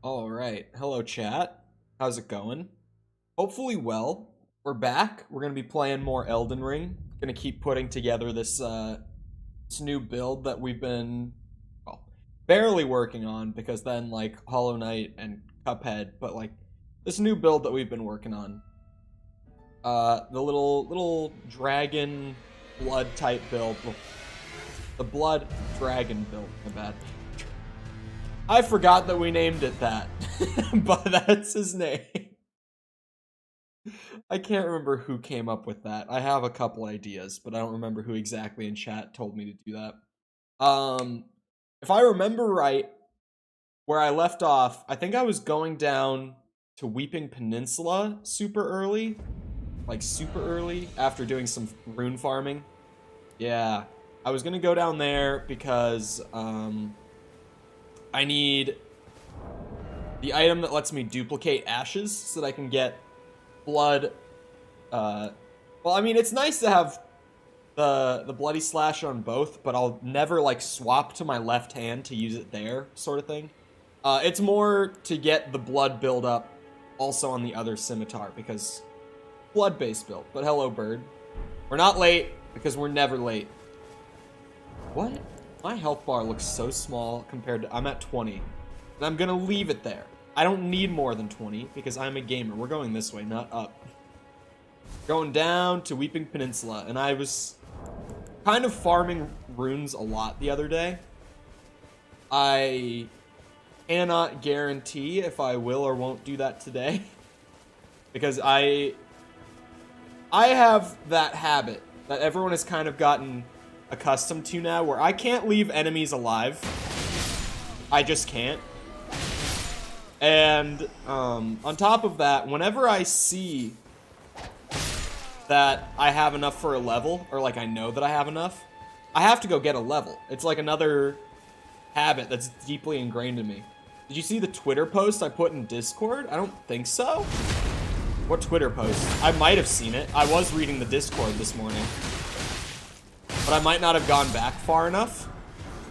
All right. Hello, chat. How's it going? Hopefully well. We're back. We're going to be playing more Elden Ring. Going to keep putting together this new build that we've been, well, barely working on because then, like, Hollow Knight and Cuphead, but, like, this new build that we've been working on. The little dragon blood type build. The blood dragon build, my bad. I forgot that we named it that, but that's his name. I can't remember who came up with that. I have a couple ideas, but I don't remember who exactly in chat told me to do that. If I remember right, where I left off, I think I was going down to Weeping Peninsula super early. Like, super early, after doing some rune farming. Yeah, I was gonna go down there because, I need the item that lets me duplicate ashes so that I can get blood. Well, I mean, it's nice to have the bloody slash on both, but I'll never like swap to my left hand to use it there, sort of thing. It's more to get the blood build up also on the other scimitar because blood-based build. But hello, bird. We're not late because we're never late. What? My health bar looks so small compared to... I'm at 20. And I'm gonna leave it there. I don't need more than 20 because I'm a gamer. We're going this way, not up. Going down to Weeping Peninsula. And I was kind of farming runes a lot the other day. I cannot guarantee if I will or won't do that today. Because I have that habit that everyone has kind of gotten accustomed to now, where I can't leave enemies alive. I just can't. And on top of that, whenever I see that I have enough for a level, or like I know that I have enough, I have to go get a level. It's like another habit that's deeply ingrained in me. Did you see the Twitter post I put in Discord? I don't think so. What Twitter post? I might have seen it. I was reading the Discord this morning. But I might not have gone back far enough.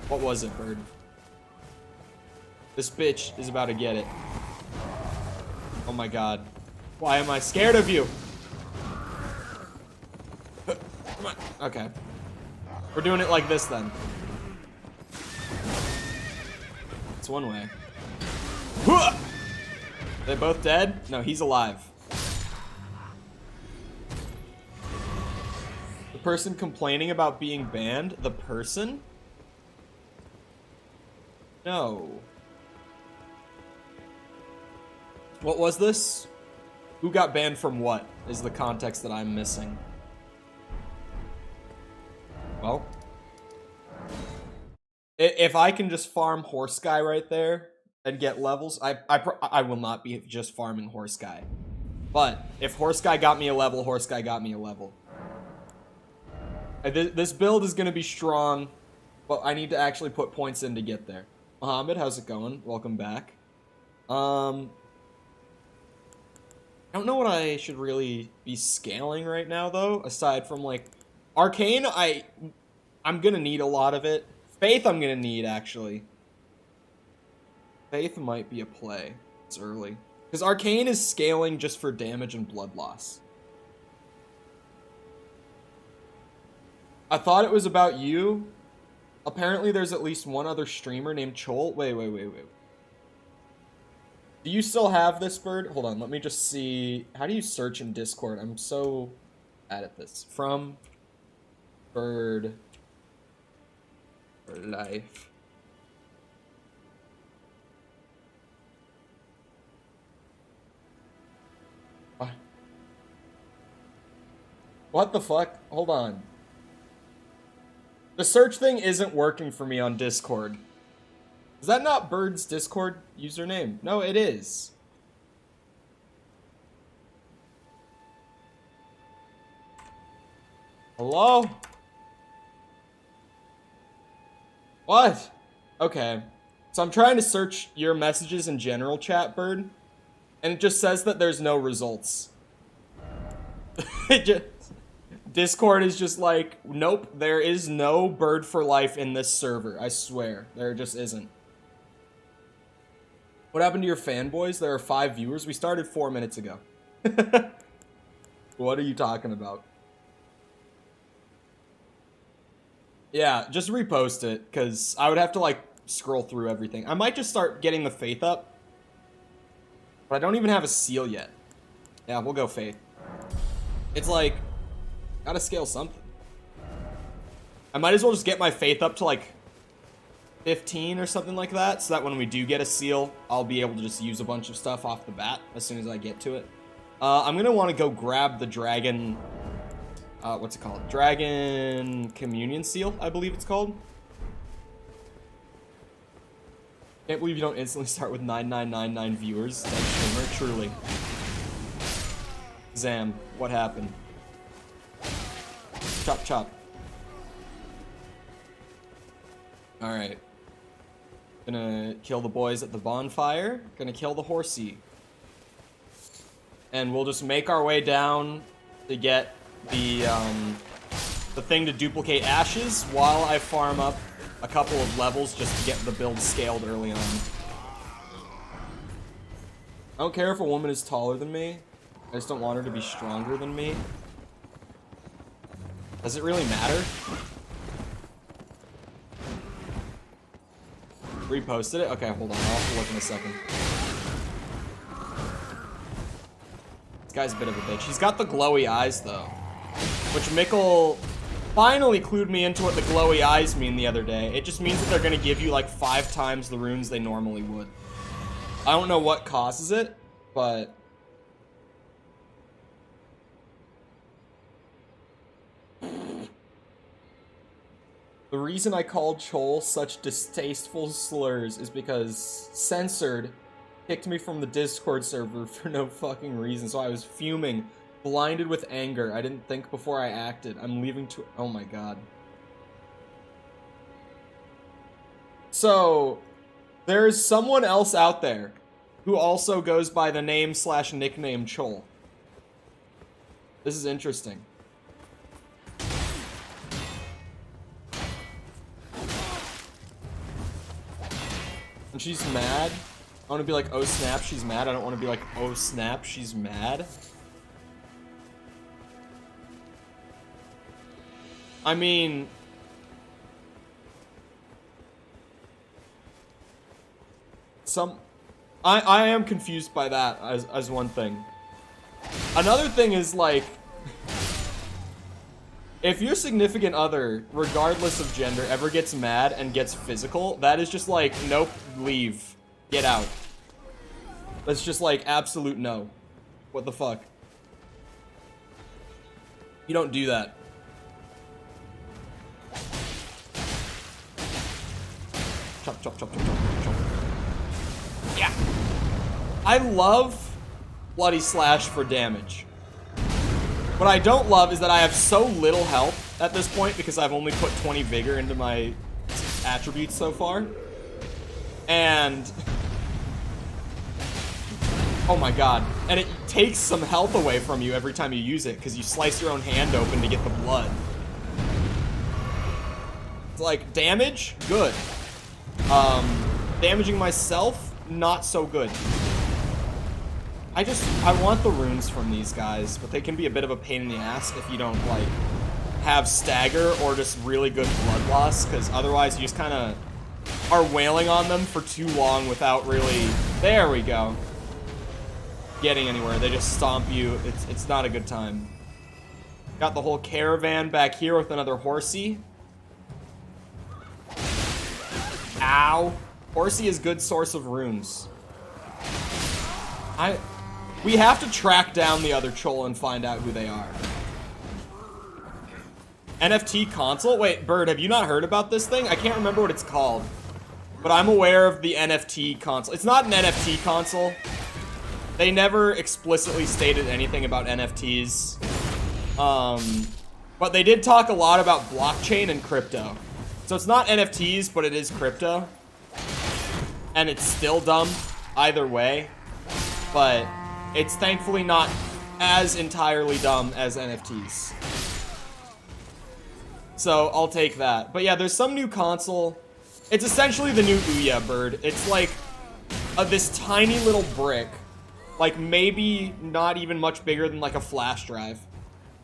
What was it, bird? This bitch is about to get it. Oh my god. Why am I scared of you? Come on. Okay. We're doing it like this then. It's one way. Are they both dead? No, he's alive. Person complaining about being banned? The person? No. What was this? Who got banned from what is the context that I'm missing. Well, if I can just farm Horse Guy right there and get levels, I will not be just farming Horse Guy. But if Horse Guy got me a level, Horse Guy got me a level. This build is going to be strong, but I need to actually put points in to get there. Mohammed, how's it going? Welcome back. I don't know what I should really be scaling right now, though, aside from, like, Arcane, I'm going to need a lot of it. Faith I'm going to need, actually. Faith might be a play. It's early. Because Arcane is scaling just for damage and blood loss. I thought it was about you. Apparently there's at least one other streamer named Chol. Wait. Do you still have this, bird? Hold on, let me just see. How do you search in Discord? I'm so bad at this. From bird for life. What the fuck? Hold on. The search thing isn't working for me on Discord. Is that not Bird's Discord username? No, it is. Hello? What? Okay. So I'm trying to search your messages in general chat, Bird, and it just says that there's no results. Discord is just like, nope, there is no Bird for Life in this server. I swear, there just isn't. What happened to your fanboys? There are 5 viewers. We started 4 minutes ago. What are you talking about? Yeah, just repost it, because I would have to, like, scroll through everything. I might just start getting the faith up. But I don't even have a seal yet. Yeah, we'll go faith. It's like, gotta scale something. I might as well just get my faith up to, like, 15 or something like that, so that when we do get a seal, I'll be able to just use a bunch of stuff off the bat as soon as I get to it. I'm gonna want to go grab the dragon, what's it called? Dragon Communion Seal, I believe it's called. Can't believe you don't instantly start with 9999 viewers. Thanks, streamer, truly. Zam, what happened? Chop, chop. Alright. Gonna kill the boys at the bonfire. Gonna kill the horsey. And we'll just make our way down to get the thing to duplicate ashes while I farm up a couple of levels just to get the build scaled early on. I don't care if a woman is taller than me. I just don't want her to be stronger than me. Does it really matter? Reposted it? Okay, hold on. I'll have to look in a second. This guy's a bit of a bitch. He's got the glowy eyes, though. Which Mikkel finally clued me into what the glowy eyes mean the other day. It just means that they're going to give you, like, 5 times the runes they normally would. I don't know what causes it, but... The reason I called Chol such distasteful slurs is because Censored kicked me from the Discord server for no fucking reason, so I was fuming, blinded with anger. I didn't think before I acted. I'm leaving to... Oh my god. So, there's someone else out there who also goes by the name/nickname Chol. This is interesting. And she's mad. I want to be like, oh snap, she's mad. I don't want to be like, oh snap, she's mad. I mean... I am confused by that as one thing. Another thing is, like... If your significant other, regardless of gender, ever gets mad and gets physical, that is just like, nope, leave. Get out. That's just like, absolute no. What the fuck? You don't do that. Chop, chop, chop, chop, chop, chop. Yeah. I love Bloody Slash for damage. What I don't love is that I have so little health at this point because I've only put 20 vigor into my attributes so far. And... oh my god. And it takes some health away from you every time you use it because you slice your own hand open to get the blood. It's like, damage? Good. Damaging myself? Not so good. I want the runes from these guys, but they can be a bit of a pain in the ass if you don't, like, have stagger or just really good blood loss, because otherwise you just kind of are wailing on them for too long without really, there we go, getting anywhere. They just stomp you. It's not a good time. Got the whole caravan back here with another horsey. Ow. Horsey is good source of runes. We have to track down the other Chol and find out who they are. NFT console? Wait, Bird, have you not heard about this thing? I can't remember what it's called. But I'm aware of the NFT console. It's not an NFT console. They never explicitly stated anything about NFTs. But they did talk a lot about blockchain and crypto. So it's not NFTs, but it is crypto. And it's still dumb either way. But... it's thankfully not as entirely dumb as NFTs. So, I'll take that. But yeah, there's some new console. It's essentially the new Ouya, Bird. It's like this tiny little brick, like maybe not even much bigger than like a flash drive.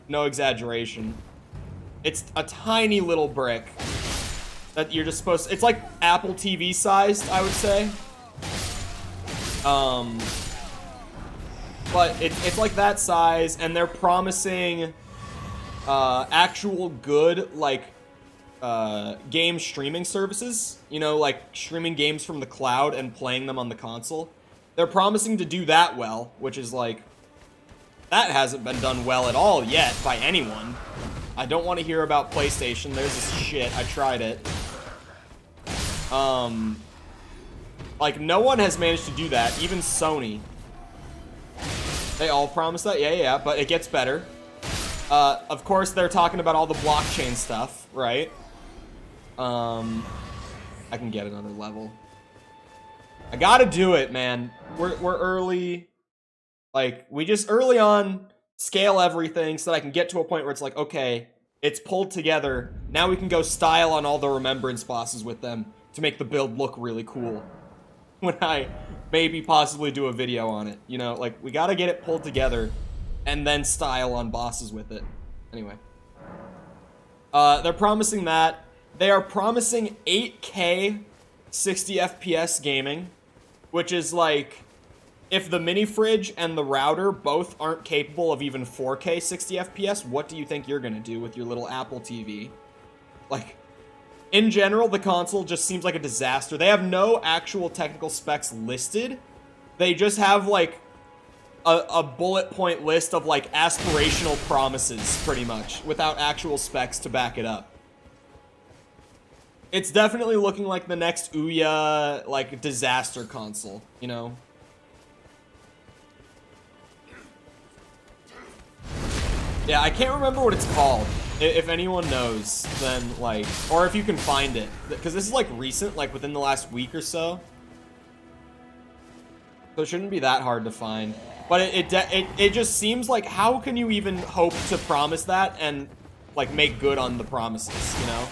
No exaggeration. It's a tiny little brick that you're just supposed to, it's like Apple TV sized, I would say. But it's like that size, and they're promising actual good, like, game streaming services. You know, like streaming games from the cloud and playing them on the console. They're promising to do that well, which is like, that hasn't been done well at all yet by anyone. I don't want to hear about PlayStation. There's this shit. I tried it. Like, no one has managed to do that. Even Sony. They all promise that. Yeah, but it gets better. Of course, they're talking about all the blockchain stuff, right? I can get another level. I gotta do it, man. We're early. Like, we just early on scale everything so that I can get to a point where it's like, okay, it's pulled together. Now we can go style on all the remembrance bosses with them to make the build look really cool. When I maybe possibly do a video on it, you know, like, we gotta get it pulled together and then style on bosses with it. Anyway. They're promising that. They are promising 8K 60 FPS gaming, which is like, if the mini fridge and the router both aren't capable of even 4K 60 FPS, what do you think you're gonna do with your little Apple TV? Like, in general, the console just seems like a disaster. They have no actual technical specs listed. They just have, like, a bullet point list of, like, aspirational promises, pretty much, without actual specs to back it up. It's definitely looking like the next Ouya, like, disaster console, you know? Yeah, I can't remember what it's called. If anyone knows, then, like, or if you can find it. Because this is, like, recent, like, within the last week or so. So it shouldn't be that hard to find. But it just seems like, how can you even hope to promise that and, like, make good on the promises, you know?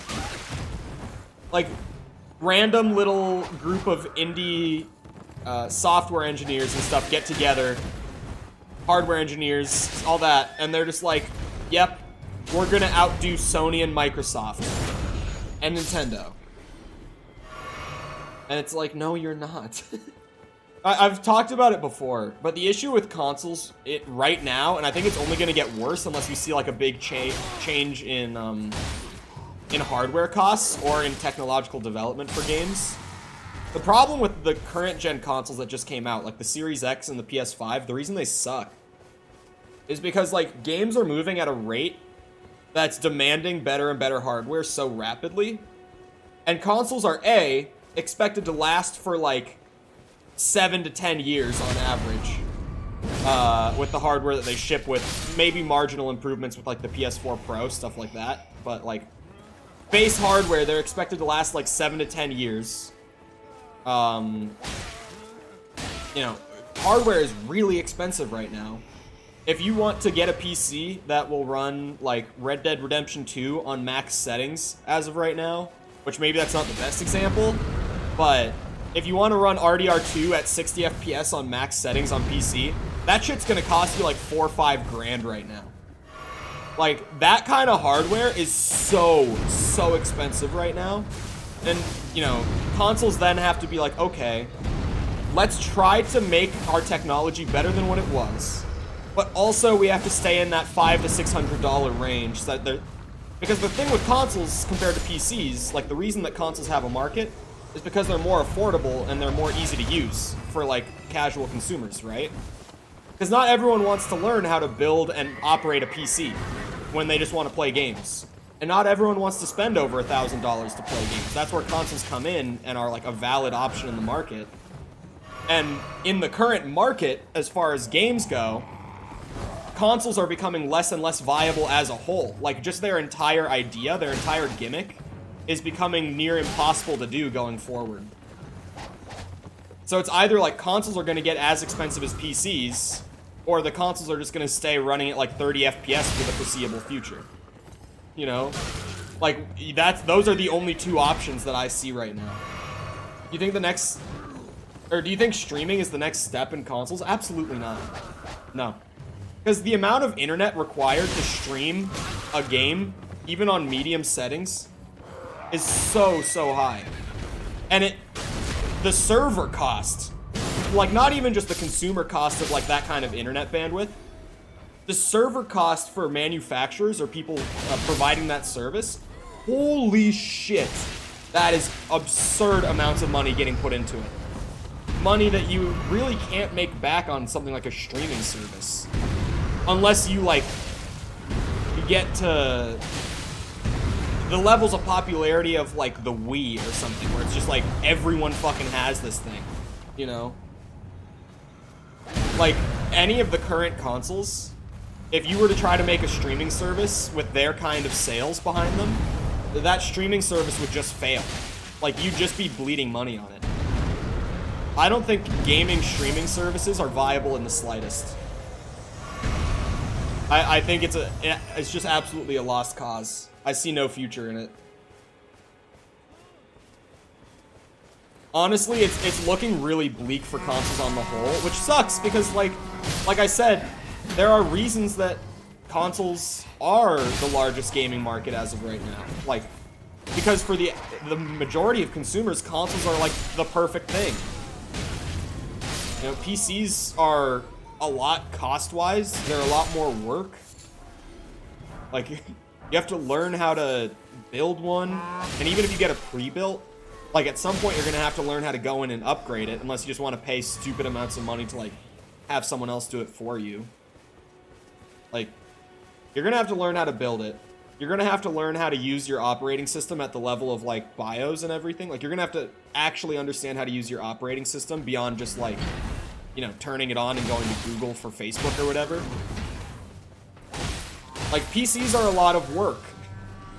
Like, random little group of indie software engineers and stuff get together, hardware engineers, all that, and they're just like, yep, we're gonna outdo Sony and Microsoft and Nintendo. And it's like, no, you're not. I've talked about it before, but the issue with consoles right now, and I think it's only gonna get worse unless we see like a big change in hardware costs or in technological development for games. The problem with the current gen consoles that just came out, like the Series X and the PS5, the reason they suck is because, like, games are moving at a rate that's demanding better and better hardware so rapidly. And consoles are, A, expected to last for, like, 7 to 10 years on average. With the hardware that they ship with, maybe marginal improvements with, like, the PS4 Pro, stuff like that. But, like, base hardware, they're expected to last, like, 7 to 10 years. You know, hardware is really expensive right now. If you want to get a PC that will run, like, Red Dead Redemption 2 on max settings as of right now, which maybe that's not the best example, but if you want to run RDR2 at 60 FPS on max settings on PC, that shit's gonna cost you like 4 or 5 grand right now. Like, that kind of hardware is so expensive right now. And, you know, consoles then have to be like, okay, let's try to make our technology better than what it was. But also, we have to stay in that $500 to $600 range. So that because the thing with consoles compared to PCs, like, the reason that consoles have a market is because they're more affordable and they're more easy to use for, like, casual consumers, right? Because not everyone wants to learn how to build and operate a PC when they just want to play games. And not everyone wants to spend over $1,000 to play games. That's where consoles come in and are, like, a valid option in the market. And in the current market, as far as games go, consoles are becoming less and less viable as a whole. Like, just their entire idea, their entire gimmick, is becoming near impossible to do going forward. So it's either, like, consoles are going to get as expensive as PCs, or the consoles are just going to stay running at, like, 30 FPS for the foreseeable future. You know? Like, those are the only two options that I see right now. You think the next Or do you think streaming is the next step in consoles? Absolutely not. No. Because the amount of internet required to stream a game, even on medium settings, is so high. And the server cost, like not even just the consumer cost of like that kind of internet bandwidth, the server cost for manufacturers or people providing that service, holy shit, that is absurd amounts of money getting put into it. Money that you really can't make back on something like a streaming service. Unless you like, you get to the levels of popularity of like the Wii or something, where it's just like everyone fucking has this thing, you know? Like any of the current consoles, if you were to try to make a streaming service with their kind of sales behind them, that streaming service would just fail. Like you'd just be bleeding money on it. I don't think gaming streaming services are viable in the slightest. I think it's just absolutely a lost cause. I see no future in it. Honestly, it's looking really bleak for consoles on the whole, which sucks because like I said, there are reasons that consoles are the largest gaming market as of right now. Like, because for the majority of consumers, consoles are like the perfect thing. You know, PCs are a lot cost-wise. They're a lot more work. Like, you have to learn how to build one. And even if you get a pre-built, like, at some point you're going to have to learn how to go in and upgrade it, unless you just want to pay stupid amounts of money to, like, have someone else do it for you. Like, you're going to have to learn how to build it. You're going to have to learn how to use your operating system at the level of, like, BIOS and everything. Like, you're going to have to actually understand how to use your operating system beyond just, like, you know, turning it on and going to Google for Facebook or whatever. Like, PCs are a lot of work.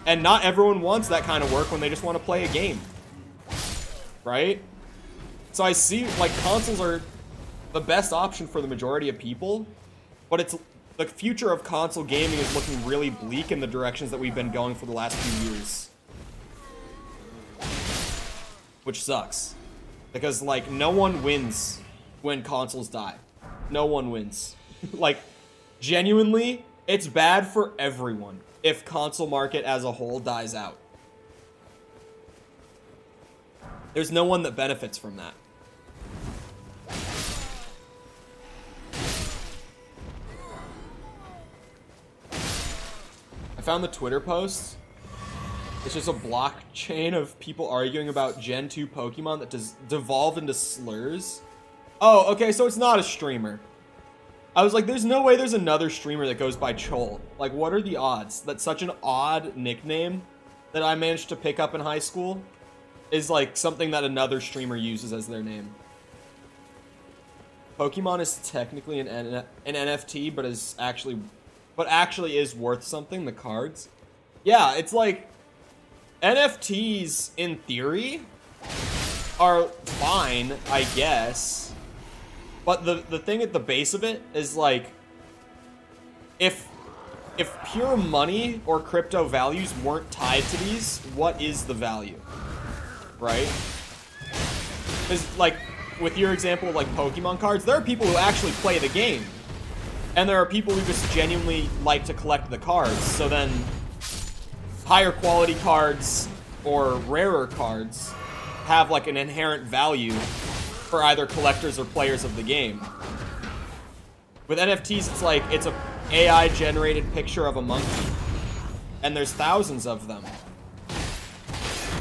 And not everyone wants that kind of work when they just want to play a game. Right? So I see, like, consoles are the best option for the majority of people. But it's... the future of console gaming is looking really bleak in the directions that we've been going for the last few years. Which sucks. Because, like, no one wins when consoles die. No one wins. Like, genuinely, it's bad for everyone if console market as a whole dies out. There's no one that benefits from that. I found the Twitter post. It's just a blockchain of people arguing about Gen 2 Pokemon that devolve into slurs. Oh, okay, so it's not a streamer. I was like, there's no way there's another streamer that goes by Chol. Like, what are the odds that such an odd nickname that I managed to pick up in high school is like something that another streamer uses as their name? Pokemon is technically an NFT, but actually is worth something, the cards. Yeah, it's like, NFTs, in theory, are fine, I guess. But the thing at the base of it is, like, if pure money or crypto values weren't tied to these, what is the value? Right? Because, like, with your example of, like, Pokemon cards, there are people who actually play the game. And there are people who just genuinely like to collect the cards. So then, higher quality cards or rarer cards have like an inherent value for either collectors or players of the game. With NFTs, it's like, it's a AI generated picture of a monkey. And there's thousands of them.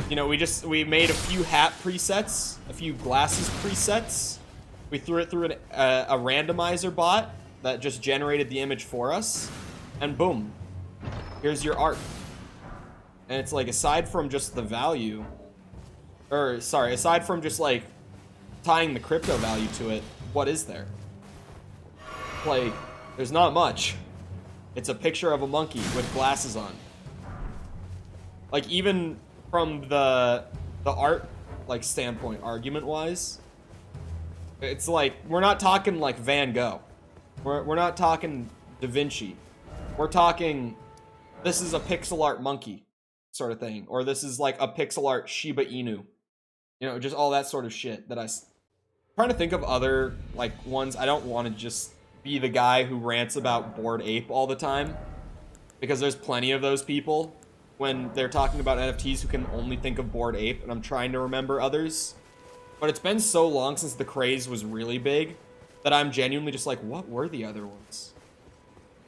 You know, we made a few hat presets, a few glasses presets. We threw it through a randomizer bot that just generated the image for us, and boom, here's your art. And it's like, aside from just the value, or sorry, aside from just like tying the crypto value to it, what is there? Like, there's not much. It's a picture of a monkey with glasses on. Like, even from the art like standpoint, argument wise, it's like, we're not talking like Van Gogh. We're not talking Da Vinci. We're talking, this is a pixel art monkey sort of thing. Or this is like a pixel art Shiba Inu. You know, just all that sort of shit that I trying to think of other like ones. I don't want to just be the guy who rants about Bored Ape all the time, because there's plenty of those people when they're talking about NFTs who can only think of Bored Ape, and I'm trying to remember others. But it's been so long since the craze was really big that I'm genuinely just like, what were the other ones?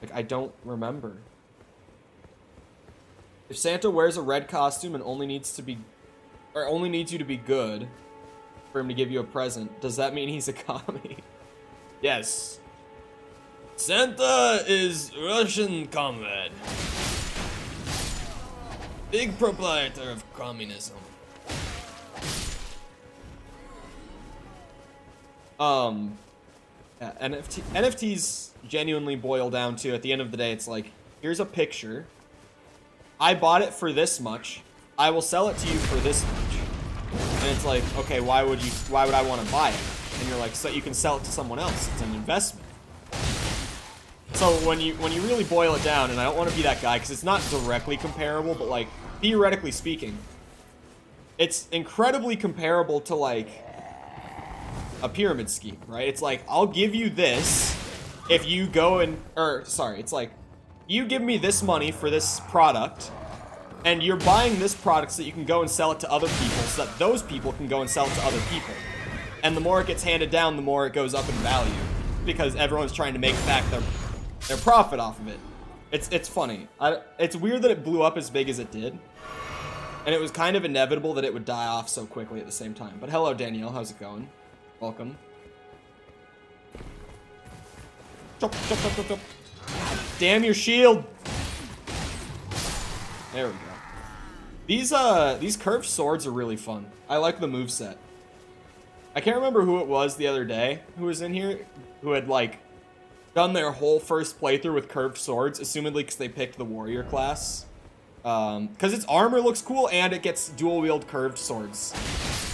Like, I don't remember. If Santa wears a red costume and only needs you to be good for him to give you a present, does that mean he's a commie? Yes. Santa is Russian comrade. Big proprietor of communism. Yeah, NFTs genuinely boil down to, at the end of the day, it's like, here's a picture. I bought it for this much. I will sell it to you for this much. And it's like, okay, why would I want to buy it? And you're like, so you can sell it to someone else. It's an investment. So when you really boil it down, and I don't want to be that guy because it's not directly comparable, but like theoretically speaking, it's incredibly comparable to like a pyramid scheme, right? It's like, I'll give you this if you go and, it's like, you give me this money for this product, and you're buying this product so that you can go and sell it to other people, so that those people can go and sell it to other people. And the more it gets handed down, the more it goes up in value, because everyone's trying to make back their profit off of it. It's funny. It's weird that it blew up as big as it did, and it was kind of inevitable that it would die off so quickly at the same time. But hello, Danielle. How's it going? Welcome. Chop, chop, chop, chop, chop. Damn your shield! There we go. These curved swords are really fun. I like the moveset. I can't remember who it was the other day who was in here who had like done their whole first playthrough with curved swords, assumedly because they picked the warrior class. Because its armor looks cool and it gets dual wield curved swords.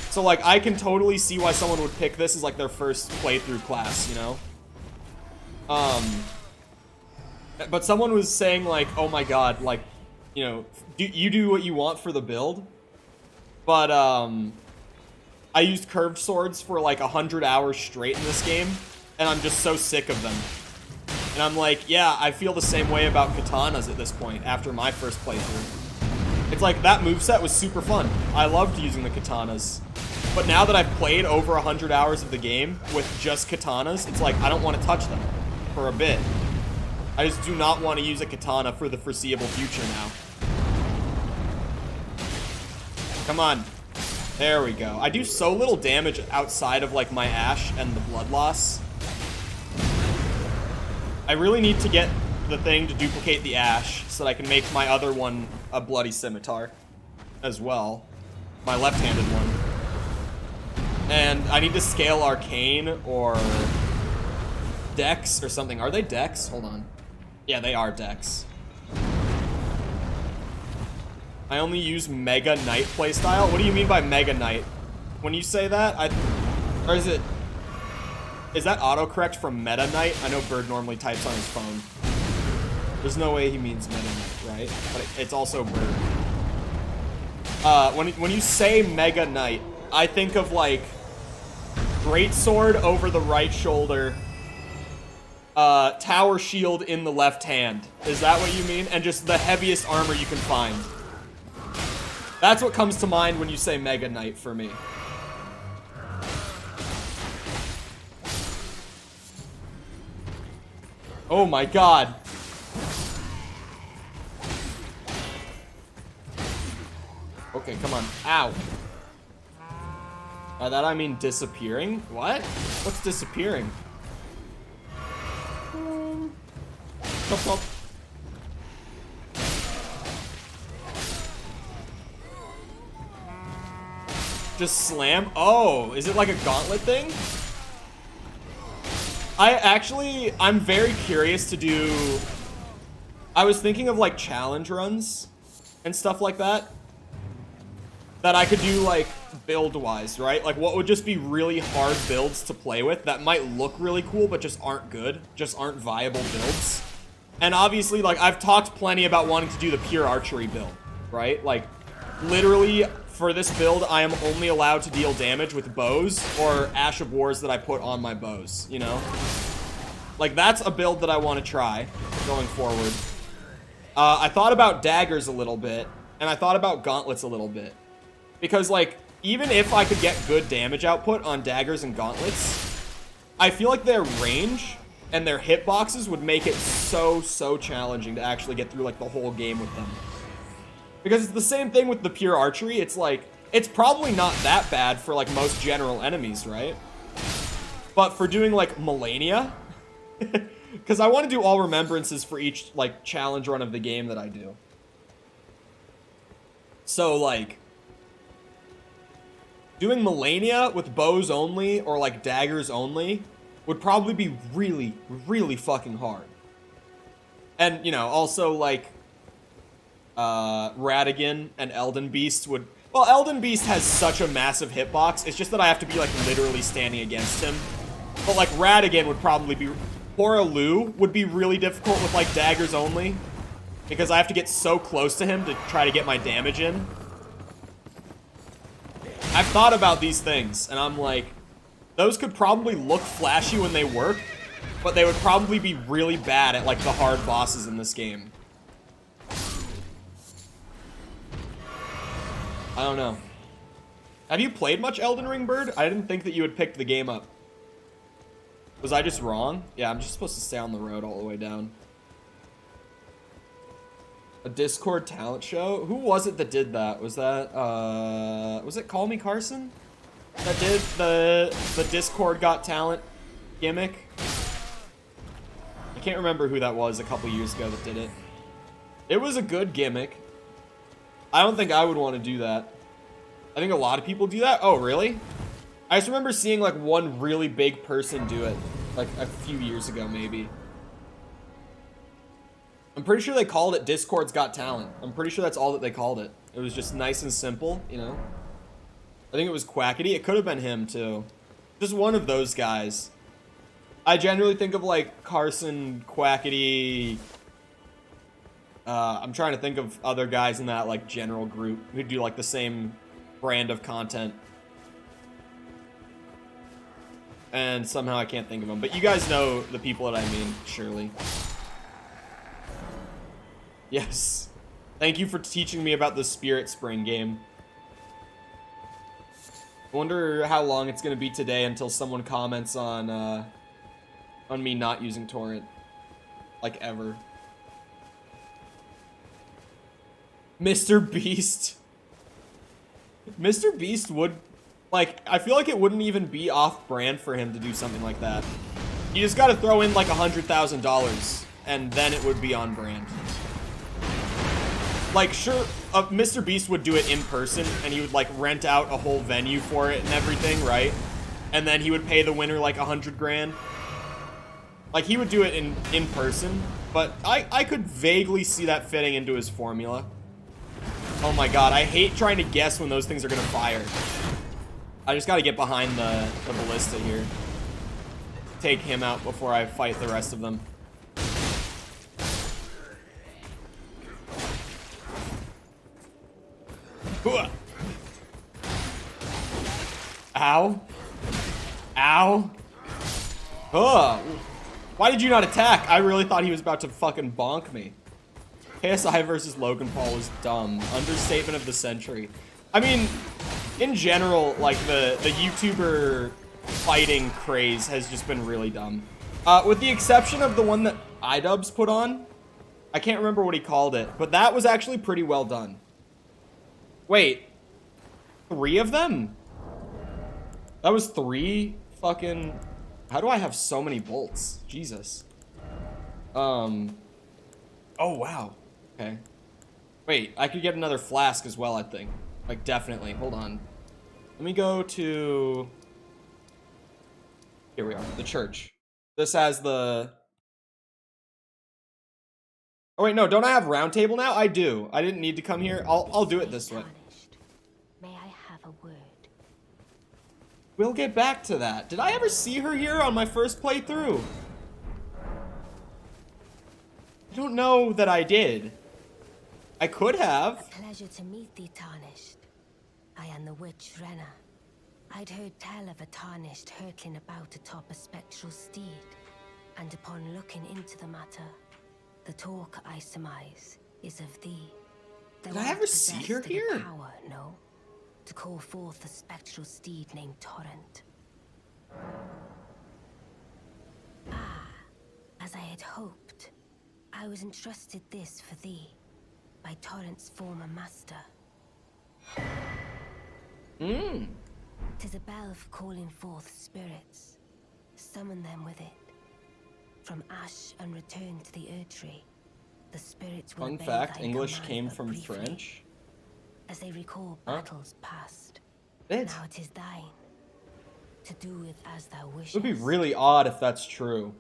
So like I can totally see why someone would pick this as like their first playthrough class, you know? But someone was saying like, oh my god, like, you know, you do what you want for the build, but I used curved swords for like 100 hours straight in this game, and I'm just so sick of them. And I'm like, yeah, I feel the same way about katanas at this point after my first playthrough. It's like that moveset was super fun. I loved using the katanas. But now that I've played over 100 hours of the game with just katanas, it's like I don't want to touch them for a bit. I just do not want to use a katana for the foreseeable future now. Come on. There we go. I do so little damage outside of like my Ash and the blood loss. I really need to get the thing to duplicate the Ash so that I can make my other one a bloody scimitar as well. My left-handed one. And I need to scale Arcane or Dex or something. Are they Dex? Hold on. Yeah, they are Dex. I only use Mega Knight playstyle? What do you mean by Mega Knight? When you say that, or is that autocorrect from Meta Knight? I know Bird normally types on his phone. There's no way he means Meta Knight, right? But it's also Bird. When you say Mega Knight, I think of like greatsword over the right shoulder, tower shield in the left hand. Is that what you mean? And just the heaviest armor you can find. That's what comes to mind when you say Mega Knight for me. Oh my god. Okay, come on. Ow. By that I mean disappearing? What? What's disappearing? Pop, pop. Just slam? Oh, is it like a gauntlet thing? I'm very curious to do... I was thinking of like challenge runs and stuff like that. That I could do like build-wise, right? Like what would just be really hard builds to play with that might look really cool but just aren't good, just aren't viable builds. And obviously, like, I've talked plenty about wanting to do the pure archery build, right? Like, literally for this build, I am only allowed to deal damage with bows or Ash of Wars that I put on my bows, you know? Like, that's a build that I want to try going forward. I thought about daggers a little bit, and I thought about gauntlets a little bit. Because, like, even if I could get good damage output on daggers and gauntlets, I feel like their range and their hitboxes would make it so challenging to actually get through, like, the whole game with them. Because it's the same thing with the pure archery. It's like, it's probably not that bad for, like, most general enemies, right? But for doing, like, Millennia, because I want to do all remembrances for each, like, challenge run of the game that I do. So, like, doing Millennia with bows only or, like, daggers only would probably be really fucking hard. And, you know, also, like, Radigan and Elden Beast would... Well, Elden Beast has such a massive hitbox. It's just that I have to be, like, literally standing against him. But, like, Radigan would probably be... Lu would be really difficult with, like, daggers only. Because I have to get so close to him to try to get my damage in. I've thought about these things, and I'm like... Those could probably look flashy when they work, but they would probably be really bad at, like, the hard bosses in this game. I don't know. Have you played much Elden Ring, Bird? I didn't think that you had picked the game up. Was I just wrong? Yeah, I'm just supposed to stay on the road all the way down. A Discord talent show? Who was it that did that? Was that, was it Call Me Carson? That did the Discord Got Talent gimmick? I can't remember who that was a couple years ago that did it. It was a good gimmick. I don't think I would want to do that. I think a lot of people do that. Oh, really? I just remember seeing, like, one really big person do it, like, a few years ago, maybe. I'm pretty sure they called it Discord's Got Talent. I'm pretty sure that's all that they called it. It was just nice and simple, you know? I think it was Quackity. It could have been him, too. Just one of those guys. I generally think of, like, Carson, Quackity... I'm trying to think of other guys in that, like, general group who do, like, the same brand of content. And somehow I can't think of them. But you guys know the people that I mean, surely. Yes. Thank you for teaching me about the Spirit Spring game. I wonder how long it's going to be today until someone comments on me not using torrent. Like, ever. Mr. Beast. Mr. Beast would, like, I feel like it wouldn't even be off-brand for him to do something like that. You just gotta throw in, like, $100,000, and then it would be on brand. Like, sure, Mr. Beast would do it in person, and he would, like, rent out a whole venue for it and everything, right? And then he would pay the winner, like, 100 grand. Like, he would do it in person, but I could vaguely see that fitting into his formula. Oh my god, I hate trying to guess when those things are gonna fire. I just gotta get behind the ballista here. Take him out before I fight the rest of them. Ow. Ow. Ugh. Why did you not attack? I really thought he was about to fucking bonk me. KSI versus Logan Paul was dumb. Understatement of the century. I mean, in general, like, the YouTuber fighting craze has just been really dumb. With the exception of the one that iDubbbz put on. I can't remember what he called it, but that was actually pretty well done. Wait. 3 of them? That was 3 fucking... How do I have so many bolts? Jesus. Oh, wow. Okay. Wait, I could get another flask as well, I think. Like, definitely. Hold on. Let me go to... Here we are. The church. This has the... Oh, wait, no. Don't I have round table now? I do. I didn't need to come here. I'll do it this way. May I have a word? We'll get back to that. Did I ever see her here on my first playthrough? I don't know that I did. I could have. A pleasure to meet thee, Tarnished. I am the witch Renna. I'd heard tell of a tarnished hurtling about atop a spectral steed, and upon looking into the matter, the talk I surmise is of thee. Did I ever see her here? Power, no? To call forth a spectral steed named Torrent. Ah, as I had hoped, I was entrusted this for thee by Torrent's former master. 'Tis a bell for calling forth spirits. Summon them with it. From ash and return to the Erdtree, the spirits will Fun obey fact, thy English command came but from briefly, French. as they recall battles past. It Now it is thine, to do with as thou wishest. would be really odd if that's true.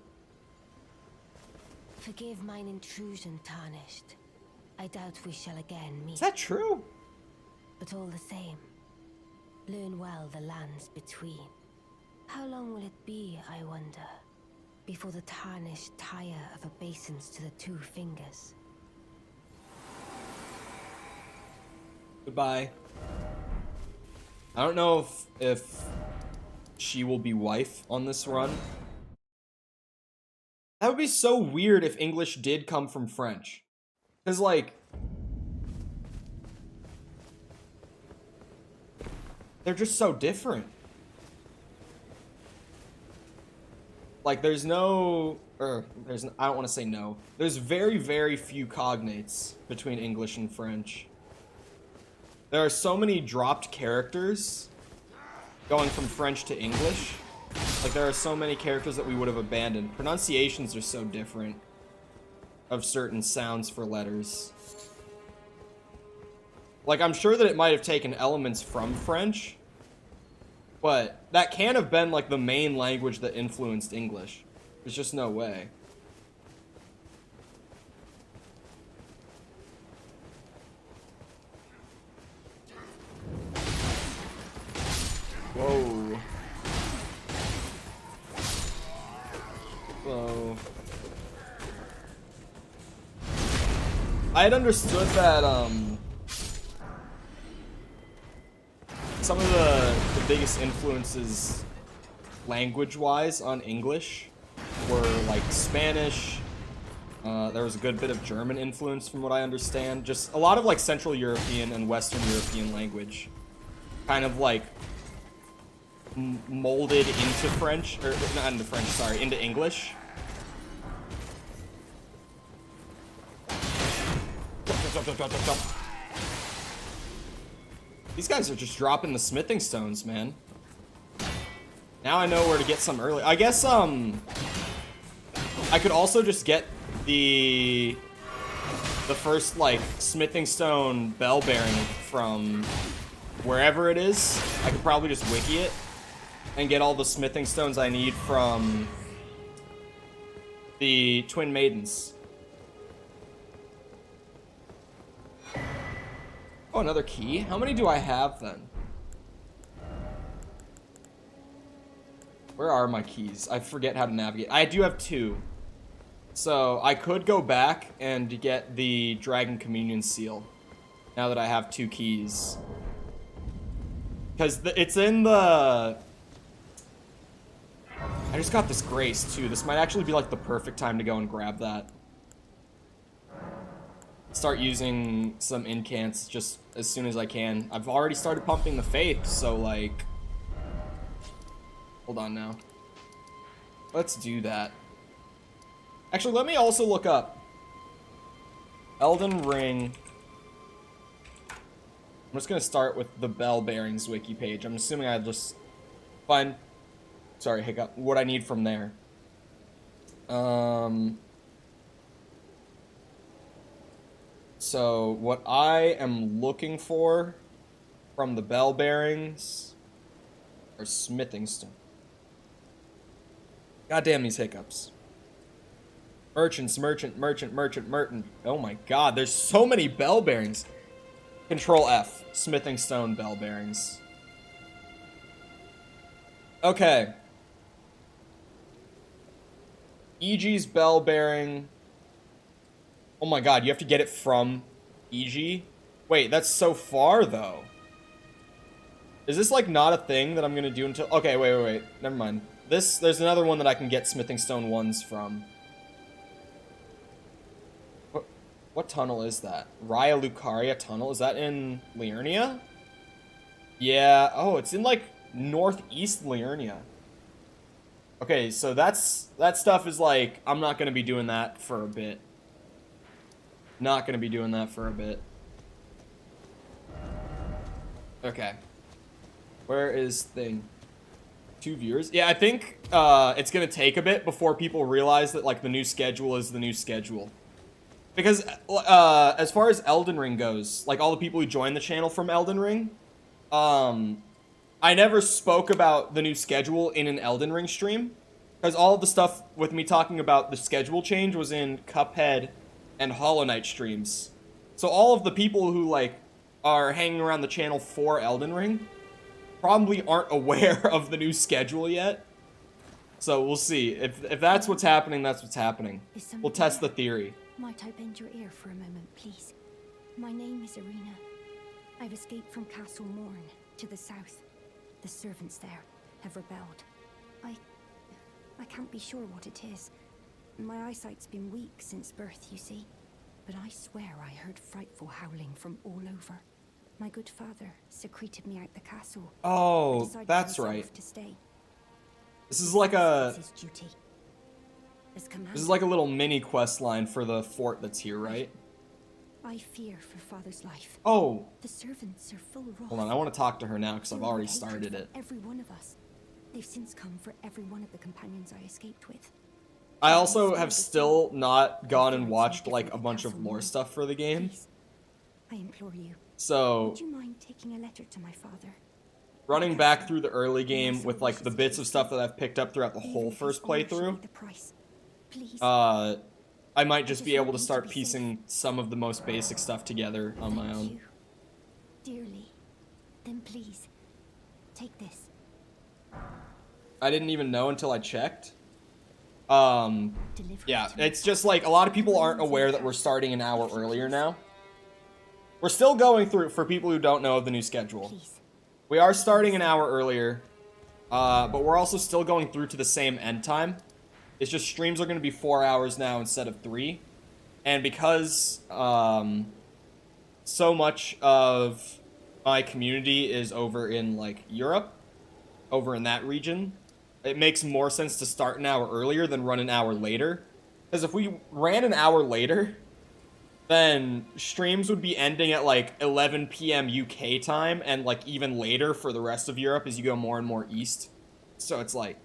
Forgive mine intrusion, Tarnished. I doubt we shall again meet. Is that true? But all the same, learn well the lands between. How long will it be, I wonder, before the Tarnished tire of obeisance to the two fingers? Goodbye. I don't know if she will be wife on this run. That would be so weird if English did come from French. Because, like, they're just so different. Like, there's no, I don't want to say no. There's very, very few cognates between English and French. There are so many dropped characters going from French to English. Like, there are so many characters that we would have abandoned. Pronunciations are so different of certain sounds for letters. Like, I'm sure that it might have taken elements from French, but that can't have been, like, the main language that influenced English. There's just no way. Whoa. Whoa. I had understood that, some of the biggest influences language-wise on English were, like, Spanish. There was a good bit of German influence from what I understand. Just a lot of, like, Central European and Western European language kind of, like, molded into French, or not into French, sorry, into English. These guys are just dropping the smithing stones, man. Now I know where to get some early. I guess, I could also just get the first, like, smithing stone bell bearing from wherever it is. I could probably just wiki it and get all the smithing stones I need from the Twin Maidens. Oh, another key? How many do I have, then? Where are my keys? I forget how to navigate. I do have 2. So, I could go back and get the Dragon Communion Seal, now that I have 2 keys. Because it's in the... I just got this Grace, too. This might actually be, like, the perfect time to go and grab that. Start using some incants just as soon as I can. I've already started pumping the Faith, so, like... Hold on now. Let's do that. Actually, let me also look up Elden Ring. I'm just gonna start with the Bell Bearings wiki page. I'm assuming I just find... Sorry, hiccup. What I need from there. So, what I am looking for from the Bell Bearings are smithing stone. God damn these hiccups. Merchants, merchant. Oh my god, there's so many bell bearings. Control F, smithing stone bell bearings. Okay. EG's bell bearing. Oh my god, you have to get it from EG? Wait, that's so far, though. Is this like not a thing that I'm gonna do until? Okay, wait. Never mind. There's another one that I can get smithing stone 1s from. What tunnel is that? Raya Lucaria tunnel? Is that in Liurnia? Yeah. Oh, it's in like northeast Liurnia. Okay, so that stuff is like, I'm not gonna be doing that for a bit. Not gonna be doing that for a bit. Okay. Where is thing? 2 viewers? Yeah, I think it's gonna take a bit before people realize that like the new schedule is the new schedule. Because as far as Elden Ring goes, like all the people who joined the channel from Elden Ring, I never spoke about the new schedule in an Elden Ring stream. Because all of the stuff with me talking about the schedule change was in Cuphead and Hollow Knight streams. So all of the people who like are hanging around the channel for Elden Ring probably aren't aware of the new schedule yet. So we'll see. If that's what's happening, that's what's happening. We'll test the theory. Might I bend your ear for a moment, please? My name is Irina. I've escaped from Castle Morn to the south. The servants there have rebelled. I can't be sure what it is. My eyesight's been weak since birth, you see. But I swear I heard frightful howling from all over. My good father secreted me out the castle. Oh, that's right. To stay. This is like a... This is duty. This is like a little mini quest line for the fort that's here, right? I fear for father's life. Oh. The servants are full wrath. Hold on, I want to talk to her now because I've already started it. Every one of us. They've since come for every one of the companions I escaped with. I also have still not gone and watched like a bunch of lore stuff for the game. Please, I implore you. So, would you mind taking a letter to my father? Running back through the early game with like the bits of stuff that I've picked up throughout the whole first playthrough, I might just be able to start piecing some of the most basic stuff together on my own. You. Dearly. Then please, take this. I didn't even know until I checked. Yeah, it's just like a lot of people aren't aware that we're starting an hour earlier now. We're still going through, for people who don't know of the new schedule. We are starting an hour earlier, but we're also still going through to the same end time. It's just streams are going to be 4 hours now instead of 3. And because so much of my community is over in like Europe, over in that region, it makes more sense to start an hour earlier than run an hour later. Because if we ran an hour later, then streams would be ending at like 11 p.m. UK time and like even later for the rest of Europe as you go more and more east. So it's like,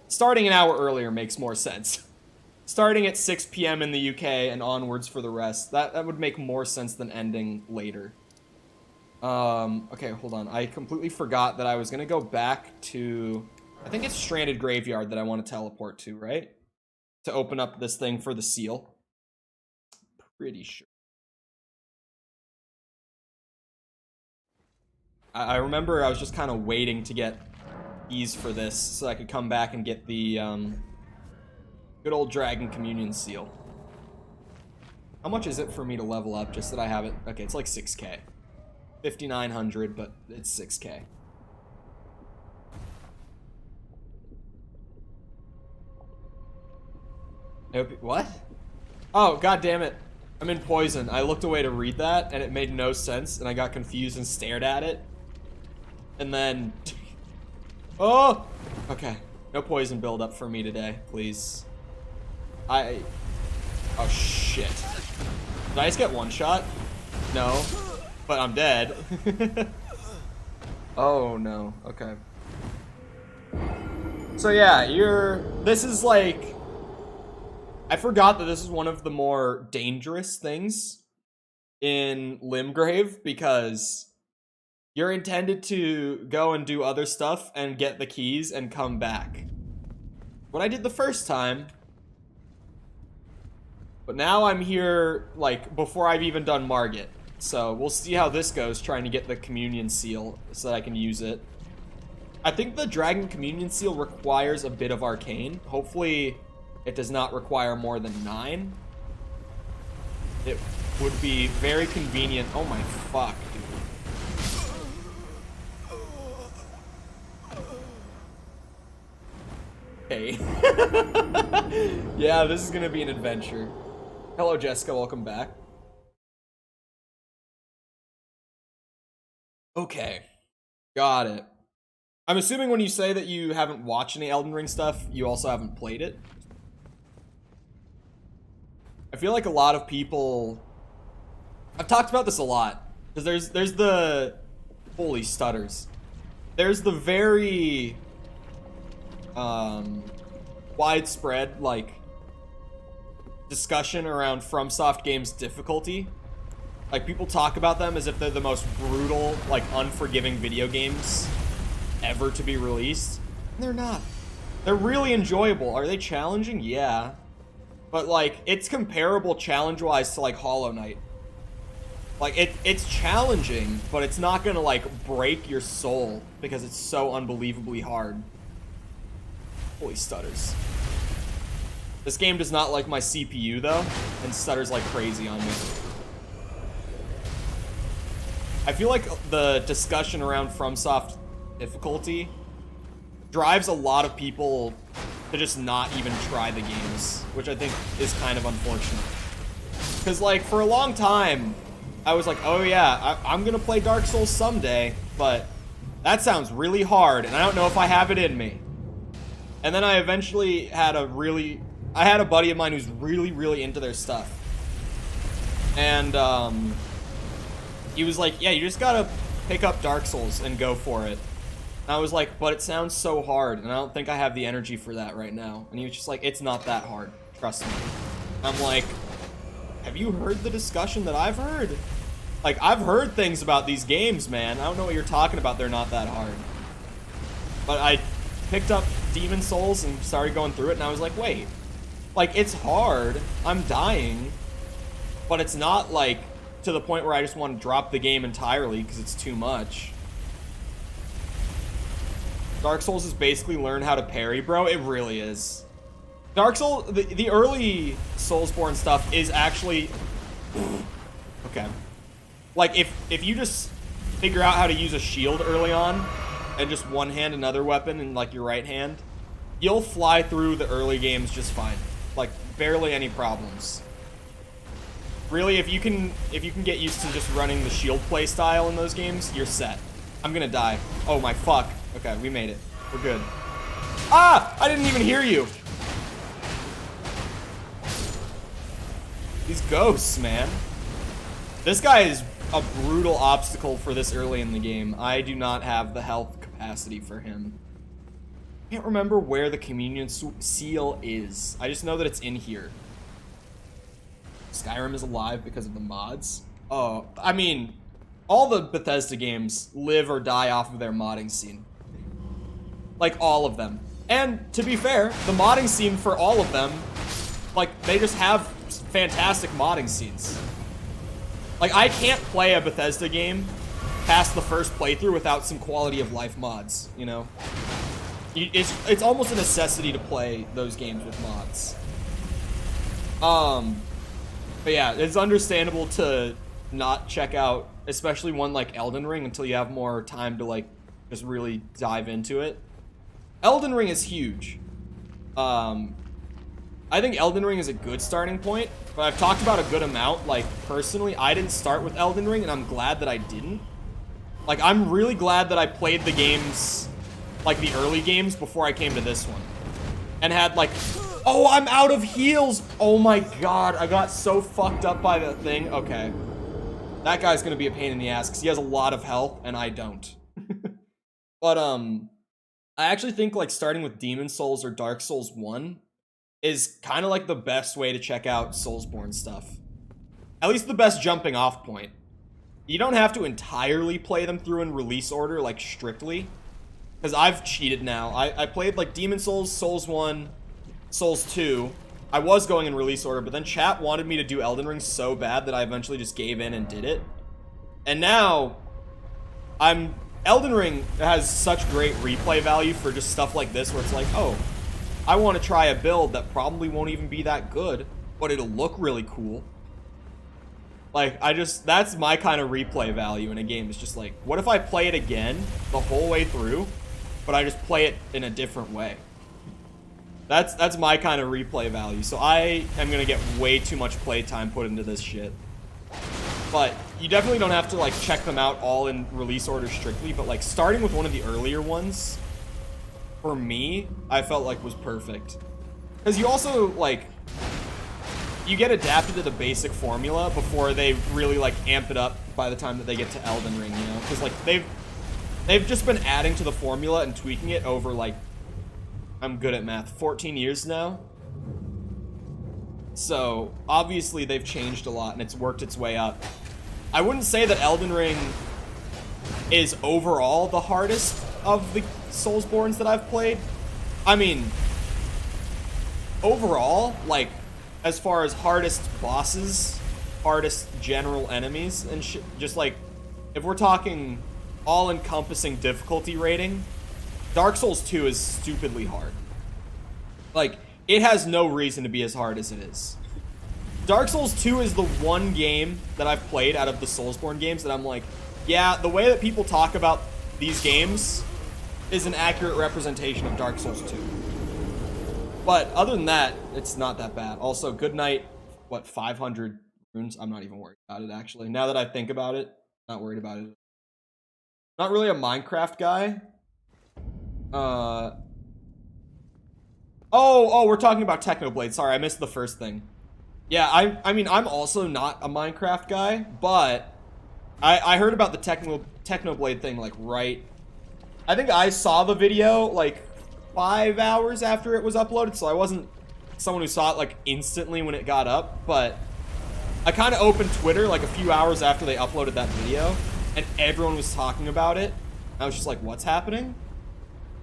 starting an hour earlier makes more sense. Starting at 6 p.m. in the UK and onwards for the rest, that would make more sense than ending later. Okay, hold on. I completely forgot that I was gonna go back to... I think it's Stranded Graveyard that I want to teleport to, right? To open up this thing for the seal. Pretty sure. I remember I was just kind of waiting to get keys for this so I could come back and get the good old Dragon Communion seal. How much is it for me to level up just that I have it? Okay, it's like 6k. 5,900, but it's 6k. What? Oh, god damn it. I'm in poison. I looked away to read that, and it made no sense, and I got confused and stared at it. And then... Oh! Okay. No poison buildup for me today, please. Oh, shit. Did I just get one shot? No. But I'm dead. Oh, no. Okay. So, yeah, this is like... I forgot that this is one of the more dangerous things in Limgrave because you're intended to go and do other stuff and get the keys and come back. What I did the first time, but now I'm here like before I've even done Margit. So we'll see how this goes trying to get the communion seal so that I can use it. I think the Dragon Communion seal requires a bit of arcane. Hopefully it does not require more than 9. It would be very convenient. Oh my fuck, dude. Okay. Yeah, this is gonna be an adventure. Hello, Jessica. Welcome back. Okay. Got it. I'm assuming when you say that you haven't watched any Elden Ring stuff, you also haven't played it. I feel like a lot of people... I've talked about this a lot. Because there's the... Holy stutters. There's the very... widespread, like... discussion around FromSoft games' difficulty. Like, people talk about them as if they're the most brutal, like, unforgiving video games ever to be released. And they're not. They're really enjoyable. Are they challenging? Yeah. But, like, it's comparable challenge-wise to, like, Hollow Knight. Like, it's challenging, but it's not gonna, like, break your soul because it's so unbelievably hard. Holy stutters. This game does not like my CPU, though, and stutters like crazy on me. I feel like the discussion around FromSoft difficulty drives a lot of people to just not even try the games, which I think is kind of unfortunate. Because, like, for a long time, I was like, oh yeah, I'm gonna play Dark Souls someday, but that sounds really hard, and I don't know if I have it in me. And then I eventually had a buddy of mine who's really, really into their stuff. And, he was like, yeah, you just gotta pick up Dark Souls and go for it. And I was like, but it sounds so hard, and I don't think I have the energy for that right now. And he was just like, it's not that hard, trust me. I'm like, have you heard the discussion that I've heard? Like, I've heard things about these games, man. I don't know what you're talking about, they're not that hard. But I picked up Demon Souls and started going through it, and I was like, wait. Like, it's hard, I'm dying, but it's not, like, to the point where I just want to drop the game entirely because it's too much. Dark Souls is basically learn how to parry, bro. It really is. Dark Souls, the early Soulsborne stuff is actually... Okay. Like, if you just figure out how to use a shield early on and just one-hand another weapon in, like, your right hand, you'll fly through the early games just fine. Like, barely any problems. Really, if you can get used to just running the shield play style in those games, you're set. I'm gonna die. Oh my fuck. Okay, we made it. We're good. Ah! I didn't even hear you! These ghosts, man. This guy is a brutal obstacle for this early in the game. I do not have the health capacity for him. I can't remember where the communion seal is. I just know that it's in here. Skyrim is alive because of the mods. Oh, I mean, all the Bethesda games live or die off of their modding scene. Like, all of them. And, to be fair, the modding scene for all of them, like, they just have fantastic modding scenes. Like, I can't play a Bethesda game past the first playthrough without some quality of life mods, you know? It's almost a necessity to play those games with mods. But yeah, it's understandable to not check out, especially one like Elden Ring, until you have more time to, like, just really dive into it. Elden Ring is huge. I think Elden Ring is a good starting point, but I've talked about a good amount. Like, personally, I didn't start with Elden Ring, and I'm glad that I didn't. Like, I'm really glad that I played the games, like, the early games before I came to this one. And had, like... Oh, I'm out of heals! Oh my god, I got so fucked up by the thing. Okay. That guy's gonna be a pain in the ass, because he has a lot of health, and I don't. But, I actually think, like, starting with Demon Souls or Dark Souls 1 is kind of, like, the best way to check out Soulsborne stuff. At least the best jumping off point. You don't have to entirely play them through in release order, like, strictly. Because I've cheated now. I played, like, Demon Souls, Souls 1... Souls 2, I was going in release order, but then chat wanted me to do Elden Ring so bad that I eventually just gave in and did it. And now, Elden Ring has such great replay value for just stuff like this, where it's like, oh, I want to try a build that probably won't even be that good, but it'll look really cool. Like, that's my kind of replay value in a game. It's just like, what if I play it again the whole way through, but I just play it in a different way? That's my kind of replay value. So I am gonna get way too much playtime put into this shit. But you definitely don't have to like check them out all in release order strictly, but like starting with one of the earlier ones, for me, I felt like was perfect. Because you also like, you get adapted to the basic formula before they really like amp it up by the time that they get to Elden Ring, you know? Because like they've just been adding to the formula and tweaking it over like, I'm good at math, 14 years now. So obviously they've changed a lot and it's worked its way up. I wouldn't say that Elden Ring is overall the hardest of the Soulsborns that I've played. I mean, overall, like, as far as hardest bosses, hardest general enemies, and just like, if we're talking all-encompassing difficulty rating, Dark Souls 2 is stupidly hard. Like, it has no reason to be as hard as it is. Dark Souls 2 is the one game that I've played out of the Soulsborne games that I'm like, yeah, the way that people talk about these games is an accurate representation of Dark Souls 2. But other than that, it's not that bad. Also, good night, what, 500 runes? I'm not even worried about it, actually. Now that I think about it, not worried about it. Not really a Minecraft guy. Oh, we're talking about Technoblade. Sorry, I missed the first thing. Yeah, I mean, I'm also not a Minecraft guy, but I heard about the Technoblade thing, like, right... I think I saw the video, like, 5 hours after it was uploaded, so I wasn't someone who saw it, like, instantly when it got up, but I kind of opened Twitter, like, a few hours after they uploaded that video, and everyone was talking about it. I was just like, what's happening?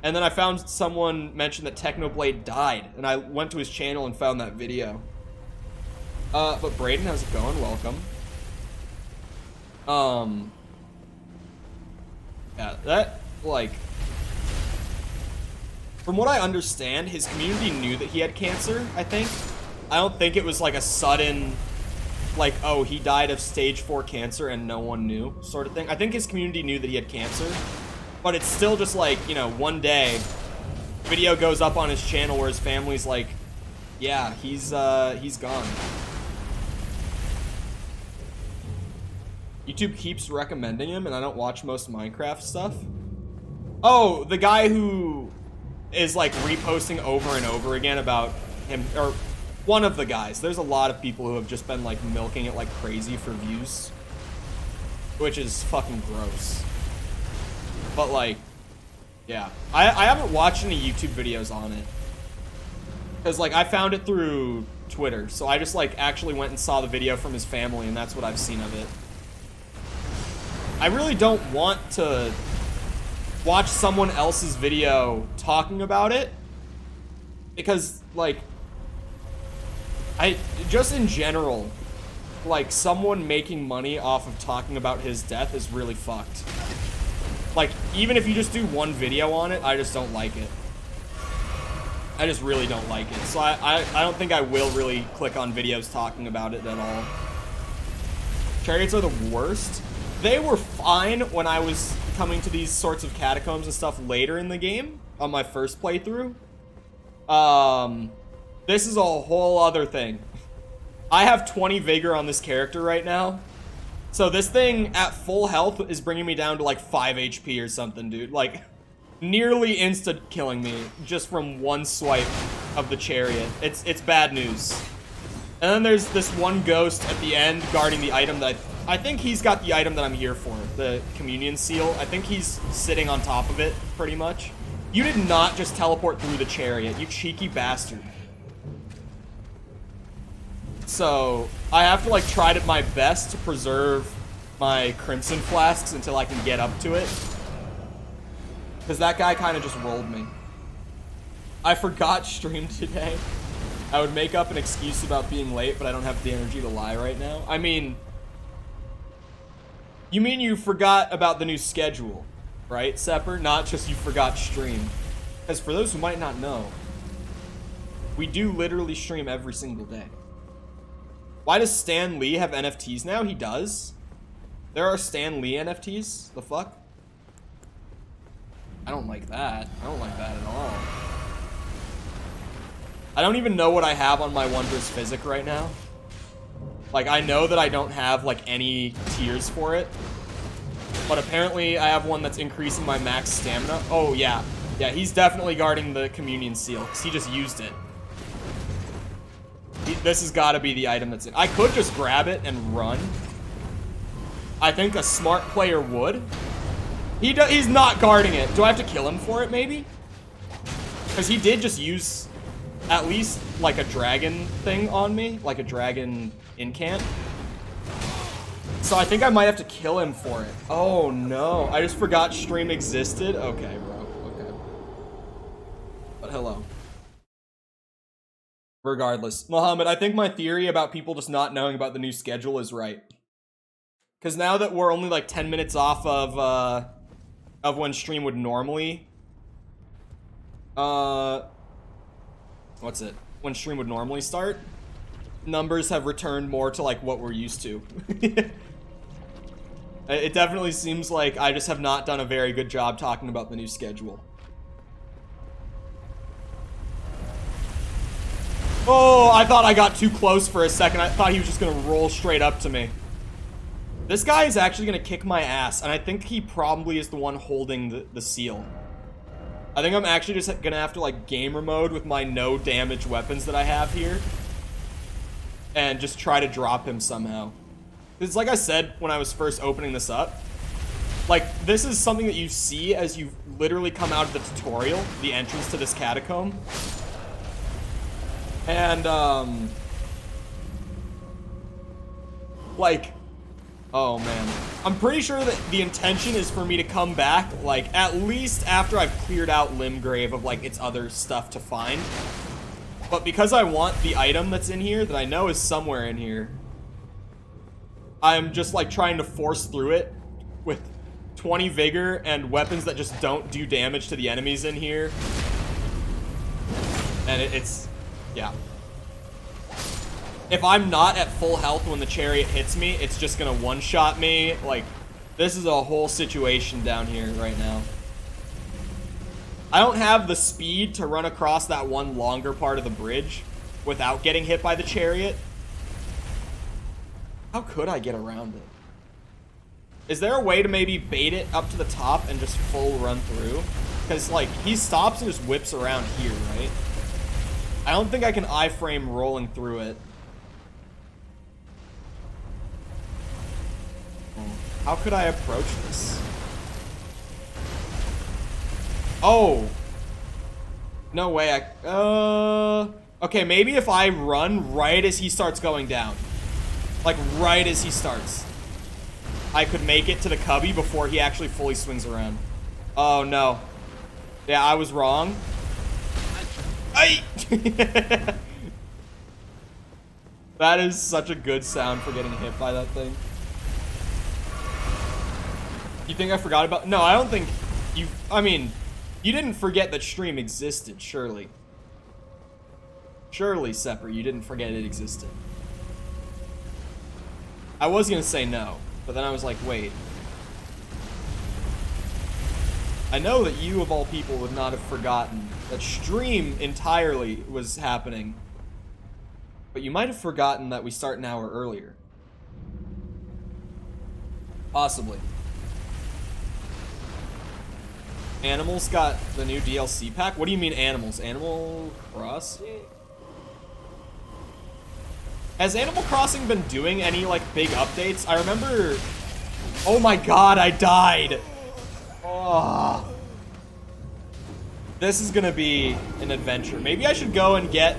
And then I found someone mention that Technoblade died, and I went to his channel and found that video. But Braden, how's it going? Welcome. Yeah, that, like, from what I understand, his community knew that he had cancer, I think. I don't think it was like a sudden, like, oh, he died of stage 4 cancer and no one knew sort of thing. I think his community knew that he had cancer, but it's still just like, you know, one day, video goes up on his channel where his family's like, yeah, he's gone. YouTube keeps recommending him, and I don't watch most Minecraft stuff. Oh, the guy who is, like, reposting over and over again about him, or one of the guys. There's a lot of people who have just been, like, milking it like crazy for views, which is fucking gross. But, like, yeah. I haven't watched any YouTube videos on it. Because, like, I found it through Twitter, so I just, like, actually went and saw the video from his family, and that's what I've seen of it. I really don't want to watch someone else's video talking about it, because, like, just in general, like, someone making money off of talking about his death is really fucked. Like, even if you just do one video on it, I just don't like it. I just really don't like it. So I don't think I will really click on videos talking about it at all. Chariots are the worst. They were fine when I was coming to these sorts of catacombs and stuff later in the game, on my first playthrough. This is a whole other thing. I have 20 vigor on this character right now. So this thing at full health is bringing me down to like 5 HP or something, dude. Like, nearly insta killing me just from one swipe of the chariot. It's bad news. And then there's this one ghost at the end guarding the item that I think he's got the item that I'm here for, the communion seal. I think he's sitting on top of it, pretty much. You did not just teleport through the chariot, you cheeky bastard. So, I have to, like, try my best to preserve my crimson flasks until I can get up to it. Because that guy kind of just rolled me. I forgot stream today. I would make up an excuse about being late, but I don't have the energy to lie right now. I mean... You mean you forgot about the new schedule, right, Sepper? Not just you forgot stream. Because for those who might not know, we do literally stream every single day. Why does Stan Lee have NFTs now? He does. There are Stan Lee NFTs? The fuck? I don't like that. I don't like that at all. I don't even know what I have on my Wondrous Physic right now. Like, I know that I don't have, like, any tiers for it. But apparently I have one that's increasing my max stamina. Oh, yeah. Yeah, he's definitely guarding the Communion Seal, because he just used it. This has got to be the item that's in. I could just grab it and run. I think a smart player would. He's not guarding it. Do I have to kill him for it, maybe? Because he did just use at least, like, a dragon thing on me. Like a dragon incant. So I think I might have to kill him for it. Oh, no. I just forgot stream existed. Okay, bro. Okay. But hello. Regardless. Mohammed, I think my theory about people just not knowing about the new schedule is right. Because now that we're only, like, 10 minutes off of when stream would normally... What's it? When stream would normally start, numbers have returned more to, like, what we're used to. It definitely seems like I just have not done a very good job talking about the new schedule. Oh, I thought I got too close for a second. I thought he was just gonna roll straight up to me. This guy is actually gonna kick my ass, and I think he probably is the one holding the seal. I think I'm actually just gonna have to, like, gamer mode with my no damage weapons that I have here. And just try to drop him somehow. It's like I said when I was first opening this up. Like, this is something that you see as you literally come out of the tutorial, the entrance to this catacomb. And, like, oh man. I'm pretty sure that the intention is for me to come back, like, at least after I've cleared out Limgrave of, like, its other stuff to find. But because I want the item that's in here, that I know is somewhere in here, I'm just, like, trying to force through it with 20 vigor and weapons that just don't do damage to the enemies in here. And it's... yeah. If I'm not at full health when the chariot hits me, it's just gonna one-shot me. Like, this is a whole situation down here right now. I don't have the speed to run across that one longer part of the bridge without getting hit by the chariot. How could I get around it? Is there a way to maybe bait it up to the top and just full run through? Because, like, he stops and just whips around here, right? I don't think I can iframe rolling through it. How could I approach this? Oh. No way. Okay, maybe if I run right as he starts going down. Like, right as he starts. I could make it to the cubby before he actually fully swings around. Oh, no. Yeah, I was wrong. Ay! That is such a good sound for getting hit by that thing. You think I forgot about... No, I don't think you... I mean, you didn't forget that stream existed, surely. Surely, Sepper, you didn't forget it existed. I was gonna say no, but then I was like, wait. I know that you, of all people, would not have forgotten that stream entirely was happening. But you might have forgotten that we start an hour earlier. Possibly. Animals got the new DLC pack? What do you mean animals? Animal Crossing? Has Animal Crossing been doing any, like, big updates? I remember... Oh my god, I died! Oh. This is gonna be an adventure. Maybe I should go and get...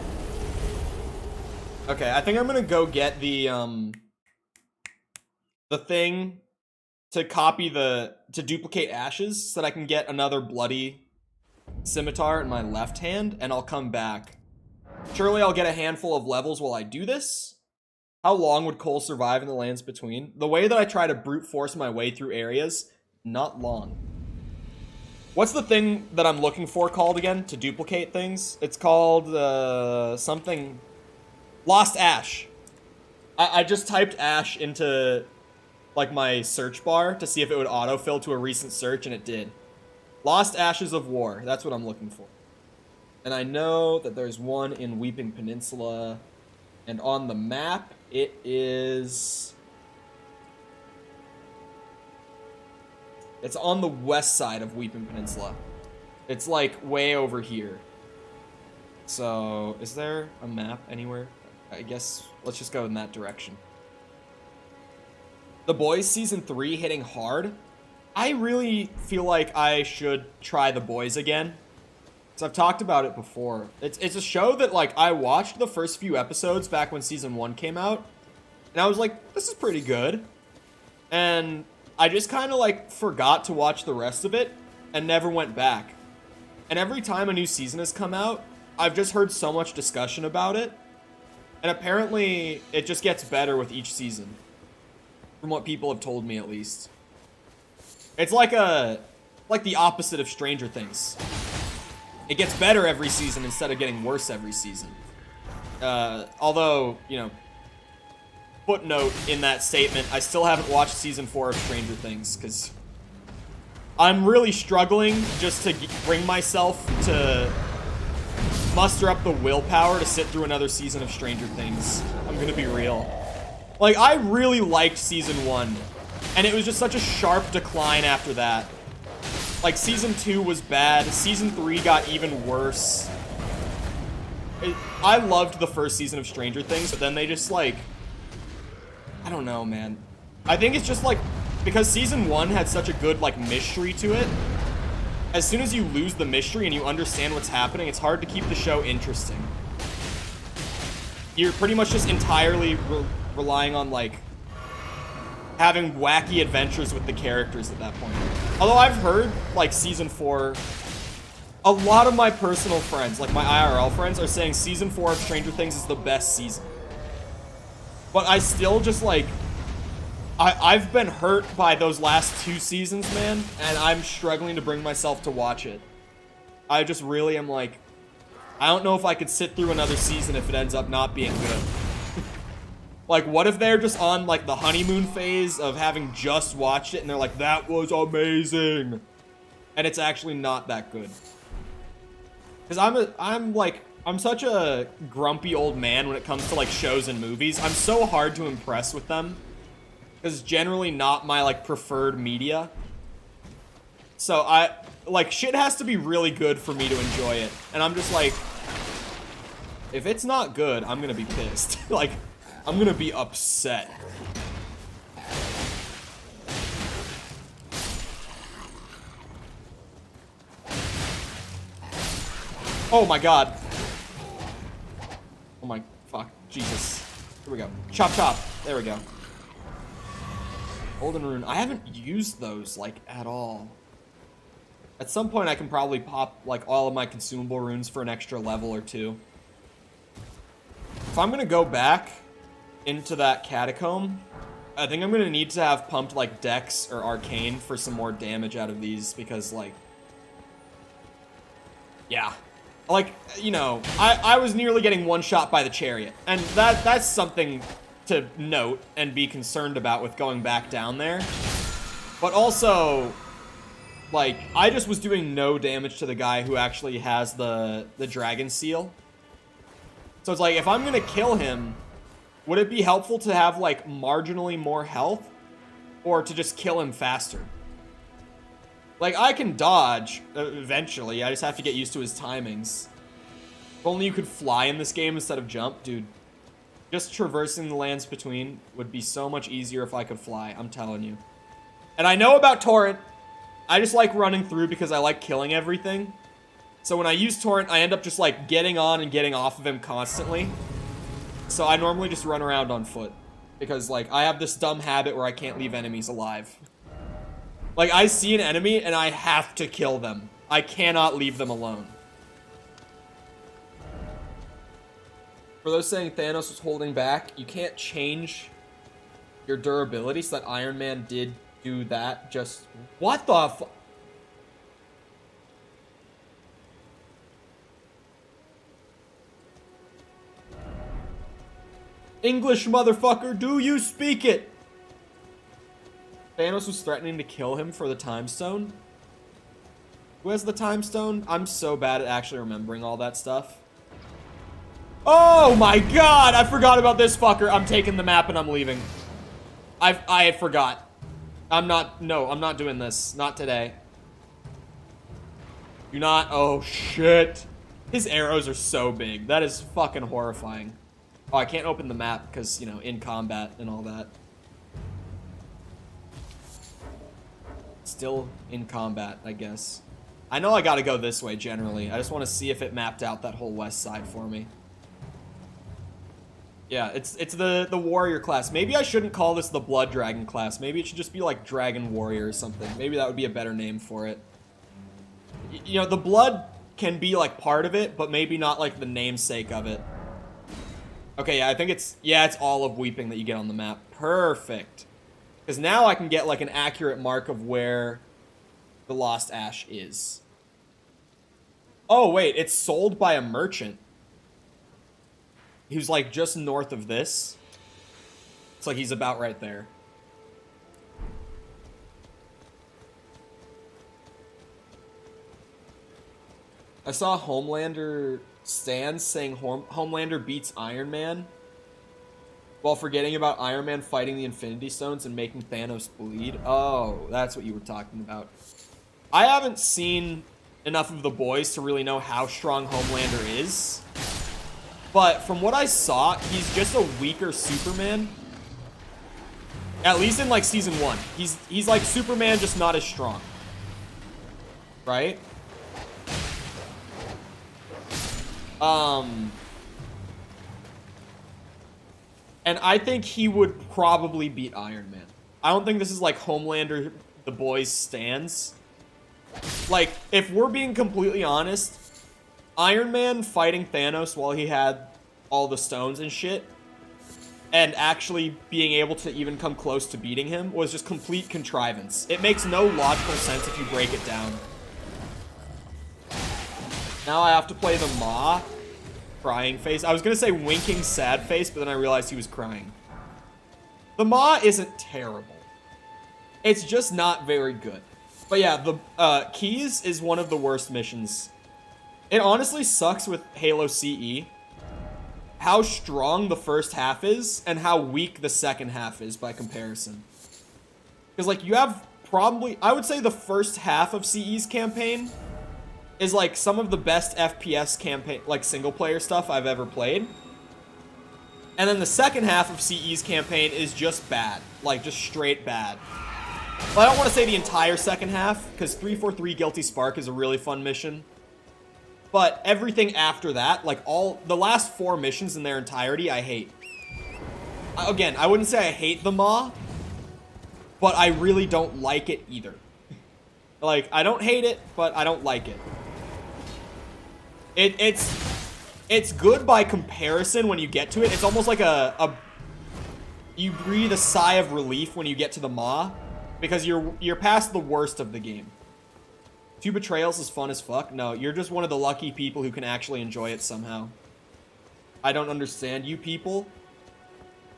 Okay, I think I'm gonna go get the thing to copy to duplicate ashes so that I can get another bloody scimitar in my left hand, and I'll come back. Surely I'll get a handful of levels while I do this. How long would Cole survive in the lands between? The way that I try to brute force my way through areas, not long. What's the thing that I'm looking for called again to duplicate things? It's called something... Lost Ash. I just typed Ash into like my search bar to see if it would autofill to a recent search, and it did. Lost Ashes of War. That's what I'm looking for. And I know that there's one in Weeping Peninsula. And on the map, it is... It's on the west side of Weeping Peninsula. It's like way over here. So, is there a map anywhere? I guess let's just go in that direction. The Boys Season 3 hitting hard. I really feel like I should try The Boys again. So I've talked about it before. It's a show that, like, I watched the first few episodes back when Season 1 came out. And I was like, this is pretty good. And I just kind of, like, forgot to watch the rest of it and never went back. And every time a new season has come out, I've just heard so much discussion about it. And apparently, it just gets better with each season. From what people have told me, at least. It's like the opposite of Stranger Things. It gets better every season instead of getting worse every season. Although, you know, footnote in that statement, I still haven't watched season 4 of Stranger Things, because I'm really struggling just to bring myself to muster up the willpower to sit through another season of Stranger Things. I'm gonna be real. Like, I really liked season 1, and it was just such a sharp decline after that. Like, season 2 was bad, season 3 got even worse. I loved the first season of Stranger Things, but then they just, like, I don't know, man. I think it's just, like, because season 1 had such a good, like, mystery to it, as soon as you lose the mystery and you understand what's happening, it's hard to keep the show interesting. You're pretty much just entirely relying on, like, having wacky adventures with the characters at that point. Although I've heard, like, season 4, a lot of my personal friends, like my IRL friends, are saying season 4 of Stranger Things is the best season. But I still just, like, I've been hurt by those last 2 seasons, man, and I'm struggling to bring myself to watch it. I just really am like, I don't know if I could sit through another season if it ends up not being good. Like, what if they're just on, like, the honeymoon phase of having just watched it and they're like, that was amazing, and it's actually not that good? Because I'm such a grumpy old man when it comes to, like, shows and movies. I'm so hard to impress with them. Because it's generally not my, like, preferred media. So like, shit has to be really good for me to enjoy it. And I'm just like, if it's not good, I'm gonna be pissed. Like, I'm gonna be upset. Oh my god. Oh my, fuck, Jesus. Here we go. Chop, chop. There we go. Golden Rune. I haven't used those, like, at all. At some point, I can probably pop, like, all of my consumable runes for an extra level or 2. If I'm gonna go back into that catacomb, I think I'm gonna need to have pumped, like, Dex or Arcane for some more damage out of these, because, like, yeah. Like, you know, I was nearly getting one-shot by the chariot, and that's something to note and be concerned about with going back down there. But also, like, I just was doing no damage to the guy who actually has the dragon seal. So it's like, if I'm gonna kill him, would it be helpful to have, like, marginally more health, or to just kill him faster? Like, I can dodge eventually, I just have to get used to his timings. If only you could fly in this game instead of jump, dude. Just traversing the lands between would be so much easier if I could fly, I'm telling you. And I know about Torrent. I just like running through because I like killing everything. So when I use Torrent, I end up just, like, getting on and getting off of him constantly. So I normally just run around on foot. Because, like, I have this dumb habit where I can't leave enemies alive. Like, I see an enemy and I have to kill them. I cannot leave them alone. For those saying Thanos was holding back, you can't change your durability, so that Iron Man did do that. Just, what the fu- English, motherfucker, do you speak it? Thanos was threatening to kill him for the time stone. Who has the time stone? I'm so bad at actually remembering all that stuff. Oh my god! I forgot about this fucker. I'm taking the map and I'm leaving. I forgot. I'm not doing this. Not today. Do not. Oh shit. His arrows are so big. That is fucking horrifying. Oh, I can't open the map because, you know, in combat and all that. Still in combat, I guess. I know I gotta go this way generally. I just want to see if it mapped out that whole west side for me. Yeah, it's the warrior class. Maybe I shouldn't call this the blood dragon class. Maybe it should just be like dragon warrior or something. Maybe that would be a better name for it. You know, the blood can be like part of it, but maybe not like the namesake of it. Okay, yeah, I think it's all of Weeping that you get on the map. Perfect. Because now I can get like an accurate mark of where the Lost Ash is. Oh, wait, it's sold by a merchant who's like just north of this. It's like he's about right there. I saw Homelander stands saying Homelander beats Iron Man while forgetting about Iron Man fighting the Infinity Stones and making Thanos bleed. Oh, that's what you were talking about. I haven't seen enough of The Boys to really know how strong Homelander is. But from what I saw, he's just a weaker Superman. At least in like season 1. He's like Superman, just not as strong. Right? And I think he would probably beat Iron Man. I don't think this is like Homelander, The Boys stands. Like, if we're being completely honest, Iron Man fighting Thanos while he had all the stones and shit, and actually being able to even come close to beating him was just complete contrivance. It makes no logical sense if you break it down. Now I have to play the Ma crying face. I was gonna say winking sad face, but then I realized he was crying. The Ma isn't terrible. It's just not very good. But yeah, the Keys is one of the worst missions. It honestly sucks with Halo CE how strong the first half is and how weak the second half is by comparison. Because like you have probably, I would say the first half of CE's campaign is like some of the best FPS campaign, like single player stuff I've ever played. And then the second half of CE's campaign is just bad, like just straight bad. But I don't want to say the entire second half, because 343 Guilty Spark is a really fun mission. But everything after that, like all the last 4 missions in their entirety, I hate. Again, I wouldn't say I hate the Maw, but I really don't like it either. Like, I don't hate it, but I don't like it. It's good by comparison when you get to it. It's almost like you breathe a sigh of relief when you get to the Maw, because you're past the worst of the game. 2 Betrayals is fun as fuck. No, you're just one of the lucky people who can actually enjoy it somehow. I don't understand you people.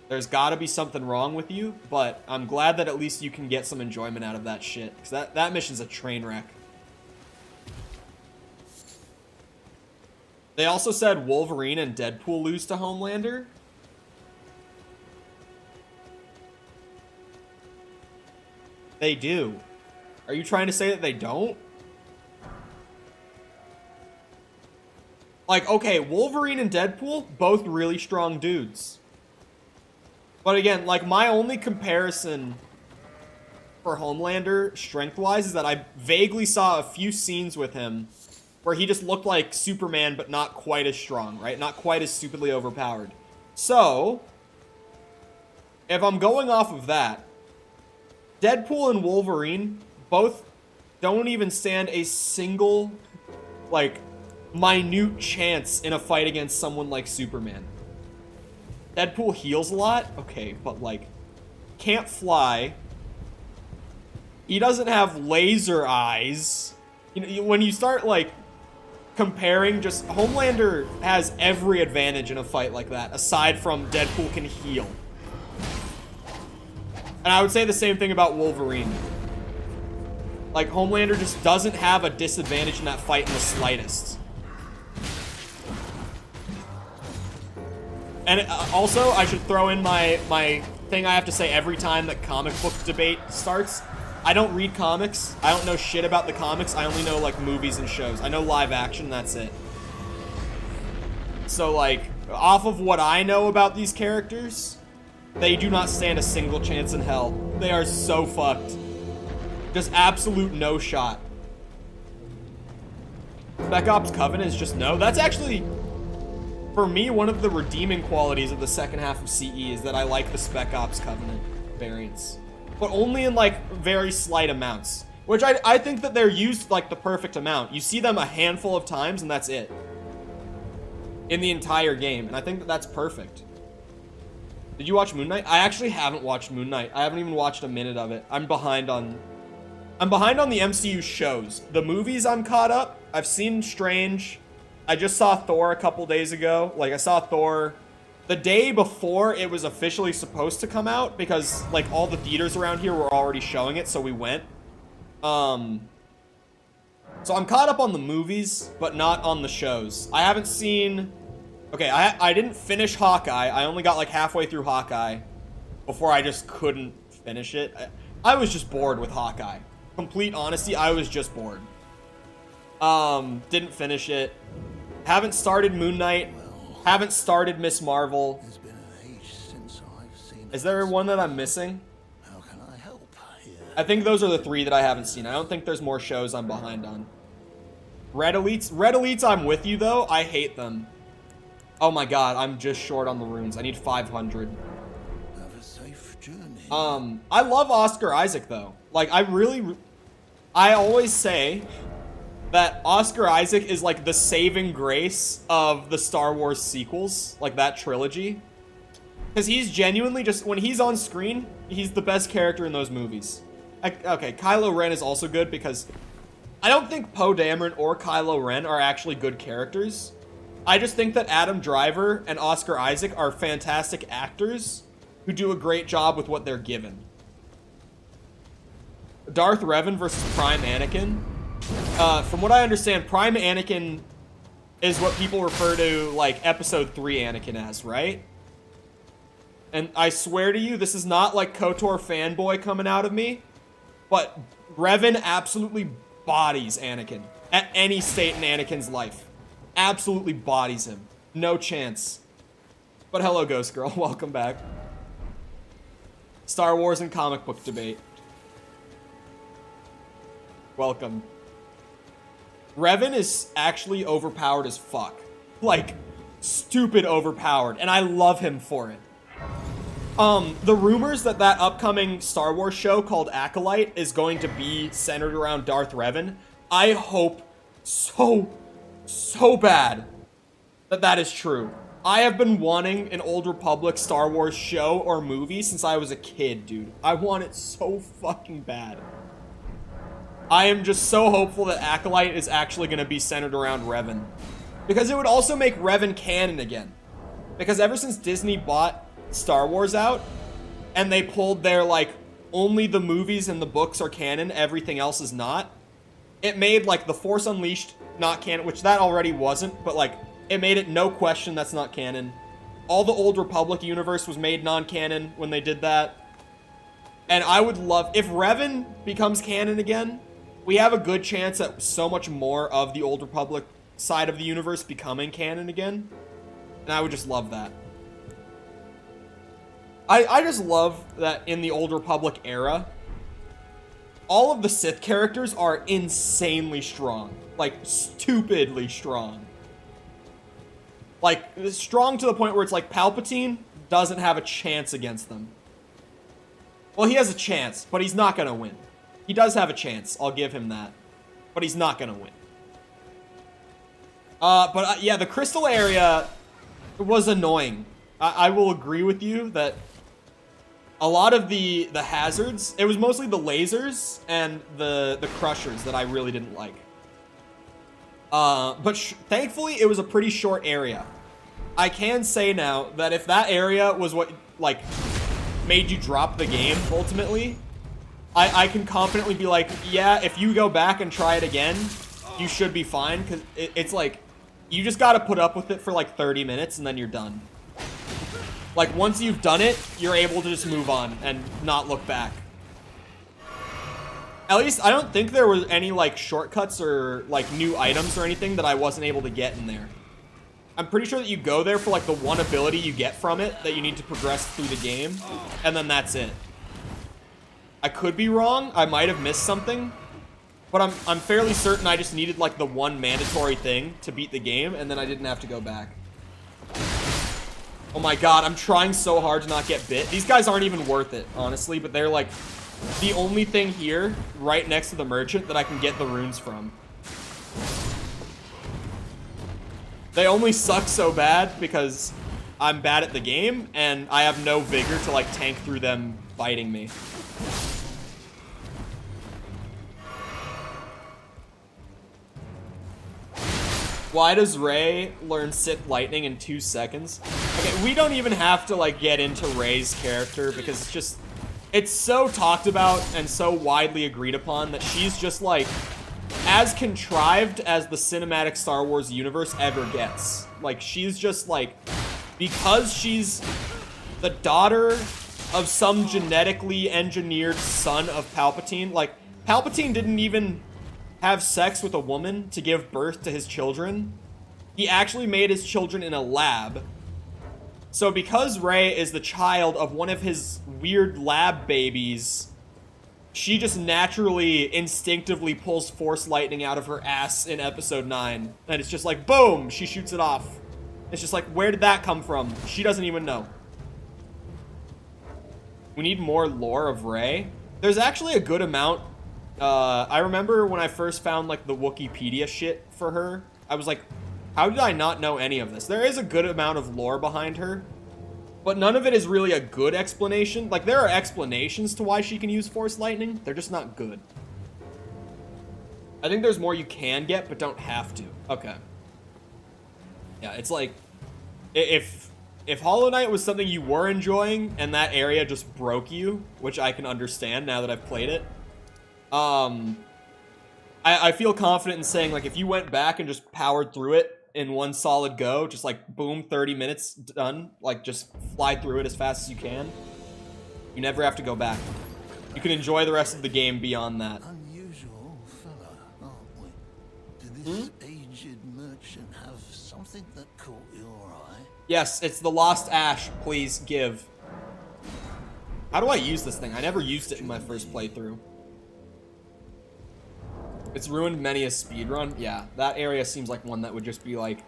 There's gotta be something wrong with you, but I'm glad that at least you can get some enjoyment out of that shit. Because that mission's a train wreck. They also said Wolverine and Deadpool lose to Homelander. They do. Are you trying to say that they don't? Like, okay, Wolverine and Deadpool, both really strong dudes. But again, like, my only comparison for Homelander, strength-wise, is that I vaguely saw a few scenes with him where he just looked like Superman, but not quite as strong, right? Not quite as stupidly overpowered. So, if I'm going off of that, Deadpool and Wolverine both don't even stand a single, like, minute chance in a fight against someone like Superman. Deadpool heals a lot, okay, but like, can't fly. He doesn't have laser eyes. You know, when you start like comparing, just Homelander has every advantage in a fight like that, aside from Deadpool can heal. And I would say the same thing about Wolverine. Like, Homelander just doesn't have a disadvantage in that fight in the slightest. And also, I should throw in my thing I have to say every time that comic book debate starts. I don't read comics. I don't know shit about the comics. I only know, like, movies and shows. I know live action, that's it. So, like, off of what I know about these characters, they do not stand a single chance in hell. They are so fucked. Just absolute no shot. Spec Ops Covenant is just no. That's actually, for me, one of the redeeming qualities of the second half of CE is that I like the Spec Ops Covenant variants. But only in, like, very slight amounts. Which I think that they're used, like, the perfect amount. You see them a handful of times, and that's it. In the entire game. And I think that that's perfect. Did you watch Moon Knight? I actually haven't watched Moon Knight. I haven't even watched a minute of it. I'm behind on the MCU shows. The movies I'm caught up. I've seen Strange. I just saw Thor a couple days ago. Like, I saw Thor the day before it was officially supposed to come out because, like, all the theaters around here were already showing it, so we went. So I'm caught up on the movies, but not on the shows. I haven't seen... Okay, I didn't finish Hawkeye. I only got, like, halfway through Hawkeye before I just couldn't finish it. I was just bored with Hawkeye. Complete honesty, I was just bored. Didn't finish it. Haven't started Moon Knight. Haven't started Miss Marvel. It's been an age since I've seen. Is there one that I'm missing? How can I help here? I think those are the 3 that I haven't seen. I don't think there's more shows I'm behind on. Red Elites, I'm with you, though. I hate them. Oh my god, I'm just short on the runes. I need 500. Have a safe journey. I love Oscar Isaac, though. Like, I always say that Oscar Isaac is, like, the saving grace of the Star Wars sequels, like that trilogy. Because he's genuinely just, when he's on screen, he's the best character in those movies. Okay, Kylo Ren is also good because I don't think Poe Dameron or Kylo Ren are actually good characters. I just think that Adam Driver and Oscar Isaac are fantastic actors who do a great job with what they're given. Darth Revan versus Prime Anakin. From what I understand, Prime Anakin is what people refer to, like, Episode 3 Anakin as, right? And I swear to you, this is not, like, KOTOR fanboy coming out of me, but Revan absolutely bodies Anakin at any state in Anakin's life. Absolutely bodies him. No chance. But hello, Ghost Girl. Welcome back. Star Wars and comic book debate. Welcome. Revan is actually overpowered as fuck. Like, stupid overpowered. And I love him for it. The rumors that upcoming Star Wars show called Acolyte is going to be centered around Darth Revan. I hope so bad that is true. I have been wanting an Old Republic Star Wars show or movie since I was a kid, dude. I want it so fucking bad. I am just so hopeful that Acolyte is actually going to be centered around Revan. Because it would also make Revan canon again. Because ever since Disney bought Star Wars out, and they pulled their, like, only the movies and the books are canon, everything else is not, it made, like, The Force Unleashed not canon, which that already wasn't, but, like, it made it no question that's not canon. All the Old Republic universe was made non-canon when they did that. And I would love, if Revan becomes canon again, we have a good chance at so much more of the Old Republic side of the universe becoming canon again. And I would just love that. I just love that in the Old Republic era, all of the Sith characters are insanely strong. Like, stupidly strong. Like, strong to the point where it's like Palpatine doesn't have a chance against them. Well, he has a chance, but he's not gonna win. He does have a chance, I'll give him that. But he's not gonna win. Yeah, the crystal area was annoying. I will agree with you that a lot of the hazards, it was mostly the lasers and the crushers that I really didn't like. But thankfully, it was a pretty short area. I can say now that if that area was what, like, made you drop the game, ultimately, I can confidently be like, yeah, if you go back and try it again, you should be fine, because it's like, you just gotta put up with it for like 30 minutes and then you're done. Like, once you've done it, you're able to just move on and not look back. At least, I don't think there was any, like, shortcuts or, like, new items or anything that I wasn't able to get in there. I'm pretty sure that you go there for, like, the one ability you get from it that you need to progress through the game, and then that's it. I could be wrong. I might have missed something. But I'm fairly certain I just needed, like, the one mandatory thing to beat the game, and then I didn't have to go back. Oh my god, I'm trying so hard to not get bit. These guys aren't even worth it, honestly, but they're, like, the only thing here, right next to the merchant, that I can get the runes from. They only suck so bad because I'm bad at the game, and I have no vigor to, like, tank through them fighting me. Why does Rey learn Sith Lightning in 2 seconds? Okay, we don't even have to, like, get into Rey's character because it's just... It's so talked about and so widely agreed upon that she's just, like, as contrived as the cinematic Star Wars universe ever gets. Like, she's just, like... Because she's the daughter of some genetically engineered son of Palpatine. Like, Palpatine didn't even have sex with a woman to give birth to his children. He actually made his children in a lab. So because Rey is the child of one of his weird lab babies, she just naturally, instinctively pulls Force lightning out of her ass in episode 9. And it's just like, boom, she shoots it off. It's just like, where did that come from? She doesn't even know. We need more lore of Rey. There's actually a good amount. I remember when I first found, like, the Wikipedia shit for her, I was like, how did I not know any of this? There is a good amount of lore behind her, but none of it is really a good explanation. Like, there are explanations to why she can use Force Lightning. They're just not good. I think there's more you can get, but don't have to. Okay. Yeah, it's like, if Hollow Knight was something you were enjoying, and that area just broke you, which I can understand now that I've played it, I feel confident in saying, like, if you went back and just powered through it in one solid go, just like, boom, 30 minutes, done, like, just fly through it as fast as you can, you never have to go back. You can enjoy the rest of the game beyond that. Unusual fella, aren't we? Did this aged merchant have something that caught your eye? Yes, it's the Lost Ash, please give. How do I use this thing? I never used it in my first playthrough. It's ruined many a speedrun. Yeah, that area seems like one that would just be like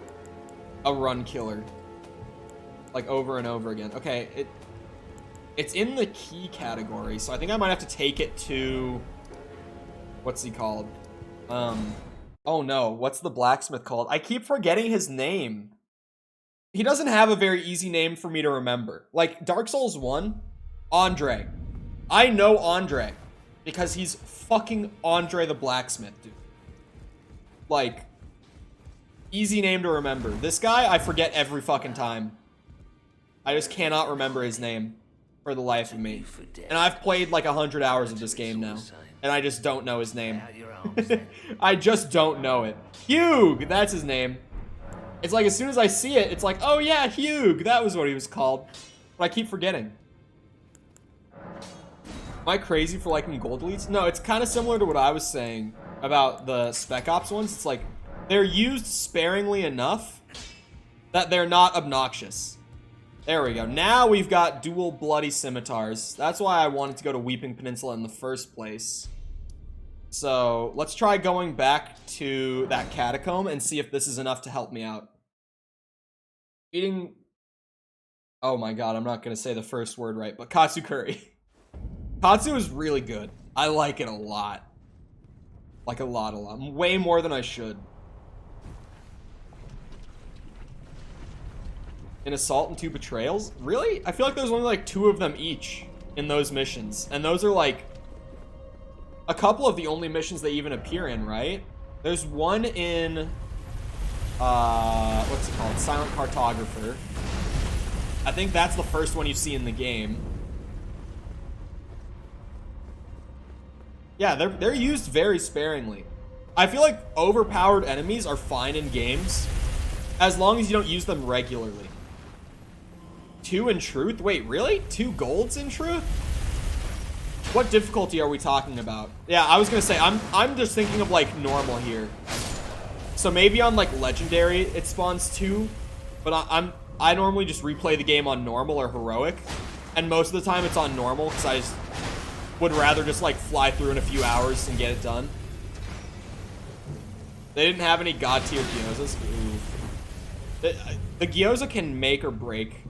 a run killer. Like over and over again. Okay, it's in the key category, so I think I might have to take it to, what's he called? Oh no, what's the blacksmith called? I keep forgetting his name. He doesn't have a very easy name for me to remember. Like Dark Souls 1, Andre. I know Andre because he's fucking Andre the blacksmith, dude. Like, easy name to remember. This guy, I forget every fucking time. I just cannot remember his name for the life of me. And I've played like 100 hours of this game now, and I just don't know his name. I just don't know it. Hugh, that's his name. It's like as soon as I see it, it's like, oh yeah, Hugh, that was what he was called. But I keep forgetting. Am I crazy for liking gold elites? No, it's kind of similar to what I was saying about the Spec Ops ones. It's like, they're used sparingly enough that they're not obnoxious. There we go. Now we've got dual bloody scimitars. That's why I wanted to go to Weeping Peninsula in the first place. So, let's try going back to that catacomb and see if this is enough to help me out. Eating... Oh my god, I'm not going to say the first word right, but katsu curry. Katsu is really good. I like it a lot. Like a lot. Way more than I should. An assault and 2 betrayals? Really? I feel like there's only like 2 of them each in those missions. And those are like a couple of the only missions they even appear in, right? There's one in what's it called? Silent Cartographer. I think that's the first one you see in the game. Yeah, they're used very sparingly. I feel like overpowered enemies are fine in games as long as you don't use them regularly. 2 in truth? Wait, really? 2 golds in truth? What difficulty are we talking about? Yeah, I was gonna say I'm just thinking of like normal here. So maybe on like legendary it spawns 2, but I normally just replay the game on normal or heroic, and most of the time it's on normal because I just would rather just like fly through in a few hours and get it done. They didn't have any god tier gyozas. Ooh. The gyoza can make or break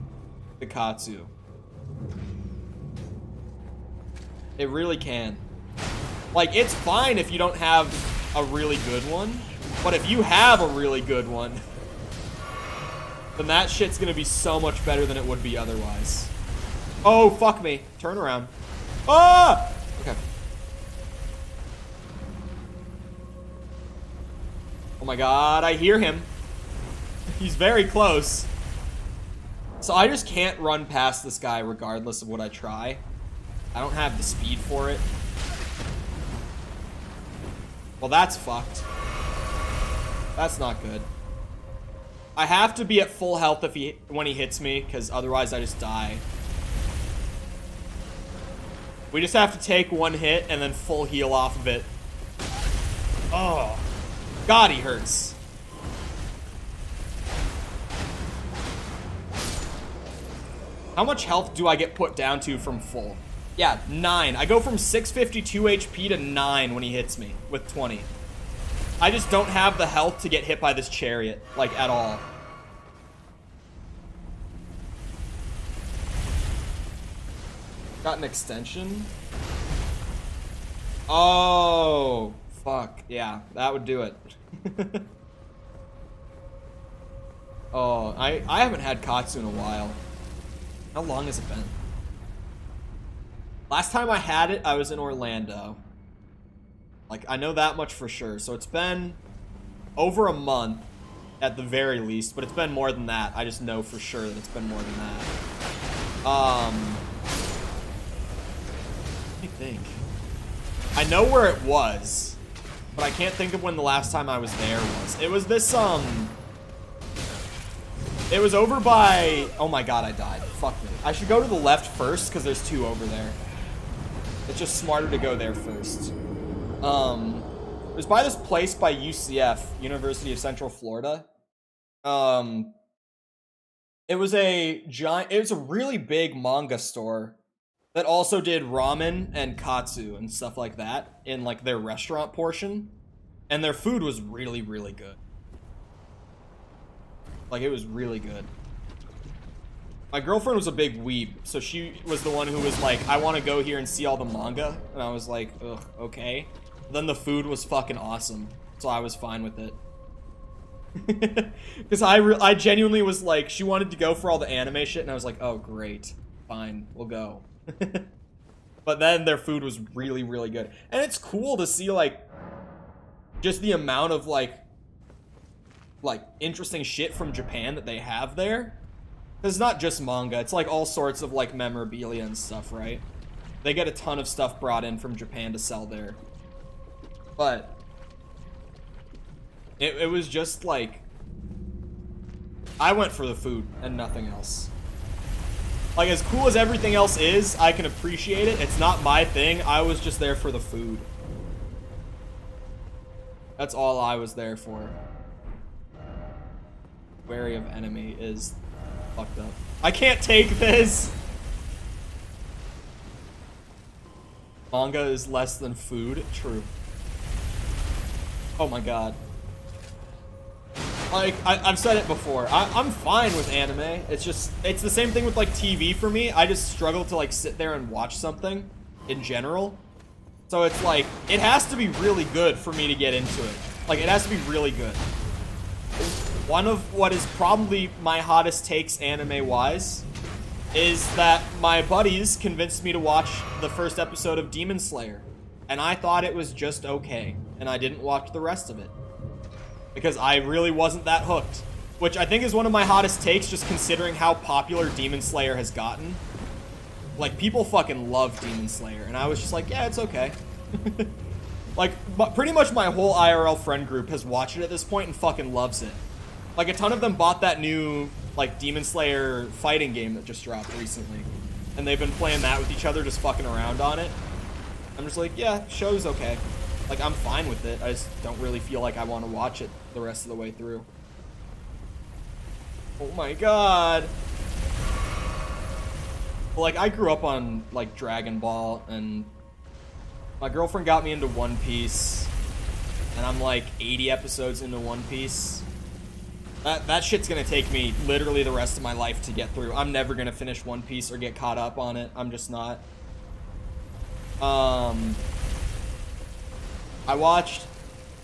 the katsu. It really can. Like, it's fine if you don't have a really good one, but if you have a really good one, then that shit's gonna be so much better than it would be otherwise. Oh, fuck me. Turn around. Ah! Okay. Oh my god, I hear him. He's very close. So I just can't run past this guy regardless of what I try. I don't have the speed for it. Well, that's fucked. That's not good. I have to be at full health when he hits me, because otherwise I just die. We just have to take one hit and then full heal off of it. Oh. God, he hurts. How much health do I get put down to from full? Yeah, 9. I go from 652 HP to 9 when he hits me with 20. I just don't have the health to get hit by this chariot, like, at all. Got an extension? Oh, fuck. Yeah, that would do it. Oh, I haven't had Katsu in a while. How long has it been? Last time I had it, I was in Orlando. Like, I know that much for sure. So it's been over a month at the very least, but it's been more than that. I just know for sure that it's been more than that. Let me think. I know where it was, but I can't think of when the last time I was there was. It was this, it was over by... Oh my god, I died. Fuck me. I should go to the left first, because there's 2 over there. It's just smarter to go there first. It was by this place by UCF, University of Central Florida. It was a really big manga store that also did ramen and katsu and stuff like that in like their restaurant portion. And their food was really, really good. Like, it was really good. My girlfriend was a big weeb, so she was the one who was like, I want to go here and see all the manga. And I was like, ugh, okay. Then the food was fucking awesome, so I was fine with it. Because I genuinely was like, she wanted to go for all the anime shit, and I was like, oh, great. Fine, we'll go. But then their food was really, really good. And it's cool to see, like, just the amount of, like interesting shit from Japan that they have there. Because it's not just manga, it's like all sorts of like memorabilia and stuff, right? They get a ton of stuff brought in from Japan to sell there. But it was just like, I went for the food and nothing else. Like, as cool as everything else is, I can appreciate it. It's not my thing. I was just there for the food. That's all I was there for. Wary of enemy is fucked up. I can't take this! Manga is less than food. True. Oh my god. Like, I've said it before. I'm fine with anime. It's just, it's the same thing with like TV for me. I just struggle to like sit there and watch something in general. So it's like, it has to be really good for me to get into it. Like, it has to be really good. One of what is probably my hottest takes anime-wise is that my buddies convinced me to watch the first episode of Demon Slayer. And I thought it was just okay. And I didn't watch the rest of it. Because I really wasn't that hooked. Which I think is one of my hottest takes, just considering how popular Demon Slayer has gotten. Like, people fucking love Demon Slayer. And I was just like, yeah, it's okay. Like, pretty much my whole IRL friend group has watched it at this point and fucking loves it. Like, a ton of them bought that new, like, Demon Slayer fighting game that just dropped recently. And they've been playing that with each other, just fucking around on it. I'm just like, yeah, show's okay. Like, I'm fine with it. I just don't really feel like I want to watch it the rest of the way through. Oh my god. Well, like, I grew up on, like, Dragon Ball, and my girlfriend got me into One Piece, and I'm, like, 80 episodes into One Piece. That shit's gonna take me literally the rest of my life to get through. I'm never gonna finish One Piece or get caught up on it. I'm just not. I watched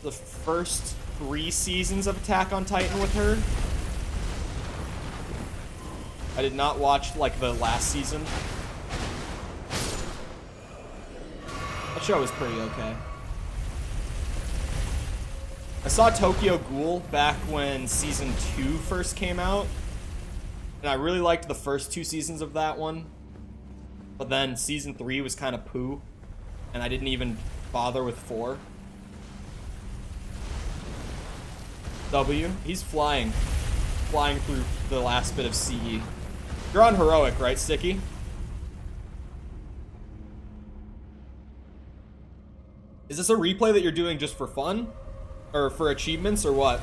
the first 3 seasons of Attack on Titan with her. I did not watch, like, the last season. That show was pretty okay. I saw Tokyo Ghoul back when season 2 first came out, and I really liked the first 2 seasons of that one. But then season 3 was kind of poo, and I didn't even bother with 4. W, he's flying through the last bit of CE. You're on heroic, right, Sticky? Is this a replay that you're doing just for fun? Or for achievements, or what?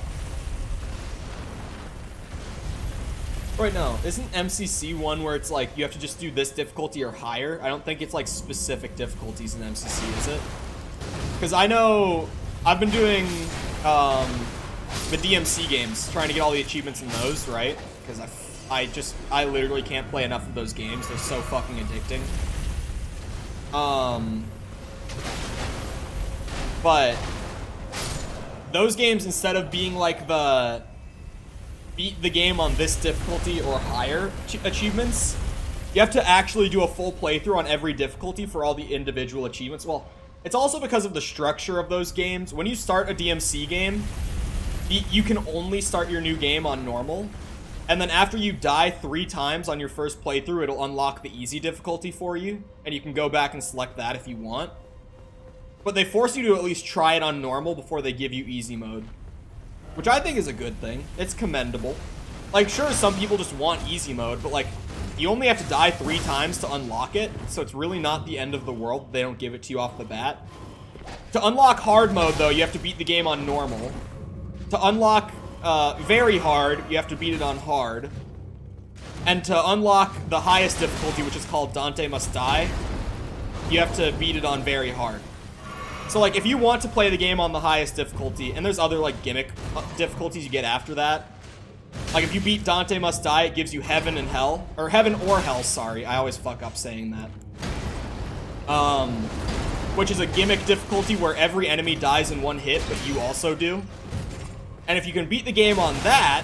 Right now, isn't MCC one where it's like you have to just do this difficulty or higher? I don't think it's like specific difficulties in MCC, is it? Because I know I've been doing the DMC games, trying to get all the achievements in those, right? Because I literally can't play enough of those games. They're so fucking addicting. But those games, instead of being like the beat the game on this difficulty or higher achievements, you have to actually do a full playthrough on every difficulty for all the individual achievements. Well, it's also because of the structure of those games. When you start a DMC game, you can only start your new game on normal. And then after you die 3 times on your first playthrough, it'll unlock the easy difficulty for you. And you can go back and select that if you want. But they force you to at least try it on normal before they give you easy mode. Which I think is a good thing. It's commendable. Like, sure, some people just want easy mode, but like, you only have to die 3 times to unlock it. So it's really not the end of the world. They don't give it to you off the bat. To unlock hard mode, though, you have to beat the game on normal. To unlock very hard, you have to beat it on hard. And to unlock the highest difficulty, which is called Dante Must Die, you have to beat it on very hard. So, like, if you want to play the game on the highest difficulty, and there's other, like, gimmick difficulties you get after that. Like, if you beat Dante Must Die, it gives you Heaven and Hell. Or Heaven or Hell, sorry. I always fuck up saying that. Which is a gimmick difficulty where every enemy dies in 1 hit, but you also do. And if you can beat the game on that,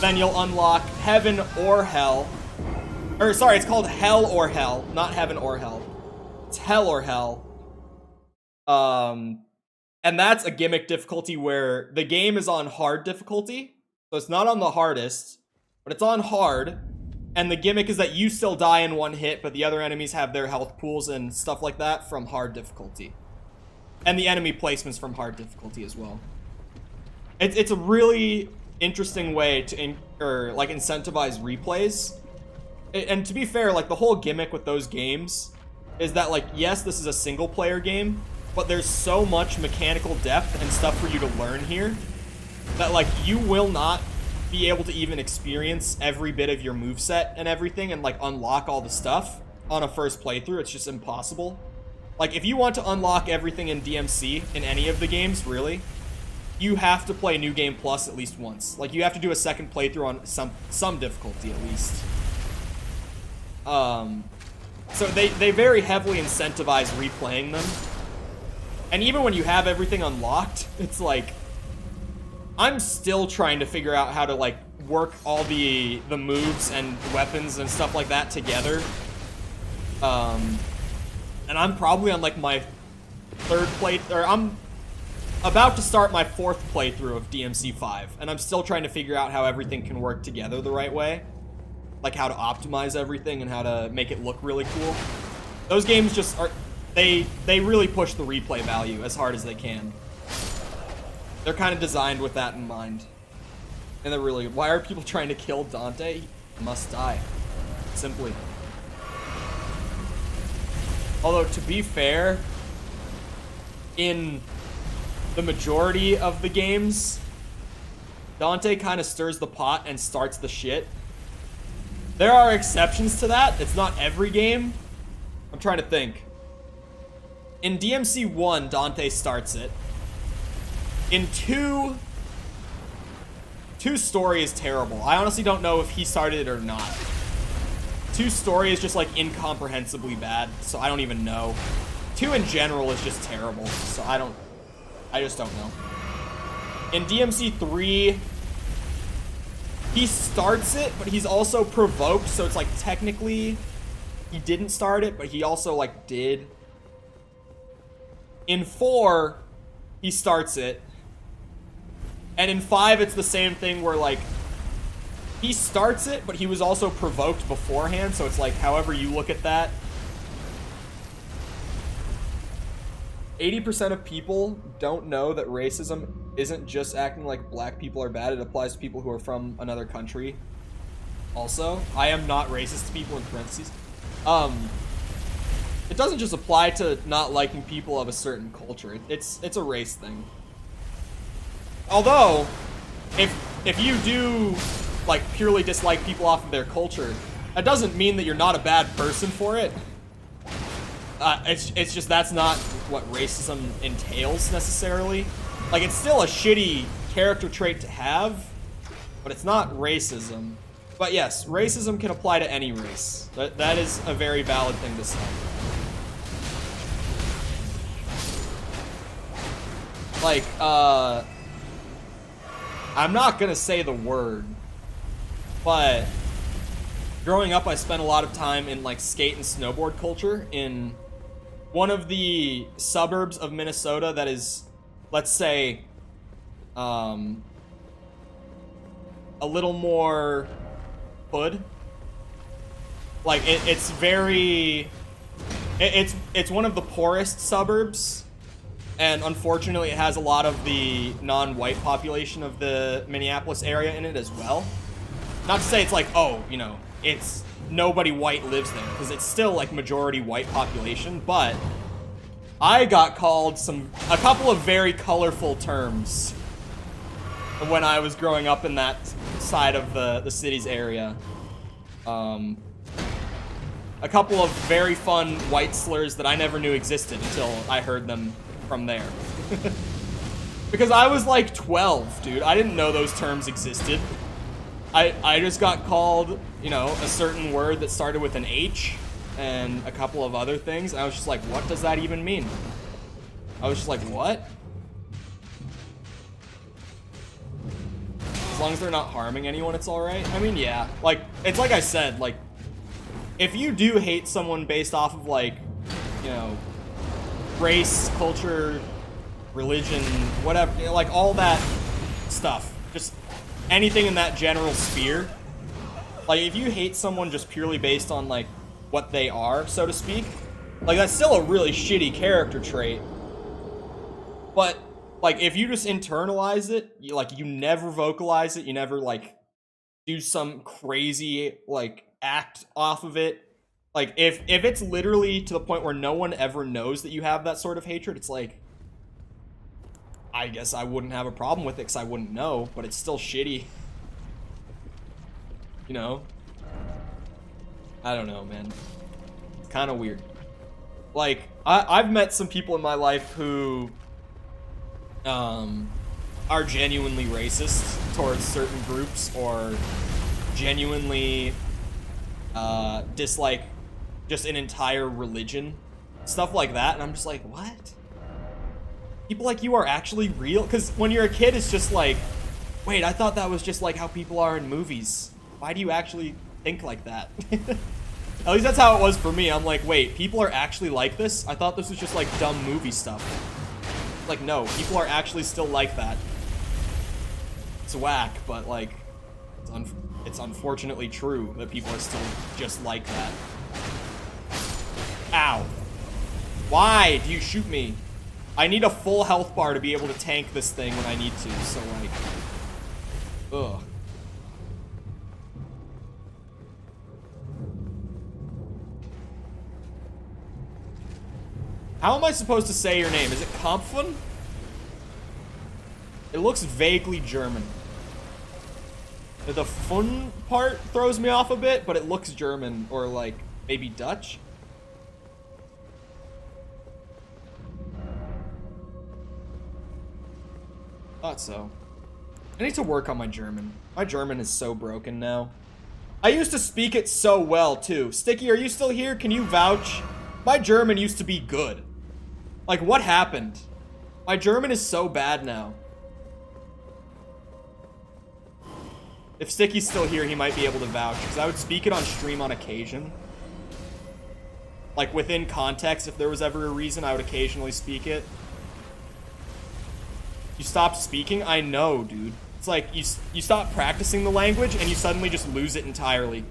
then you'll unlock Heaven or Hell. Or, sorry, it's called Hell or Hell, not Heaven or Hell. It's Hell or Hell. And that's a gimmick difficulty where the game is on hard difficulty. So it's not on the hardest, but it's on hard. And the gimmick is that you still die in 1 hit, but the other enemies have their health pools and stuff like that from hard difficulty. And the enemy placements from hard difficulty as well. It's a really interesting way to incentivize replays. And to be fair, like, the whole gimmick with those games is that, like, yes, this is a single player game, but there's so much mechanical depth and stuff for you to learn here that, like, you will not be able to even experience every bit of your moveset and everything and, like, unlock all the stuff on a first playthrough. It's just impossible. Like, if you want to unlock everything in DMC in any of the games, really, you have to play New Game Plus at least once. Like, you have to do a second playthrough on some difficulty at least. So they very heavily incentivize replaying them. And even when you have everything unlocked, it's like, I'm still trying to figure out how to, like, work all the moves and weapons and stuff like that together. And I'm probably on, like, my 3rd playthrough, or I'm about to start my 4th playthrough of DMC 5, and I'm still trying to figure out how everything can work together the right way. Like, how to optimize everything and how to make it look really cool. Those games just are... they really push the replay value as hard as they can. They're kind of designed with that in mind. And they're really, why are people trying to kill Dante? He must die. Simply. Although, to be fair, in the majority of the games, Dante kind of stirs the pot and starts the shit. There are exceptions to that. It's not every game. I'm trying to think. In DMC 1, Dante starts it. In 2 story is terrible. I honestly don't know if he started it or not. 2 story is just like incomprehensibly bad, so I don't even know. 2 in general is just terrible, so I just don't know. In DMC 3, he starts it, but he's also provoked, so it's like technically he didn't start it, but he also like did. In 4, he starts it. And in 5, it's the same thing where, like, he starts it, but he was also provoked beforehand, so it's like, however you look at that. 80% of people don't know that racism isn't just acting like black people are bad, it applies to people who are from another country. Also, I am not racist to people in parentheses. It doesn't just apply to not liking people of a certain culture. It's a race thing. Although, if you do, like, purely dislike people off of their culture, that doesn't mean that you're not a bad person for it. It's just that's not what racism entails, necessarily. Like, it's still a shitty character trait to have, but it's not racism. But yes, racism can apply to any race. That is a very valid thing to say. Like, I'm not gonna say the word, but growing up, I spent a lot of time in, like, skate and snowboard culture in one of the suburbs of Minnesota that is, let's say, a little more hood. Like, it's very... It's one of the poorest suburbs. And unfortunately, it has a lot of the non-white population of the Minneapolis area in it as well. Not to say it's like, oh, you know, it's nobody white lives there, because it's still like majority white population, but I got called a couple of very colorful terms when I was growing up in that side of the city's area. A couple of very fun white slurs that I never knew existed until I heard them from there. Because I was like 12, dude. I didn't know those terms existed. I just got called, you know, a certain word that started with an H and a couple of other things. And I was just like, what does that even mean? I was just like, what? As long as they're not harming anyone, it's alright. I mean, yeah. Like, it's like I said, like, if you do hate someone based off of, like, you know, race, culture, religion, whatever, like, all that stuff, just anything in that general sphere, like, if you hate someone just purely based on, like, what they are, so to speak, like, that's still a really shitty character trait. But, like, if you just internalize it, you never vocalize it, you never, like, do some crazy, like, act off of it. Like, if it's literally to the point where no one ever knows that you have that sort of hatred, it's like, I guess I wouldn't have a problem with it because I wouldn't know, but it's still shitty. You know? I don't know, man. It's kind of weird. Like, I've met some people in my life who are genuinely racist towards certain groups, or genuinely dislike just an entire religion, stuff like that, and I'm just like, what? People like you are actually real? Because when you're a kid, it's just like, wait, I thought that was just like how people are in movies. Why do you actually think like that? At least that's how it was for me. I'm like, wait, people are actually like this? I thought this was just like dumb movie stuff. Like, no, people are actually still like that. It's whack, but like, it's unfortunately true that people are still just like that. Ow. Why do you shoot me? I need a full health bar to be able to tank this thing when I need to, so like... Ugh. How am I supposed to say your name? Is it Kampfun? It looks vaguely German. The fun part throws me off a bit, but it looks German or like maybe Dutch. Thought so. I need to work on my German. My German is so broken now. I used to speak it so well too. Sticky, are you still here? Can you vouch? My German used to be good. Like, what happened? My German is so bad now. If Sticky's still here, he might be able to vouch, because I would speak it on stream on occasion. Like, within context, if there was ever a reason, I would occasionally speak it. You stopped speaking? I know, dude. It's like, you stop practicing the language, and you suddenly just lose it entirely.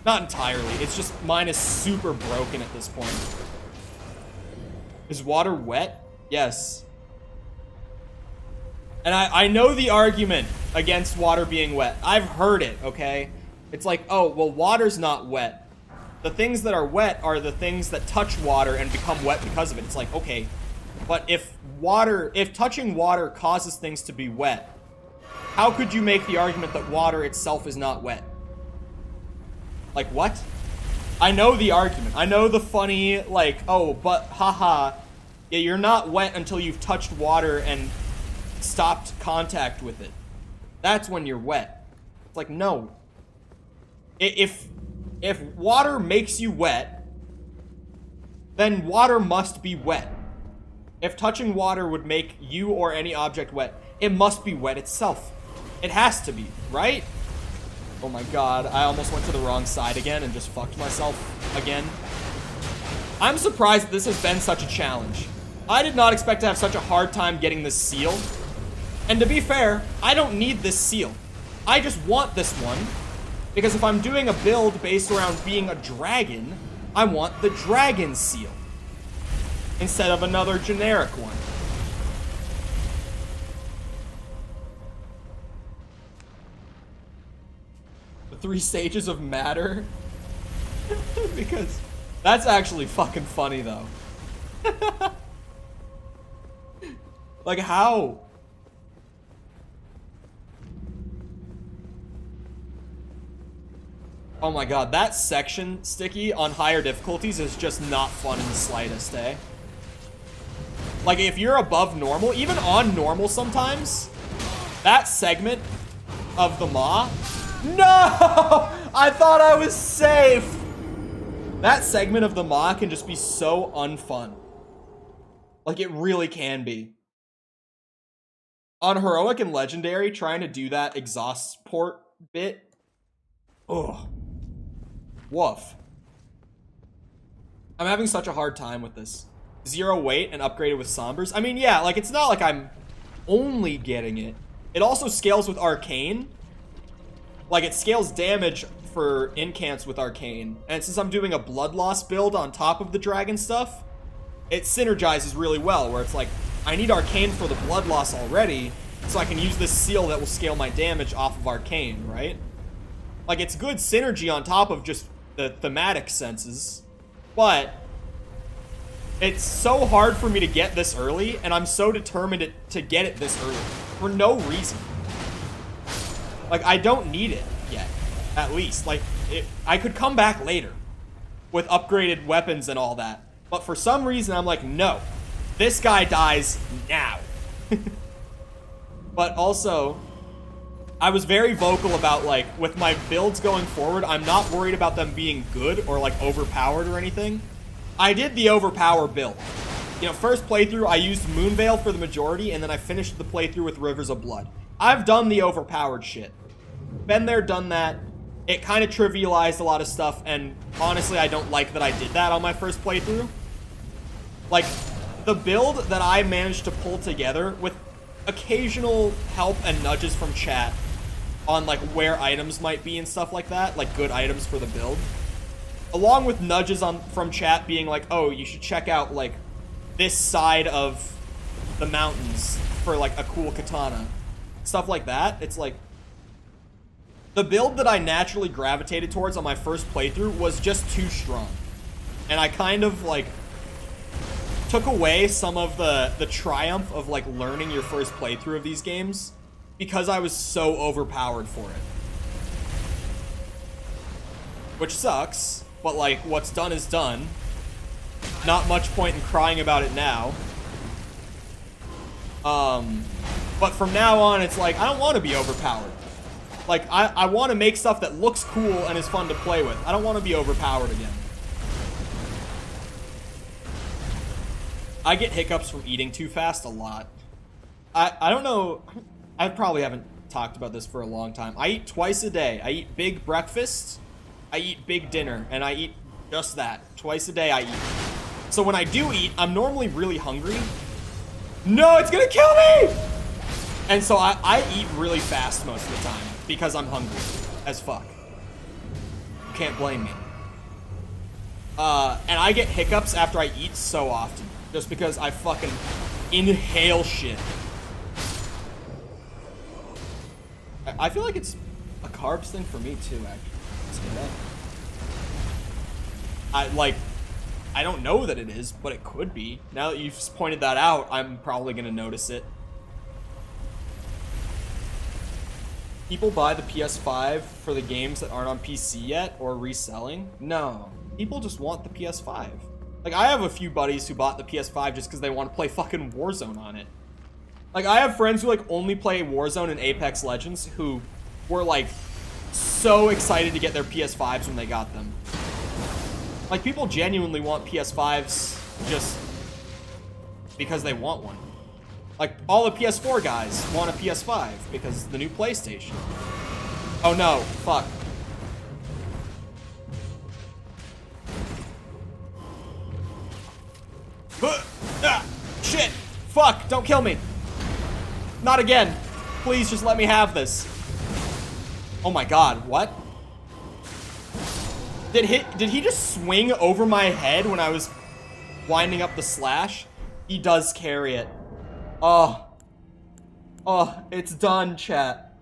Not entirely, it's just, mine is super broken at this point. Is water wet? Yes. And I know the argument against water being wet. I've heard it, okay? It's like, oh, well, water's not wet. The things that are wet are the things that touch water and become wet because of it. It's like, okay, but if touching water causes things to be wet, how could you make the argument that water itself is not wet? Like, what? I know the argument. I know the funny, like, oh, but haha, yeah, you're not wet until you've touched water and stopped contact with it. That's when you're wet. It's like, no. If water makes you wet, then water must be wet. If touching water would make you or any object wet, it must be wet itself. It has to be, right? Oh my god, I almost went to the wrong side again and just fucked myself again. I'm surprised that this has been such a challenge. I did not expect to have such a hard time getting this seal. And to be fair, I don't need this seal. I just want this one, because if I'm doing a build based around being a dragon, I want the dragon seal, instead of another generic one. The 3 stages of matter? Because that's actually fucking funny, though. Like, how? Oh my god, that section, Sticky, on higher difficulties is just not fun in the slightest, eh? Like, if you're above normal, even on normal sometimes, that segment of the Maw... No! I thought I was safe! That segment of the Maw can just be so unfun. Like, it really can be. On Heroic and Legendary, trying to do that exhaust port bit... Ugh. Woof. I'm having such a hard time with this. 0 weight and upgraded with Sombers. I mean, yeah, like, it's not like I'm only getting it. It also scales with Arcane. Like, it scales damage for incants with Arcane. And since I'm doing a Blood Loss build on top of the dragon stuff, it synergizes really well, where it's like, I need Arcane for the Blood Loss already, so I can use this seal that will scale my damage off of Arcane, right? Like, it's good synergy on top of just the thematic senses, but it's so hard for me to get this early, and I'm so determined to get it this early, for no reason. Like, I don't need it yet, at least. Like, I could come back later with upgraded weapons and all that, but for some reason, I'm like, no, this guy dies now. But also, I was very vocal about, like, with my builds going forward, I'm not worried about them being good or, like, overpowered or anything. I did the overpower build. You know, first playthrough, I used Moonveil for the majority, and then I finished the playthrough with Rivers of Blood. I've done the overpowered shit. Been there, done that. It kind of trivialized a lot of stuff, and honestly, I don't like that I did that on my first playthrough. Like, the build that I managed to pull together with occasional help and nudges from chat on, like, where items might be and stuff like that, like good items for the build, along with nudges from chat being like, oh, you should check out, like, this side of the mountains for like a cool katana. Stuff like that. It's like the build that I naturally gravitated towards on my first playthrough was just too strong. And I kind of like took away some of the triumph of like learning your first playthrough of these games because I was so overpowered for it. Which sucks, but like what's done is done. Not much point in crying about it now. But from now on, it's like, I don't want to be overpowered. Like, I want to make stuff that looks cool and is fun to play with. I don't want to be overpowered again. I get hiccups from eating too fast a lot. I don't know, I probably haven't talked about this for a long time. I eat twice a day. I eat big breakfast, I eat big dinner, and I eat just that. Twice a day I eat. So when I do eat, I'm normally really hungry. No, it's gonna kill me! And so I eat really fast most of the time because I'm hungry as fuck. Can't blame me. And I get hiccups after I eat so often just because I fucking inhale shit. I feel like it's a carbs thing for me too, actually. I don't know that it is, but it could be. Now that you've pointed that out, I'm probably gonna notice it. People buy the PS5 for the games that aren't on PC yet or reselling? No. People just want the PS5. Like, I have a few buddies who bought the PS5 just because they want to play fucking Warzone on it. Like, I have friends who, like, only play Warzone and Apex Legends who were, like, so excited to get their PS5s when they got them. Like, people genuinely want PS5s just because they want one. Like, all the PS4 guys want a PS5 because it's the new PlayStation. Oh no, fuck. Shit! Fuck, don't kill me. Not again. Please just let me have this. Oh my god, what? Did he just swing over my head when I was winding up the slash? He does carry it. Oh, it's done, chat.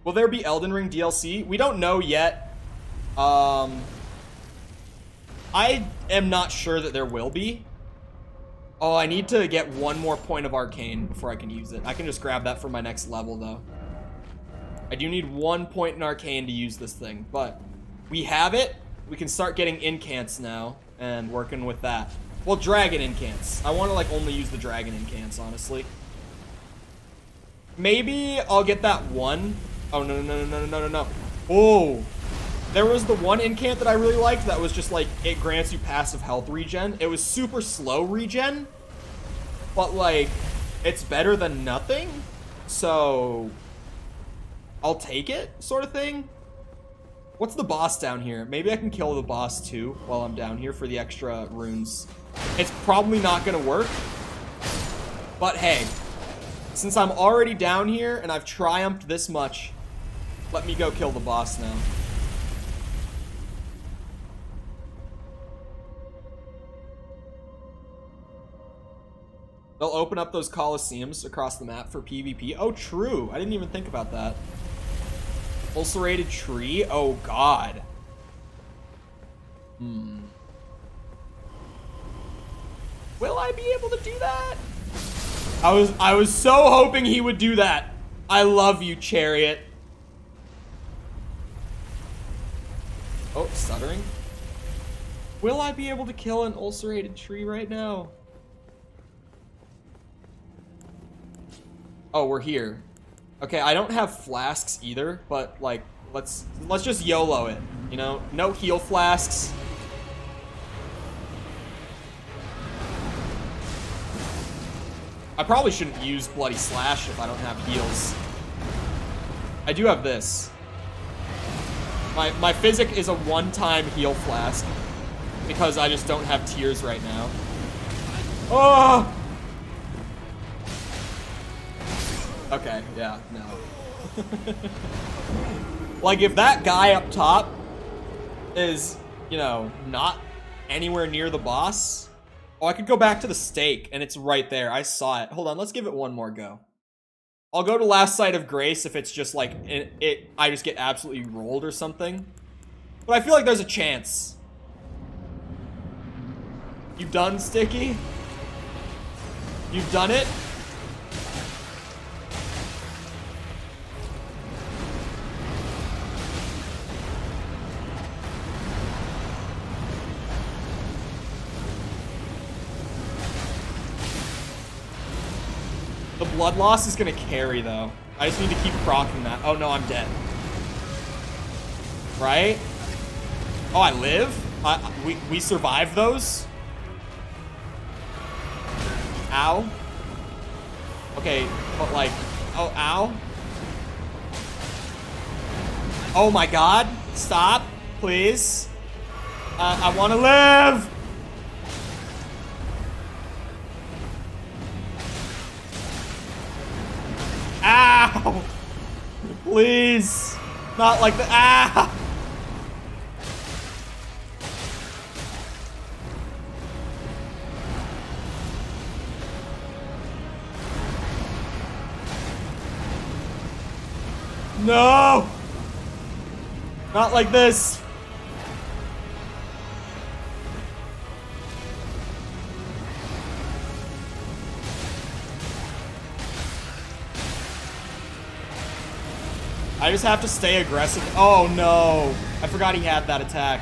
Will there be Elden Ring DLC? We don't know yet. I am not sure that there will be. Oh, I need to get one more point of arcane before I can use it. I can just grab that for my next level, though. I do need 1 point in arcane to use this thing, but we have it. We can start getting incants now and working with that. Well, dragon incants. I want to, like, only use the dragon incants, honestly. Maybe I'll get that one. Oh, no. Oh, there was the one incant that I really liked that was just, like, it grants you passive health regen. It was super slow regen, but, like, it's better than nothing. So, I'll take it, sort of thing. What's the boss down here? Maybe I can kill the boss, too, while I'm down here for the extra runes. It's probably not gonna work, but hey, since I'm already down here and I've triumphed this much, let me go kill the boss now. They'll open up those coliseums across the map for PvP. Oh, true. I didn't even think about that. Ulcerated tree? Oh, God. Will I be able to do that? I was so hoping he would do that. I love you, Chariot. Oh, stuttering. Will I be able to kill an ulcerated tree right now? Oh, we're here. Okay, I don't have flasks either, but like, let's just YOLO it, you know? No heal flasks. I probably shouldn't use Bloody Slash if I don't have heals. I do have this. My physic is a one-time heal flask because I just don't have tears right now. Oh! Okay, yeah, no. Like, if that guy up top is, you know, not anywhere near the boss, Oh, I could go back to the stake, and it's right there. I saw it. Hold on, let's give it one more go. I'll go to Last Sight of Grace if it's just like, I just get absolutely rolled or something. But I feel like there's a chance. You done, Sticky? You've done it? The blood loss is gonna carry, though. I just need to keep proccing that. Oh, no, I'm dead. Right? Oh, I live? We survived those? Ow. Okay, but like... Oh, ow. Oh my god. Stop, please. I want to live! Ow! Please! Not like the... Ah! No! Not like this! I just have to stay aggressive. Oh no! I forgot he had that attack.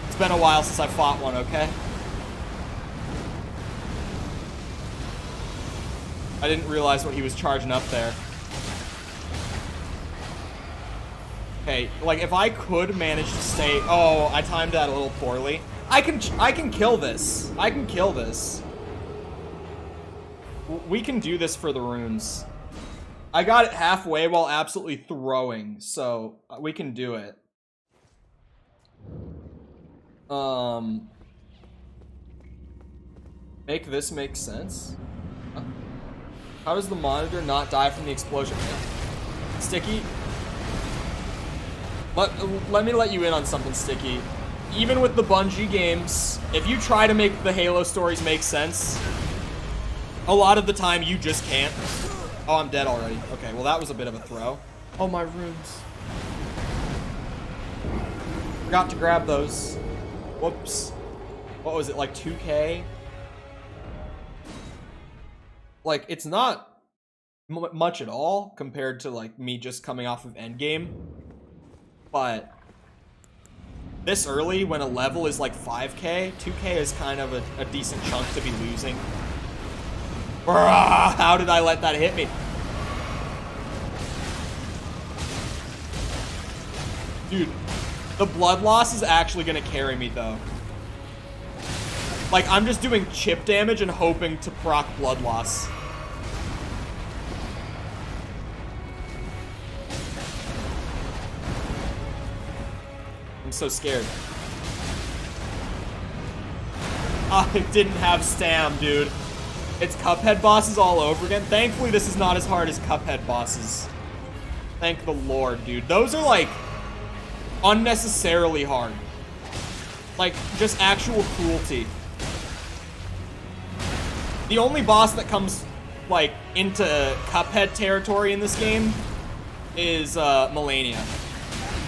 It's been a while since I fought one, okay? I didn't realize what he was charging up there. Okay, like if I could manage to stay... Oh, I timed that a little poorly. I can kill this. I can kill this. We can do this for the runes. I got it halfway while absolutely throwing, so we can do it. Make this make sense? How does the monitor not die from the explosion? Sticky? Let me let you in on something, Sticky. Even with the Bungie games, if you try to make the Halo stories make sense, a lot of the time you just can't. Oh, I'm dead already. Okay, well that was a bit of a throw. Oh, my runes. Forgot to grab those. Whoops. What was it, like 2K? Like, it's not much at all compared to, like, me just coming off of Endgame. But this early, when a level is like 5K, 2K is kind of a decent chunk to be losing. How did I let that hit me? Dude, the blood loss is actually gonna carry me though. Like, I'm just doing chip damage and hoping to proc blood loss. I'm so scared. I didn't have stam, dude. It's Cuphead bosses all over again. Thankfully, this is not as hard as Cuphead bosses. Thank the Lord, dude. Those are, like, unnecessarily hard. Like, just actual cruelty. The only boss that comes, like, into Cuphead territory in this game is, Melania.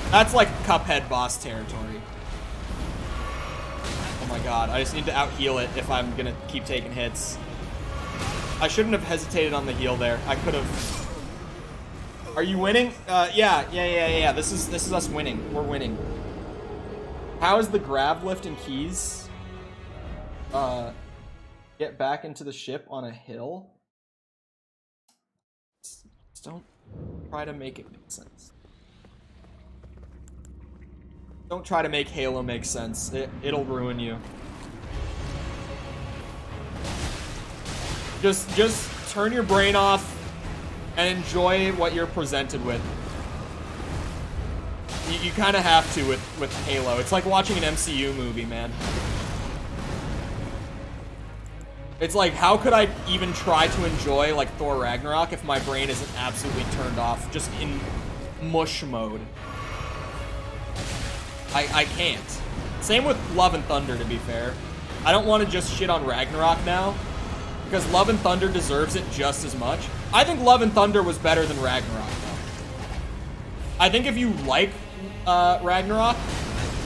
That's like Cuphead boss territory. Oh my god, I just need to out-heal it if I'm gonna keep taking hits. I shouldn't have hesitated on the heal there. I could have... Are you winning? Yeah. This is us winning. We're winning. How is the grab lift and keys? Get back into the ship on a hill? Just don't try to make it make sense. Don't try to make Halo make sense. It'll ruin you. Just turn your brain off and enjoy what you're presented with. You kind of have to with Halo. It's like watching an MCU movie, man. It's like, how could I even try to enjoy, like, Thor Ragnarok if my brain isn't absolutely turned off, just in mush mode? I can't. Same with Love and Thunder, to be fair. I don't want to just shit on Ragnarok now, because Love and Thunder deserves it just as much. I think Love and Thunder was better than Ragnarok, though. I think if you like Ragnarok,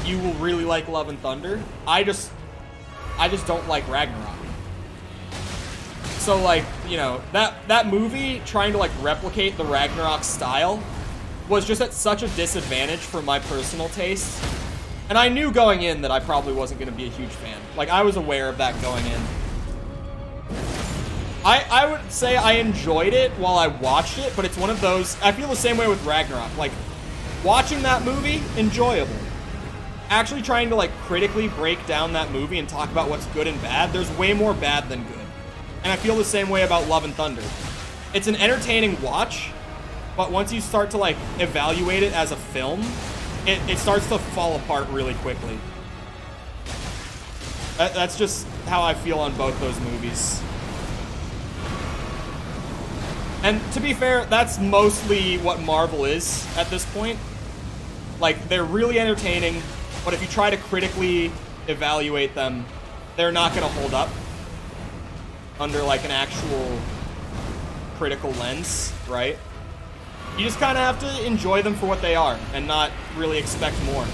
you will really like Love and Thunder. I just don't like Ragnarok. So, like, you know, that movie trying to, like, replicate the Ragnarok style was just at such a disadvantage for my personal taste. And I knew going in that I probably wasn't going to be a huge fan. Like, I was aware of that going in. I would say I enjoyed it while I watched it, but it's one of those... I feel the same way with Ragnarok. Like, watching that movie, enjoyable. Actually trying to, like, critically break down that movie and talk about what's good and bad, there's way more bad than good. And I feel the same way about Love and Thunder. It's an entertaining watch, but once you start to, like, evaluate it as a film, it starts to fall apart really quickly. That's just how I feel on both those movies. And to be fair, that's mostly what Marvel is at this point. Like, they're really entertaining, but if you try to critically evaluate them, they're not going to hold up under, like, an actual critical lens, right? You just kind of have to enjoy them for what they are and not really expect more.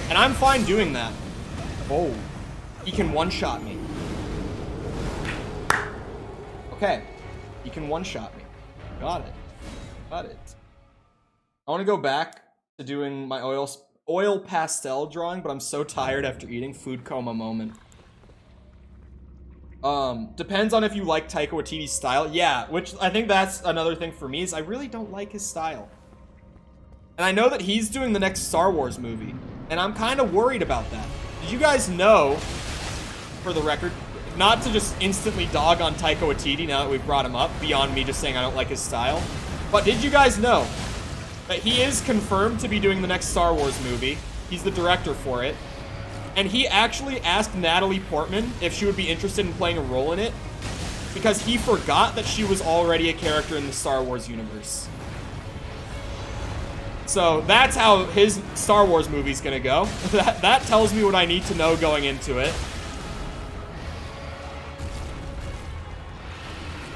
And I'm fine doing that. Oh, he can one-shot me. Okay, he can one-shot me. Got it. Got it. I want to go back to doing my oil pastel drawing, but I'm so tired after eating. Food coma moment. Depends on if you like Taika Waititi's style. Yeah, which I think that's another thing for me, is I really don't like his style. And I know that he's doing the next Star Wars movie, and I'm kind of worried about that. Did you guys know, for the record, not to just instantly dog on Taika Waititi now that we've brought him up, beyond me just saying I don't like his style, but did you guys know that he is confirmed to be doing the next Star Wars movie? He's the director for it. And he actually asked Natalie Portman if she would be interested in playing a role in it, because he forgot that she was already a character in the Star Wars universe. So that's how his Star Wars movie's gonna go. That tells me what I need to know going into it.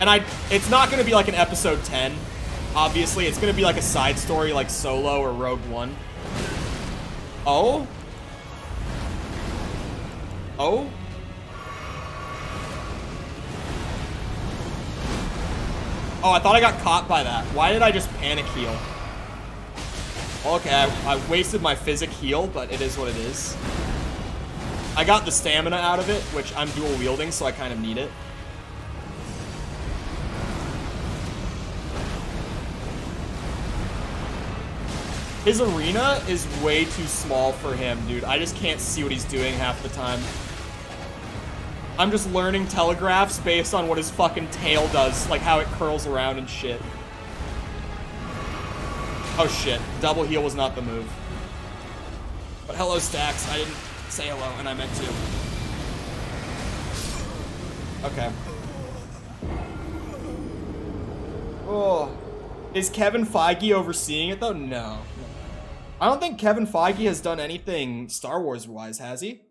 And it's not gonna be like an episode 10, obviously. It's gonna be like a side story like Solo or Rogue One. Oh? Oh? Oh, I thought I got caught by that. Why did I just panic heal? Okay, I wasted my physic heal, but it is what it is. I got the stamina out of it, which I'm dual wielding, so I kind of need it. His arena is way too small for him, dude. I just can't see what he's doing half the time. I'm just learning telegraphs based on what his fucking tail does, like how it curls around and shit. Oh shit, double heal was not the move. But hello, Stacks. I didn't say hello, and I meant to. Okay. Oh. Is Kevin Feige overseeing it, though? No. I don't think Kevin Feige has done anything Star Wars-wise, has he?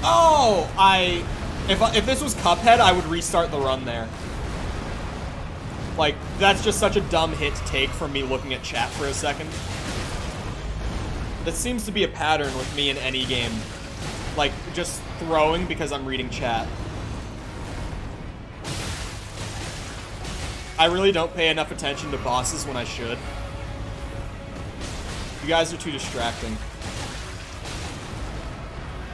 Oh, if this was Cuphead, I would restart the run there. Like, that's just such a dumb hit to take from me looking at chat for a second. That seems to be a pattern with me in any game. Like, just throwing because I'm reading chat. I really don't pay enough attention to bosses when I should. You guys are too distracting.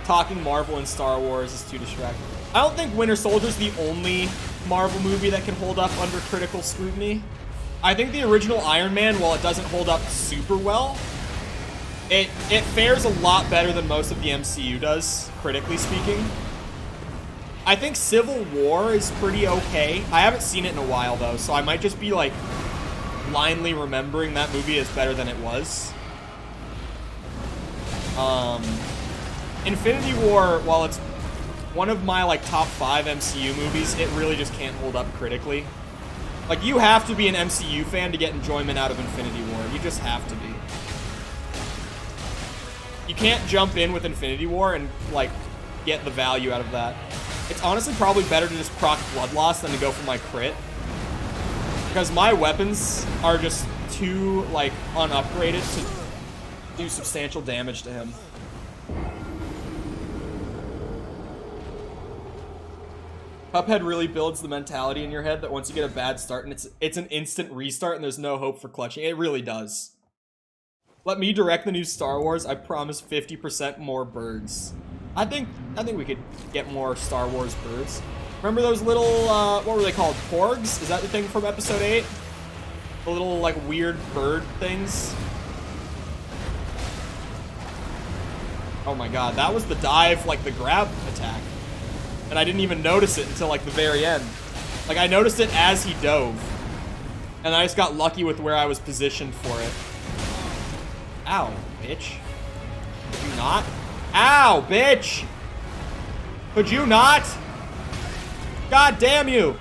Talking Marvel and Star Wars is too distracting. I don't think Winter Soldier's the only Marvel movie that can hold up under critical scrutiny. I think the original Iron Man, while it doesn't hold up super well, it fares a lot better than most of the MCU does, critically speaking. I think Civil War is pretty okay. I haven't seen it in a while, though, so I might just be, like, blindly remembering that movie as better than it was. Infinity War, while it's one of my like top 5 MCU movies, it really just can't hold up critically. Like, you have to be an MCU fan to get enjoyment out of Infinity War. You just have to be. You can't jump in with Infinity War and, like, get the value out of that. It's honestly probably better to just proc blood loss than to go for my crit. Because my weapons are just too, like, unupgraded to do substantial damage to him. Cuphead really builds the mentality in your head that once you get a bad start and it's an instant restart and there's no hope for clutching. It really does. Let me direct the new Star Wars. I promise 50% more birds. I think we could get more Star Wars birds. Remember those little what were they called? Porgs? Is that the thing from episode 8? The little like weird bird things. Oh my god, that was the dive, like the grab attack. And I didn't even notice it until like the very end. Like I noticed it as he dove. And I just got lucky with where I was positioned for it. Ow, bitch. Could you not? Ow, bitch! Could you not? God damn you!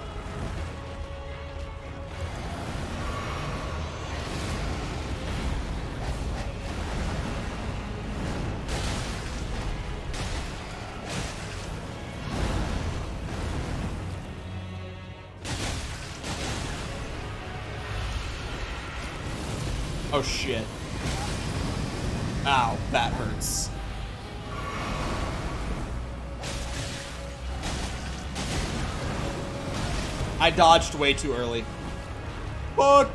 Oh shit. Ow, that hurts. I dodged way too early. Fuck!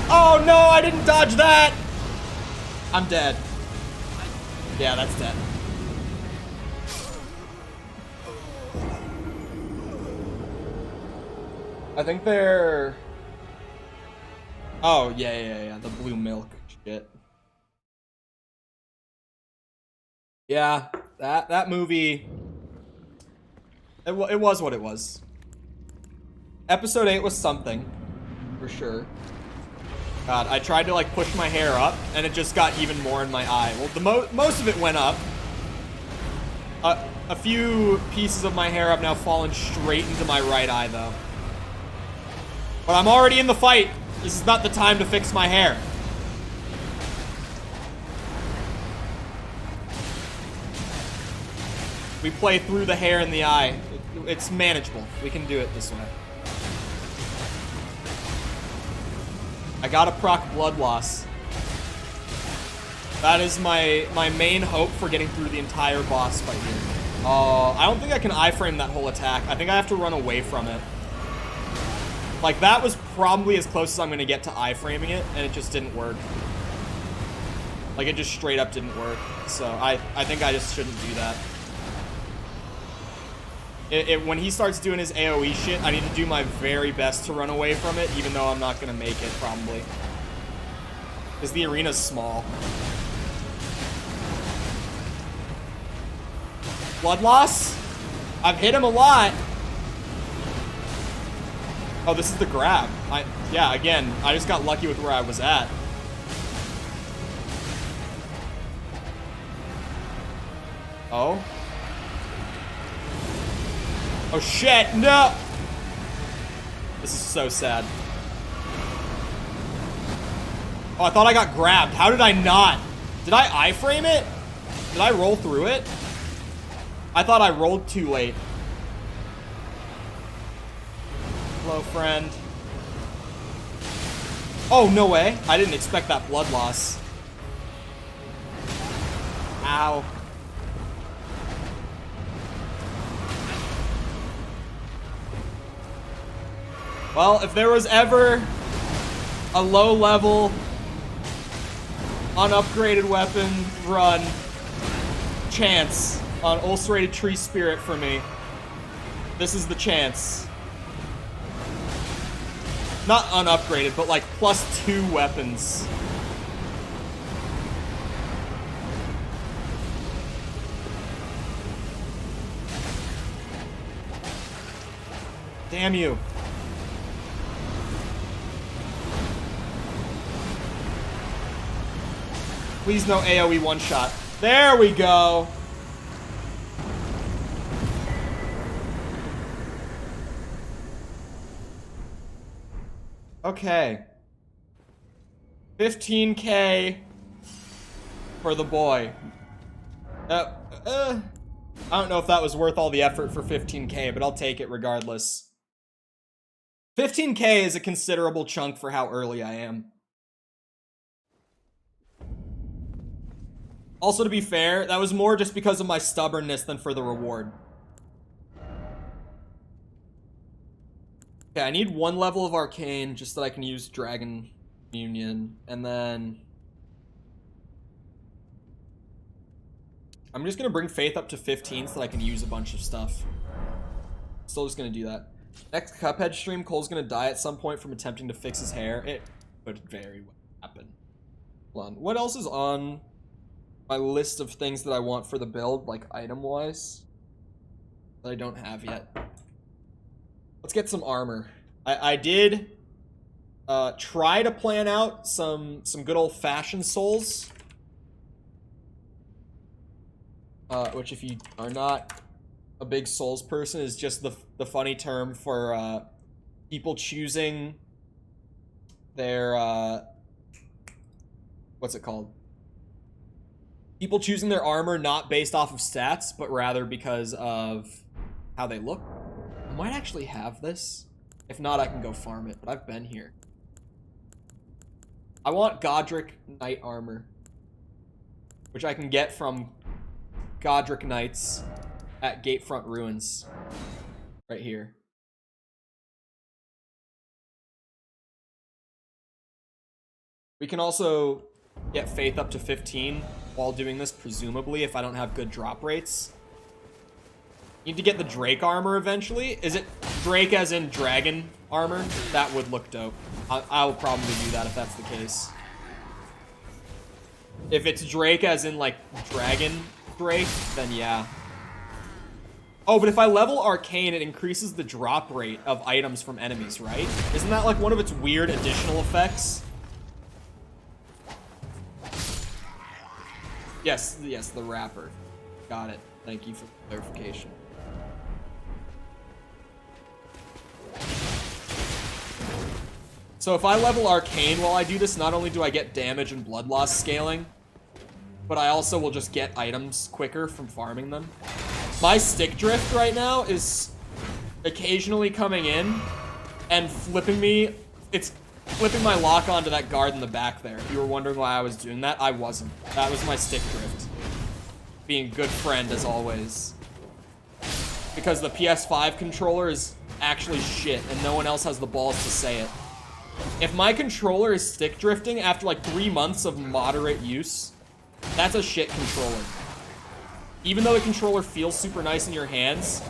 Oh no, I didn't dodge that! I'm dead. Yeah, that's dead. I think they're... Oh, yeah, the blue milk shit. Yeah, that movie... It was what it was. Episode 8 was something, for sure. God, I tried to, like, push my hair up, and it just got even more in my eye. Well, most of it went up. A few pieces of my hair have now fallen straight into my right eye, though. But I'm already in the fight. This is not the time to fix my hair. We play through the hair in the eye. It's manageable. We can do it this way. I gotta proc blood loss. That is my main hope for getting through the entire boss fight here. I don't think I can iframe that whole attack. I think I have to run away from it. Like, that was probably as close as I'm gonna get to iframing it, and it just didn't work. Like, it just straight up didn't work. So, I think I just shouldn't do that. When he starts doing his AoE shit, I need to do my very best to run away from it, even though I'm not gonna make it, probably. Because the arena's small. Blood loss? I've hit him a lot. Oh, this is the grab. Yeah, again, I just got lucky with where I was at. Oh. Oh shit, no! This is so sad. Oh, I thought I got grabbed. How did I not? Did I iframe it? Did I roll through it? I thought I rolled too late. Hello, friend. Oh, no way. I didn't expect that blood loss. Ow. Well, if there was ever a low-level, unupgraded weapon run chance on ulcerated tree spirit for me, this is the chance. Not unupgraded, but like +2 weapons. Damn you. Please no AoE one-shot. There we go. Okay. 15K for the boy. I don't know if that was worth all the effort for 15K, but I'll take it regardless. 15K is a considerable chunk for how early I am. Also, to be fair, that was more just because of my stubbornness than for the reward. Okay, I need 1 level of Arcane just that I can use Dragon Union, and then I'm just gonna bring Faith up to 15 so that I can use a bunch of stuff. Still just gonna do that. Next Cuphead stream, Cole's gonna die at some point from attempting to fix his hair. It could very well happen. Hold on. What else is on my list of things that I want for the build, like item-wise, that I don't have yet? Let's get some armor. I did try to plan out some good old-fashioned souls. Which, if you are not a big souls person, is just the funny term for people choosing their what's it called? People choosing their armor not based off of stats, but rather because of how they look. I might actually have this. If not, I can go farm it, but I've been here. I want Godric Knight armor, which I can get from Godric Knights at Gatefront Ruins. Right here. We can also get Faith up to 15 while doing this, presumably, if I don't have good drop rates. Need to get the Drake armor eventually. Is it Drake as in dragon armor? That would look dope. I'll probably do that if that's the case. If it's Drake as in, like, dragon Drake, then yeah. Oh, but if I level Arcane, it increases the drop rate of items from enemies, right? Isn't that, like, one of its weird additional effects? Yes, the wrapper. Got it. Thank you for clarification. So if I level Arcane while I do this, not only do I get damage and blood loss scaling, but I also will just get items quicker from farming them. My stick drift right now is occasionally coming in and flipping me. It's flipping my lock onto that guard in the back there. If you were wondering why I was doing that, I wasn't. That was my stick drift. Being a good friend as always. Because the PS5 controller is actually shit and no one else has the balls to say it. If my controller is stick drifting after like 3 months of moderate use, that's a shit controller. Even though the controller feels super nice in your hands,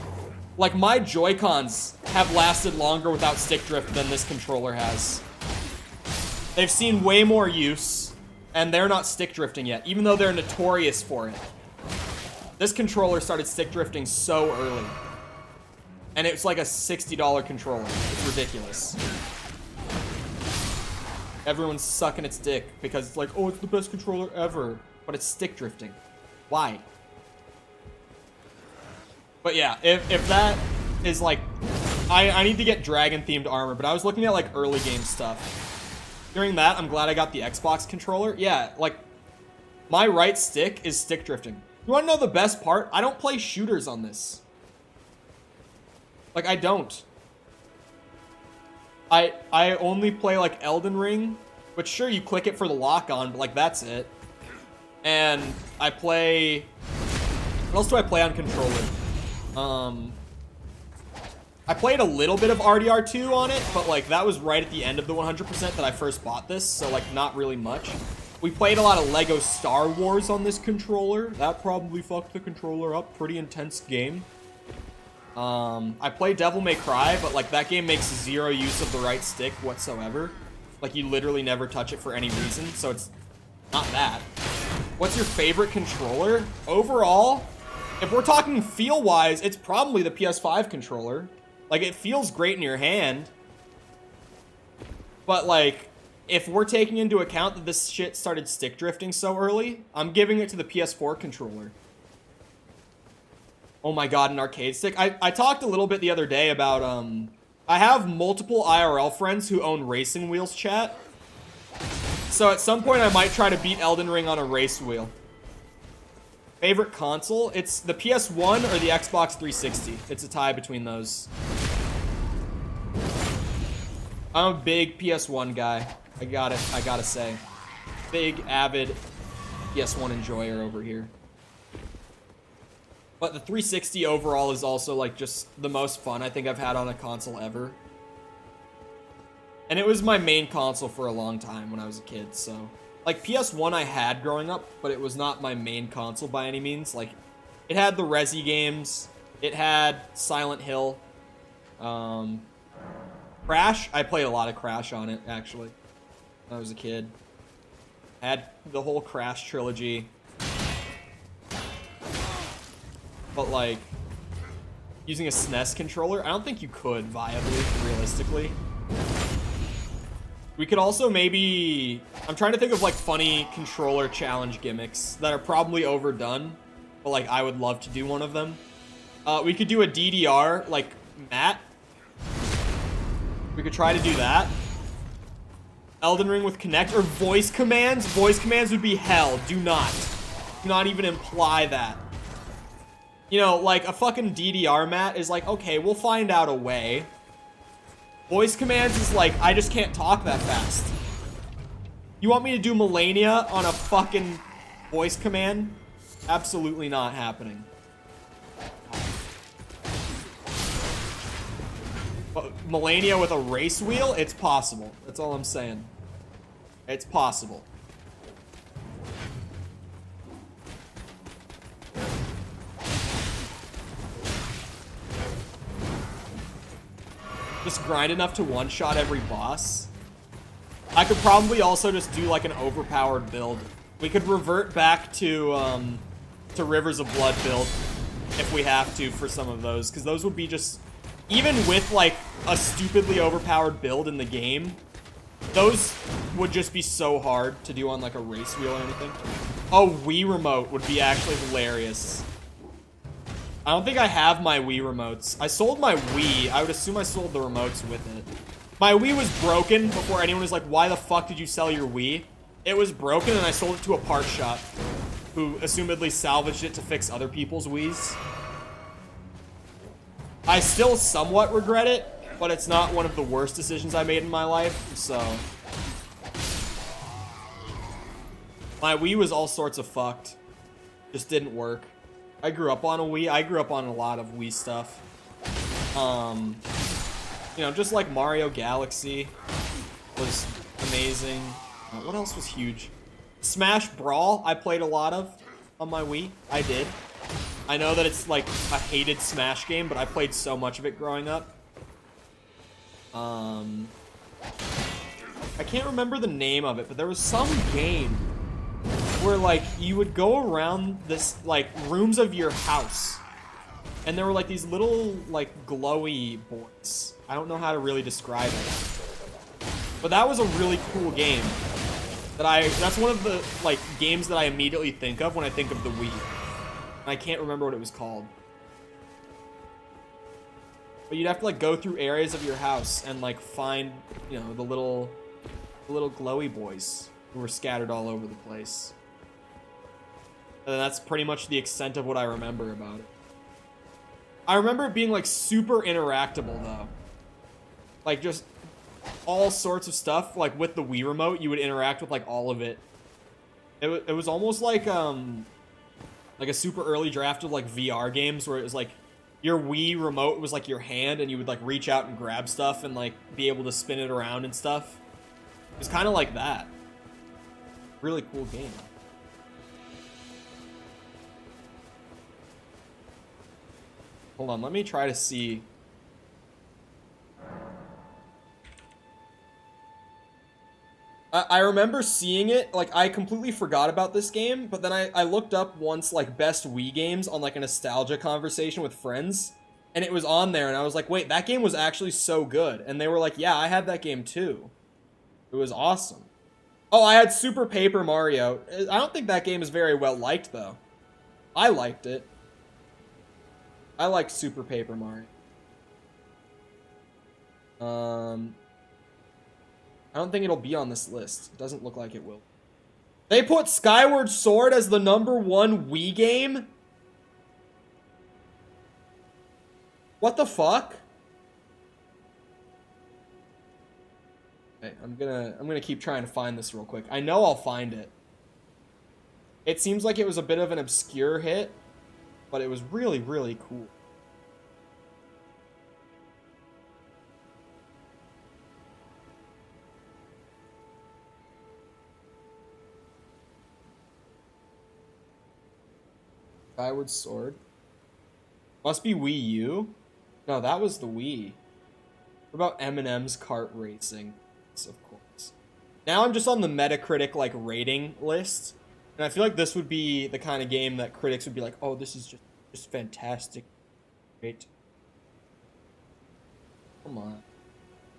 like my Joy-Cons have lasted longer without stick drift than this controller has. They've seen way more use, and they're not stick drifting yet, even though they're notorious for it. This controller started stick drifting so early. And it's like a $60 controller. It's ridiculous. Everyone's sucking its dick because it's like, oh, it's the best controller ever. But it's stick drifting. Why? But yeah, if that is like... I need to get dragon-themed armor, but I was looking at like early game stuff. During that, I'm glad I got the Xbox controller. Yeah, like, my right stick is stick drifting. You wanna know the best part? I don't play shooters on this. Like, I don't. I only play, like, Elden Ring, which sure, you click it for the lock-on, but, like, that's it. And I play... What else do I play on controller? I played a little bit of RDR2 on it, but, like, that was right at the end of the 100% that I first bought this, so, like, not really much. We played a lot of Lego Star Wars on this controller. That probably fucked the controller up. Pretty intense game. I play Devil May Cry, but like that game makes zero use of the right stick whatsoever. Like you literally never touch it for any reason, so it's not that. What's your favorite controller? Overall, if we're talking feel-wise, it's probably the PS5 controller. Like it feels great in your hand. But like, if we're taking into account that this shit started stick drifting so early, I'm giving it to the PS4 controller. Oh my god, an arcade stick. I talked a little bit the other day about, I have multiple IRL friends who own racing wheels, chat. So at some point I might try to beat Elden Ring on a race wheel. Favorite console? It's the PS1 or the Xbox 360. It's a tie between those. I'm a big PS1 guy. I gotta say. Big, avid PS1 enjoyer over here. But the 360 overall is also like just the most fun I think I've had on a console ever. And it was my main console for a long time when I was a kid, so. Like, PS1 I had growing up, but it was not my main console by any means. Like, it had the Resi games. It had Silent Hill. Crash. I played a lot of Crash on it, actually, when I was a kid. I had the whole Crash trilogy. But, like, using a SNES controller, I don't think you could viably, realistically. We could also maybe... I'm trying to think of, like, funny controller challenge gimmicks that are probably overdone, but, like, I would love to do one of them. We could do a DDR, like, mat. We could try to do that. Elden Ring with Kinect, or voice commands. Voice commands would be hell. Do not. Do not even imply that. You know, like, a fucking DDR mat is like, okay, we'll find out a way. Voice commands is like, I just can't talk that fast. You want me to do Melania on a fucking voice command? Absolutely not happening. But Melania with a race wheel? It's possible. That's all I'm saying. It's possible. Just grind enough to one-shot every boss. I could probably also just do like an overpowered build. We could revert back to Rivers of Blood build if we have to for some of those, because those would be just, even with like a stupidly overpowered build in the game, those would just be so hard to do on like a race wheel or anything. Oh, Wii remote would be actually hilarious. I don't think I have my Wii remotes. I sold my Wii. I would assume I sold the remotes with it. My Wii was broken before anyone was like, why the fuck did you sell your Wii? It was broken and I sold it to a parts shop who assumedly salvaged it to fix other people's Wiis. I still somewhat regret it, but it's not one of the worst decisions I made in my life, so. My Wii was all sorts of fucked. Just didn't work. I grew up on a Wii. I grew up on a lot of Wii stuff. You know, just like Mario Galaxy was amazing. What else was huge? Smash Brawl, I played a lot of on my Wii. I did. I know that it's like a hated Smash game, but I played so much of it growing up. I can't remember the name of it, but there was some game where like you would go around this like rooms of your house and there were like these little like glowy boards. I don't know how to really describe it, but that was a really cool game that's one of the like games that I immediately think of when I think of the Wii. I can't remember what it was called, but you'd have to like go through areas of your house and like find, you know, the little glowy boys who were scattered all over the place. And that's pretty much the extent of what I remember about it. I remember it being like super interactable though. Like just all sorts of stuff. Like with the Wii remote, you would interact with like all of it. It was almost like a super early draft of like VR games where it was like your Wii remote was like your hand and you would like reach out and grab stuff and like be able to spin it around and stuff. It was kind of like that. Really cool game. Hold on, let me try to see. I remember seeing it, like, I completely forgot about this game, but then I looked up once, like, best Wii games on, like, a nostalgia conversation with friends, and it was on there, and I was like, wait, that game was actually so good. And they were like, yeah, I had that game too. It was awesome. Oh, I had Super Paper Mario. I don't think that game is very well liked, though. I liked it. I liked Super Paper Mario. I don't think it'll be on this list. It doesn't look like it will. They put Skyward Sword as the #1 Wii game? What the fuck? Okay, I'm gonna keep trying to find this real quick. I know I'll find it. It seems like it was a bit of an obscure hit, but it was really, really cool. Skyward Sword. Must be Wii U? No, that was the Wii. What about Eminem's Kart Racing? Yes, of course. Now I'm just on the Metacritic, like, rating list. And I feel like this would be the kind of game that critics would be like, oh, this is just fantastic. Great. Come on.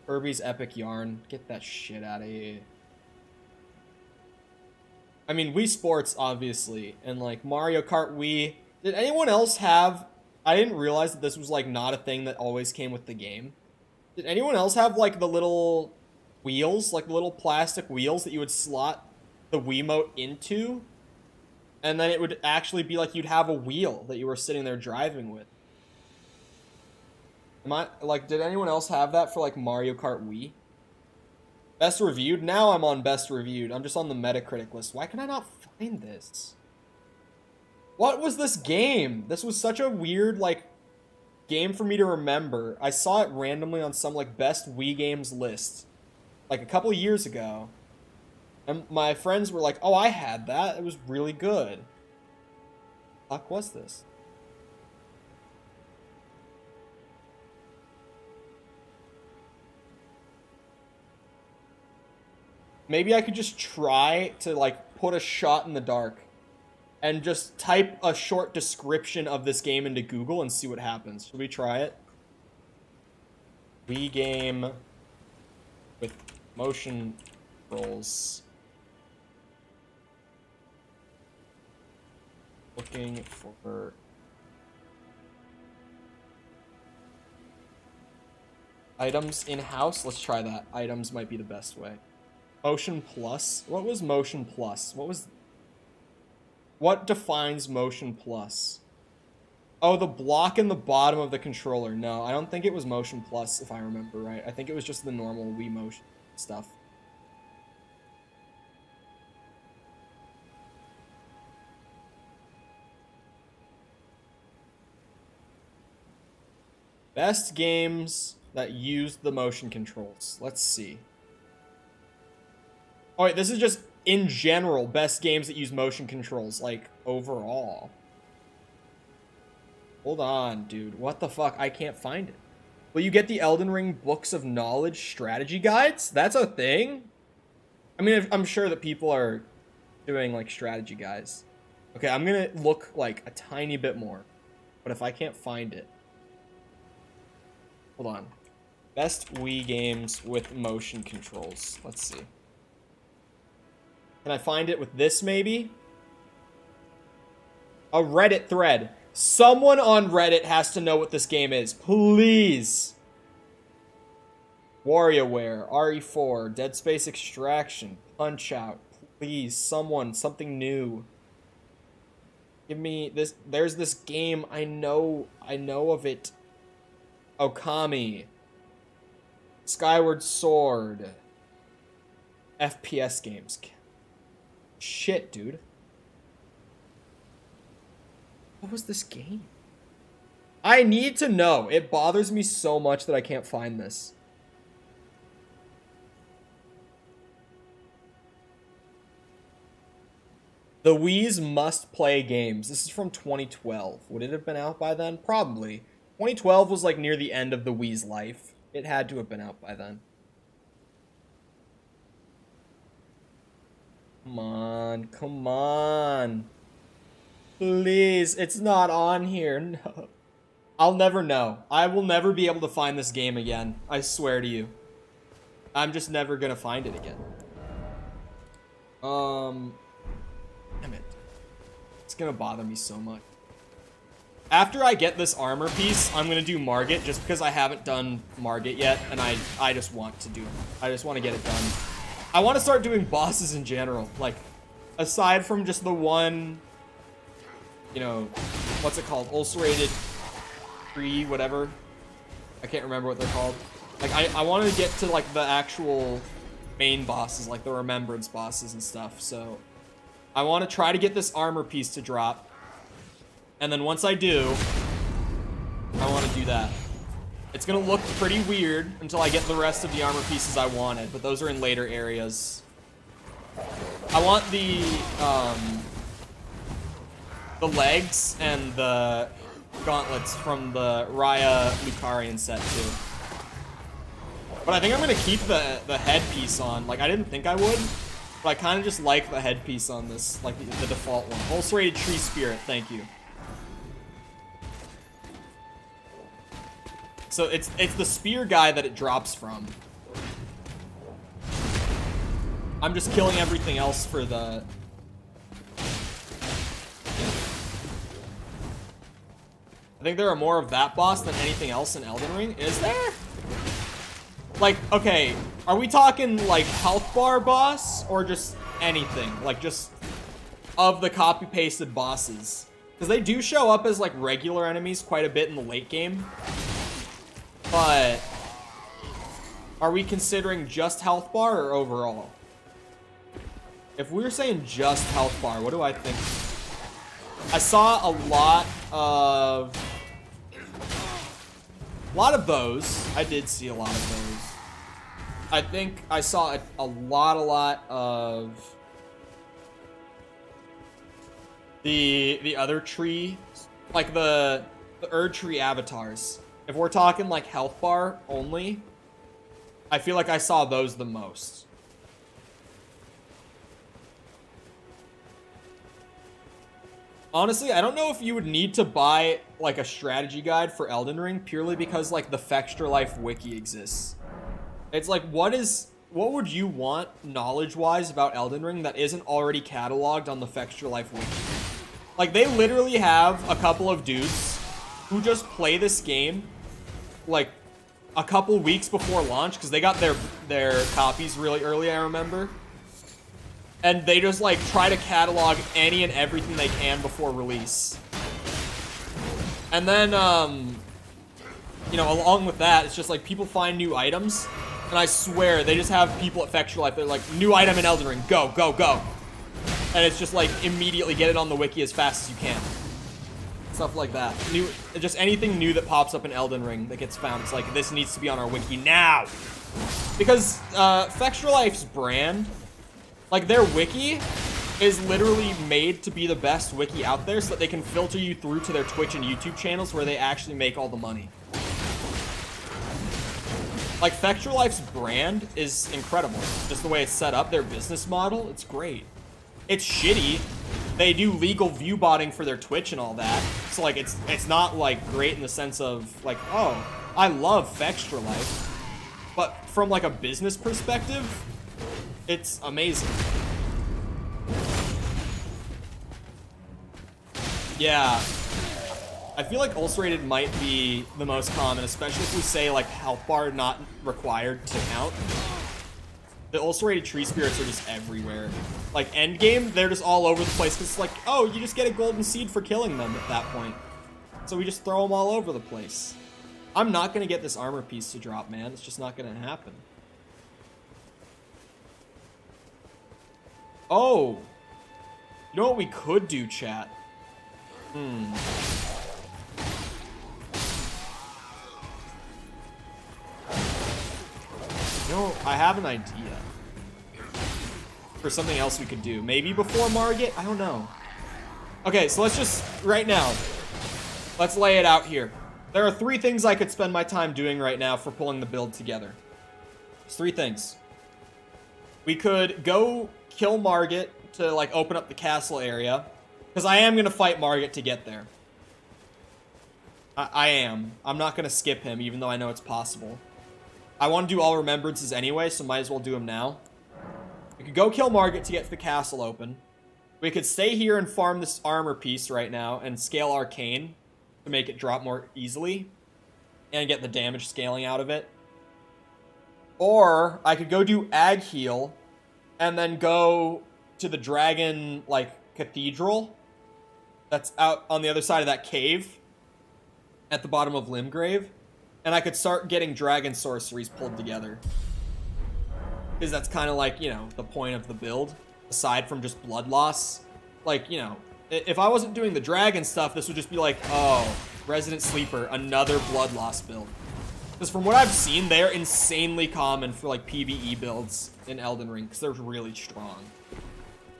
Kirby's Epic Yarn. Get that shit out of here. I mean, Wii Sports, obviously. And, like, Mario Kart Wii. Did anyone else have... I didn't realize that this was, like, not a thing that always came with the game. Did anyone else have, like, the little wheels? Like, the little plastic wheels that you would slot the Wiimote into? And then it would actually be like you'd have a wheel that you were sitting there driving with. Did anyone else have that for, like, Mario Kart Wii? Best reviewed? Now I'm on best reviewed. I'm just on the Metacritic list. Why can I not find this? What was this game? This was such a weird, like, game for me to remember. I saw it randomly on some, like, best Wii games list, like, a couple years ago. And my friends were like, oh, I had that. It was really good. What the fuck was this? Maybe I could just try to, like, put a shot in the dark and just type a short description of this game into Google and see what happens. Should we try it? Wii game with motion controls. Looking for items in-house. Let's try that. Items might be the best way. Motion plus? What was motion plus? What defines motion plus? Oh, the block in the bottom of the controller. No, I don't think it was motion plus, if I remember right. I think it was just the normal Wii motion stuff. Best games that used the motion controls. Let's see. Oh, wait, this is just in general best games that use motion controls, like, overall. Hold on, dude. What the fuck? I can't find it. Will you get the Elden Ring Books of Knowledge strategy guides? That's a thing? I mean, I'm sure that people are doing, like, strategy guides. Okay, I'm gonna look, like, a tiny bit more. But if I can't find it... Hold on. Best Wii games with motion controls. Let's see. Can I find it with this, maybe? A Reddit thread. Someone on Reddit has to know what this game is. Please. WarioWare, RE4, Dead Space Extraction, Punch-Out. Please, someone, something new. Give me this. There's this game. I know of it. Okami. Skyward Sword. FPS games. Shit, dude. What was this game? I need to know. It bothers me so much that I can't find this. The Wii's Must Play Games. This is from 2012. Would it have been out by then? Probably. 2012 was, like, near the end of the Wii's life. It had to have been out by then. Come on, come on. Please, it's not on here. No. I'll never know. I will never be able to find this game again. I swear to you. I'm just never gonna find it again. Damn it. It's gonna bother me so much. After I get this armor piece, I'm gonna do Margit just because I haven't done Margit yet, and I just want to do it. I just want to get it done. I want to start doing bosses in general. Like, aside from just the one, you know, what's it called? Ulcerated tree, whatever. I can't remember what they're called. Like, I want to get to, like, the actual main bosses, like the remembrance bosses and stuff. So, I want to try to get this armor piece to drop. And then once I do, I want to do that. It's going to look pretty weird until I get the rest of the armor pieces I wanted, but those are in later areas. I want the legs and the gauntlets from the Raya Lucarian set too. But I think I'm going to keep the headpiece on. Like, I didn't think I would, but I kind of just like the headpiece on this, like the default one. Ulcerated Tree Spirit, thank you. So it's the spear guy that it drops from. I'm just killing everything else for the... I think there are more of that boss than anything else in Elden Ring. Is there? Like, okay, are we talking like health bar boss or just anything? Like just of the copy-pasted bosses? Because they do show up as like regular enemies quite a bit in the late game. But are we considering just health bar or overall? If we were saying just health bar, what do I think? I saw a lot of those. I did see a lot of those. I think I saw a lot of the other tree, like the Erd tree avatars. If we're talking like health bar only, I feel like I saw those the most. Honestly, I don't know if you would need to buy like a strategy guide for Elden Ring purely because like the Fextra Life wiki exists. It's like, what would you want knowledge-wise about Elden Ring that isn't already cataloged on the Fextra Life wiki? Like, they literally have a couple of dudes who just play this game like a couple weeks before launch because they got their copies really early, I remember. And they just like try to catalog any and everything they can before release. And then, you know, along with that, it's just like people find new items. And I swear, they just have people at Fextra Life, they're like, new item in Elden Ring, go, go, go. And it's just like, immediately get it on the wiki as fast as you can. Stuff like that. Just anything new that pops up in Elden Ring that gets found, it's like, this needs to be on our wiki now. Because Fextra Life's brand, like their wiki is literally made to be the best wiki out there so that they can filter you through to their Twitch and YouTube channels where they actually make all the money. Like Fextra Life's brand is incredible. Just the way it's set up, their business model, it's great. It's shitty. They do legal view botting for their Twitch and all that. So like it's not like great in the sense of like, oh, I love Fextra Life. But from like a business perspective, it's amazing. Yeah. I feel like ulcerated might be the most common, especially if we say like health bar not required to count. The ulcerated tree spirits are just everywhere. Like endgame, they're just all over the place because it's like, oh, you just get a golden seed for killing them at that point. So we just throw them all over the place. I'm not gonna get this armor piece to drop, man. It's just not gonna happen. Oh, you know what we could do, chat? You know, I have an idea for something else we could do. Maybe before Margit? I don't know. Okay, so let's just, right now, let's lay it out here. There are 3 things I could spend my time doing right now for pulling the build together. There's 3 things. We could go kill Margit to, like, open up the castle area. Because I am going to fight Margit to get there. I am. I'm not going to skip him, even though I know it's possible. I want to do all remembrances anyway, so might as well do them now. We could go kill Margit to get the castle open. We could stay here and farm this armor piece right now and scale Arcane to make it drop more easily and get the damage scaling out of it. Or I could go do Ag Heal and then go to the dragon, like, cathedral that's out on the other side of that cave at the bottom of Limgrave, and I could start getting dragon sorceries pulled together. Because that's kind of like, you know, the point of the build, aside from just blood loss. Like, you know, if I wasn't doing the dragon stuff, this would just be like, oh, Resident Sleeper, another blood loss build. Because from what I've seen, they're insanely common for, like, PvE builds in Elden Ring, because they're really strong.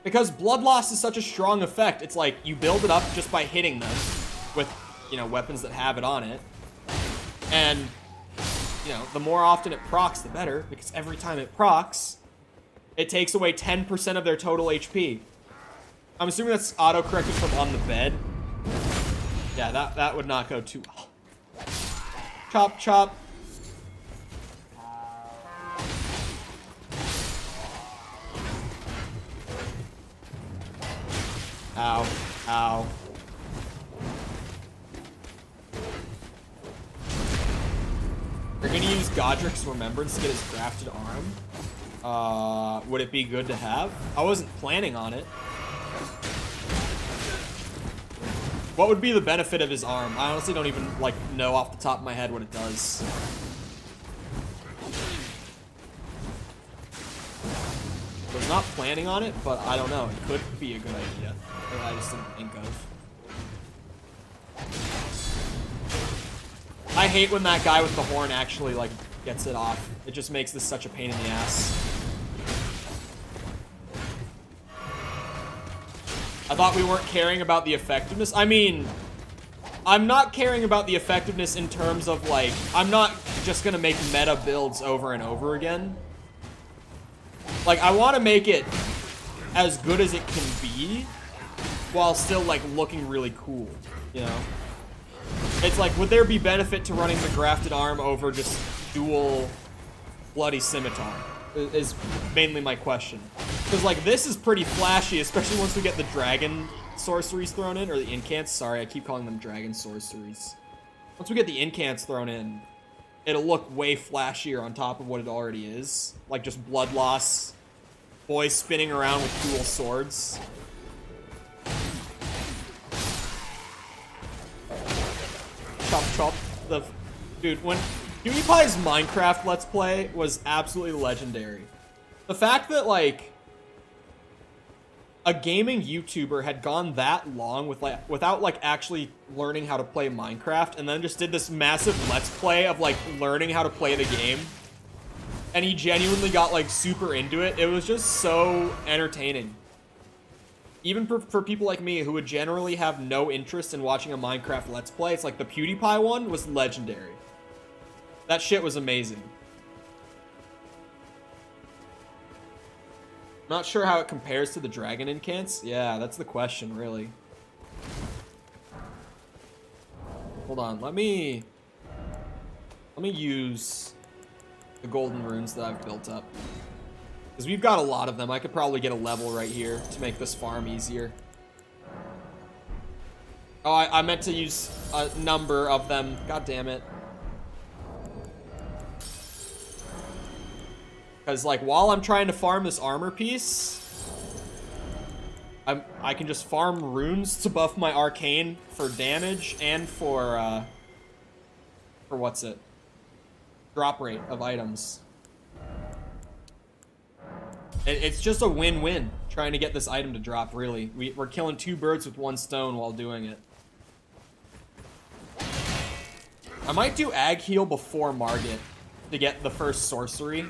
Because blood loss is such a strong effect, it's like, you build it up just by hitting them with, you know, weapons that have it on it. And, you know, the more often it procs, the better, because every time it procs, it takes away 10% of their total HP. I'm assuming that's auto-corrected from on the bed. Yeah, that would not go too well. Chop, chop. Ow, ow. We're gonna use Godric's Remembrance to get his grafted arm. Would it be good to have? I wasn't planning on it. What would be the benefit of his arm? I honestly don't even, like, know off the top of my head what it does. I was not planning on it, but I don't know. It could be a good idea that I just didn't think of. I hate when that guy with the horn actually, like, gets it off. It just makes this such a pain in the ass. I thought we weren't caring about the effectiveness. I mean, I'm not caring about the effectiveness in terms of, like, I'm not just gonna make meta builds over and over again. Like, I want to make it as good as it can be while still, like, looking really cool, you know? It's like, would there be benefit to running the grafted arm over just dual bloody scimitar? Is mainly my question. Because, like, this is pretty flashy, especially once we get the dragon sorceries thrown in, or the incants. Sorry, I keep calling them dragon sorceries. Once we get the incants thrown in, it'll look way flashier on top of what it already is. Like, just blood loss, boys spinning around with dual swords. Chop, chop. Dude, when PewDiePie's Minecraft Let's Play was absolutely legendary. The fact that, like, a gaming YouTuber had gone that long without, like, actually learning how to play Minecraft, and then just did this massive Let's Play of, like, learning how to play the game. And he genuinely got, like, super into it. It was just so entertaining. Even for people like me who would generally have no interest in watching a Minecraft Let's Play, it's like the PewDiePie one was legendary. That shit was amazing. Not sure how it compares to the dragon incants. Yeah, that's the question, really. Hold on, let me use the golden runes that I've built up. Because we've got a lot of them. I could probably get a level right here to make this farm easier. Oh, I meant to use a number of them. God damn it. Because, like, while I'm trying to farm this armor piece, I can just farm runes to buff my arcane for damage and for what's it? Drop rate of items. It's just a win-win trying to get this item to drop, really. We're killing two birds with one stone while doing it. I might do Ag Heal before Margit to get the first sorcery.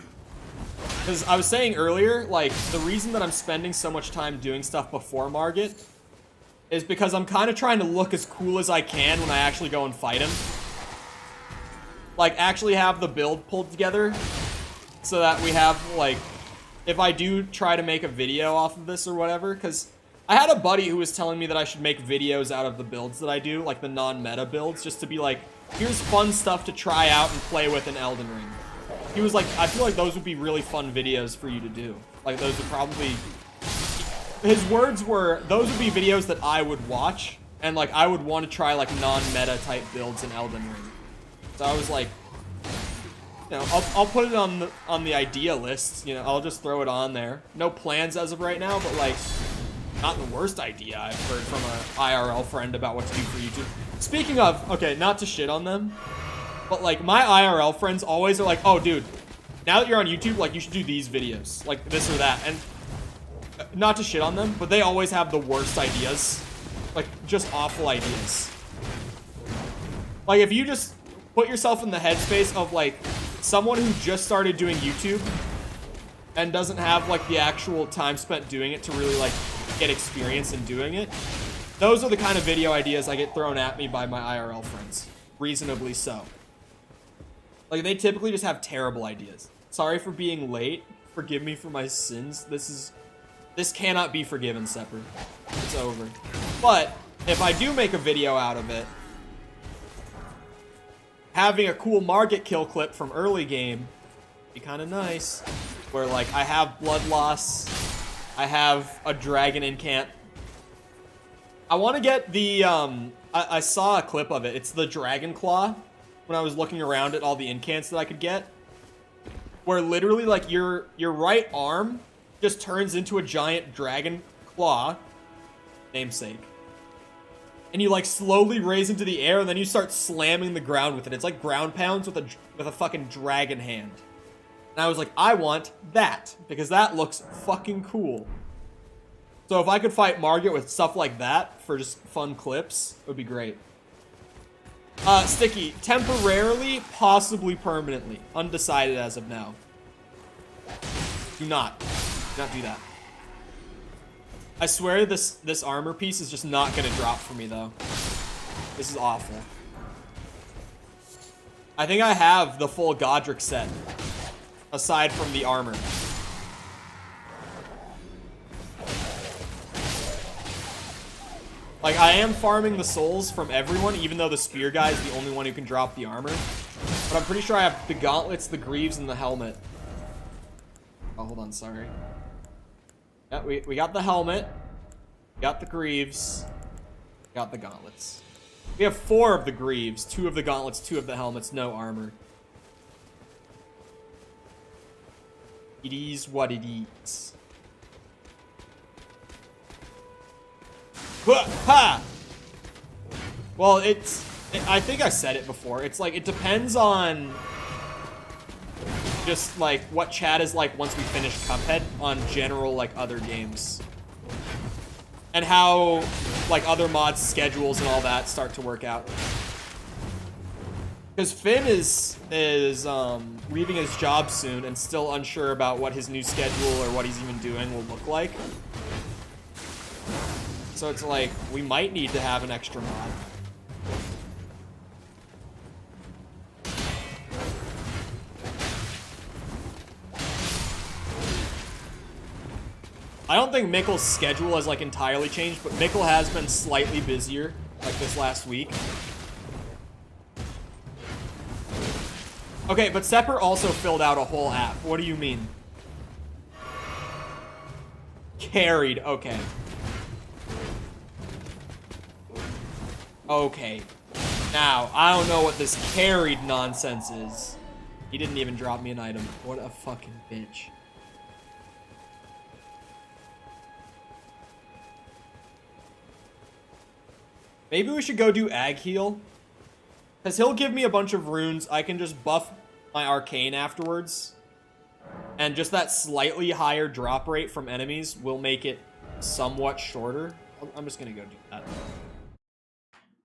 Because I was saying earlier, like, the reason that I'm spending so much time doing stuff before Margit is because I'm kind of trying to look as cool as I can when I actually go and fight him. Like, actually have the build pulled together so that we have, like, if I do try to make a video off of this or whatever, because I had a buddy who was telling me that I should make videos out of the builds that I do, like the non-meta builds, just to be like, here's fun stuff to try out and play with in Elden Ring. he was like, I feel like those would be really fun videos for you to do. Like, those would probably... His words were, those would be videos that I would watch, and, like, I would want to try, like, non-meta type builds in Elden Ring. So I was like, you know, I'll put it on the idea list. You know, I'll just throw it on there. No plans as of right now, but, like, not the worst idea I've heard from an IRL friend about what to do for YouTube. Speaking of, okay, not to shit on them, but, like, my IRL friends always are like, oh, dude, now that you're on YouTube, like, you should do these videos, like this or that. And not to shit on them, but they always have the worst ideas. Like, just awful ideas. Like, if you just put yourself in the headspace of, like, someone who just started doing YouTube and doesn't have, like, the actual time spent doing it to really, like, get experience in doing it, those are the kind of video ideas I get thrown at me by my IRL friends. Reasonably so. Like, they typically just have terrible ideas. Sorry for being late. Forgive me for my sins. This cannot be forgiven, Sepper. It's over. But if I do make a video out of it, having a cool market kill clip from early game would be kind of nice. Where, like, I have blood loss. I have a dragon incant. I want to get the, I saw a clip of it. It's the dragon claw. When I was looking around at all the incants that I could get. Where literally, like, your right arm just turns into a giant dragon claw. Namesake. And you, like, slowly raise into the air, and then you start slamming the ground with it. It's like ground pounds with a fucking dragon hand. And I was like, I want that. Because that looks fucking cool. So if I could fight Margit with stuff like that for just fun clips, it would be great. Sticky, temporarily, possibly permanently. Undecided as of now. Do not do that. I swear this armor piece is just not gonna drop for me though. This is awful. I think I have the full Godric set, aside from the armor. Like, I am farming the souls from everyone, even though the spear guy is the only one who can drop the armor. But I'm pretty sure I have the gauntlets, the greaves, and the helmet. Oh, hold on, sorry. Yeah, we got the helmet. We got the greaves. We got the gauntlets. We have 4 of the greaves, 2 of the gauntlets, 2 of the helmets, no armor. It is what it is. Ha! Well, I think I said it before. It's like, it depends on just, like, what chat is like once we finish Cuphead on general, like, other games. And how, like, other mods' schedules and all that start to work out. Because Finn is leaving his job soon and still unsure about what his new schedule or what he's even doing will look like. So it's like, we might need to have an extra mod. I don't think Mikkel's schedule has, like, entirely changed, but Mikkel has been slightly busier, like, this last week. Okay, but Sepper also filled out a whole app. What do you mean? Carried, okay. Okay. Now, I don't know what this carried nonsense is. He didn't even drop me an item. What a fucking bitch. Maybe we should go do Ag Heal. Because he'll give me a bunch of runes. I can just buff my arcane afterwards. And just that slightly higher drop rate from enemies will make it somewhat shorter. I'm just going to go do that.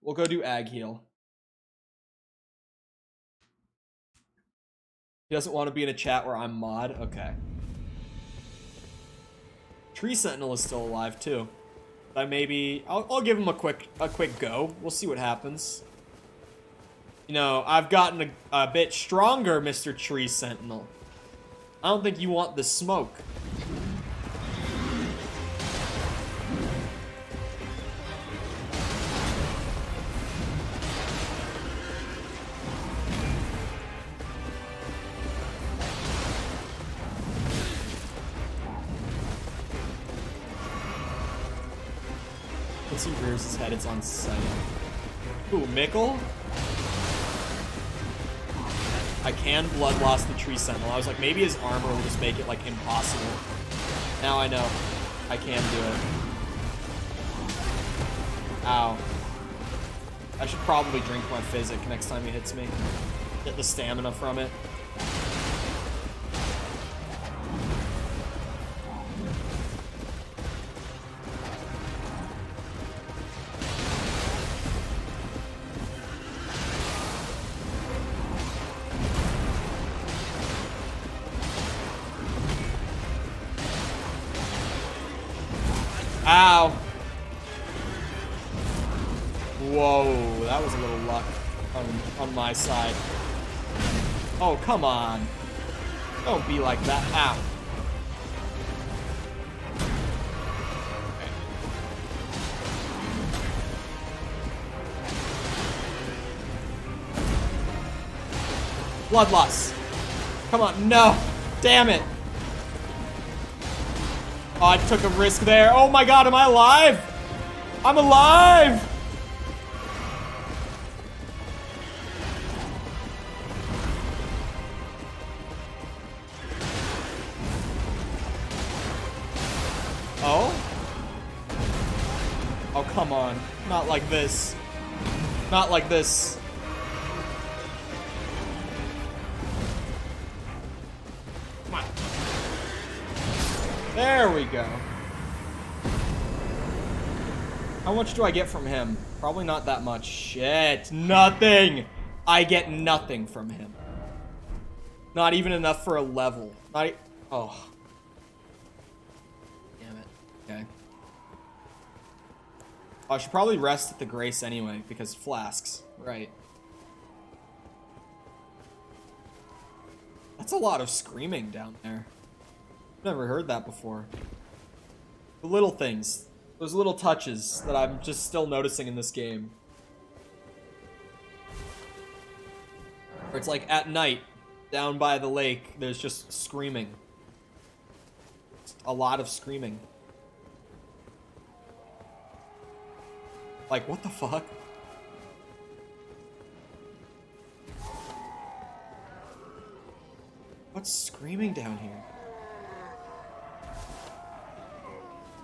We'll go do Ag Heal. He doesn't want to be in a chat where I'm mod? Okay. Tree Sentinel is still alive too. I'll give him a quick go. We'll see what happens. You know, I've gotten a bit stronger, Mr. Tree Sentinel. I don't think you want the smoke. Once he rears his head, it's on sight. Ooh, Mickle? I can blood loss the tree sentinel. I was like, maybe his armor will just make it like impossible. Now I know. I can do it. Ow. I should probably drink my physic next time he hits me. Get the stamina from it. Ow. Whoa, that was a little luck on my side. Oh, come on. Don't be like that. Ow. Okay. Blood loss. Come on, no. Damn it. Oh, I took a risk there. Oh my god, am I alive? I'm alive! Oh? Oh, come on. Not like this. Not like this. Come on. There we go. How much do I get from him? Probably not that much. Shit. Nothing. I get nothing from him. Not even enough for a level. Oh. Damn it. Okay. I should probably rest at the Grace anyway, because flasks. Right. That's a lot of screaming down there. Never heard that before. The little things. Those little touches that I'm just still noticing in this game. Where it's like at night, down by the lake, there's just screaming. Just a lot of screaming. Like, what the fuck? What's screaming down here?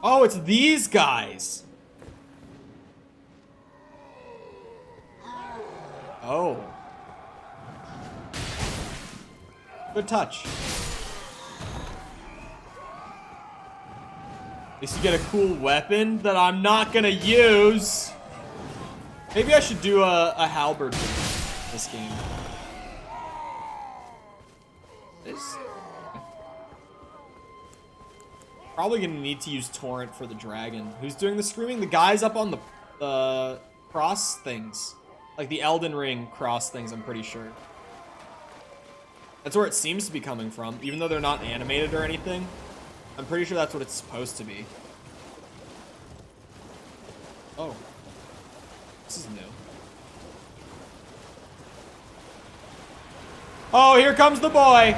Oh, it's these guys. Oh. Good touch. At least you get a cool weapon that I'm not gonna use. Maybe I should do a halberd in this game. Probably gonna need to use Torrent for the dragon. Who's doing the screaming? The guys up on the cross things. Like the Elden Ring cross things, I'm pretty sure. That's where it seems to be coming from. Even though they're not animated or anything. I'm pretty sure that's what it's supposed to be. Oh. This is new. Oh, here comes the boy!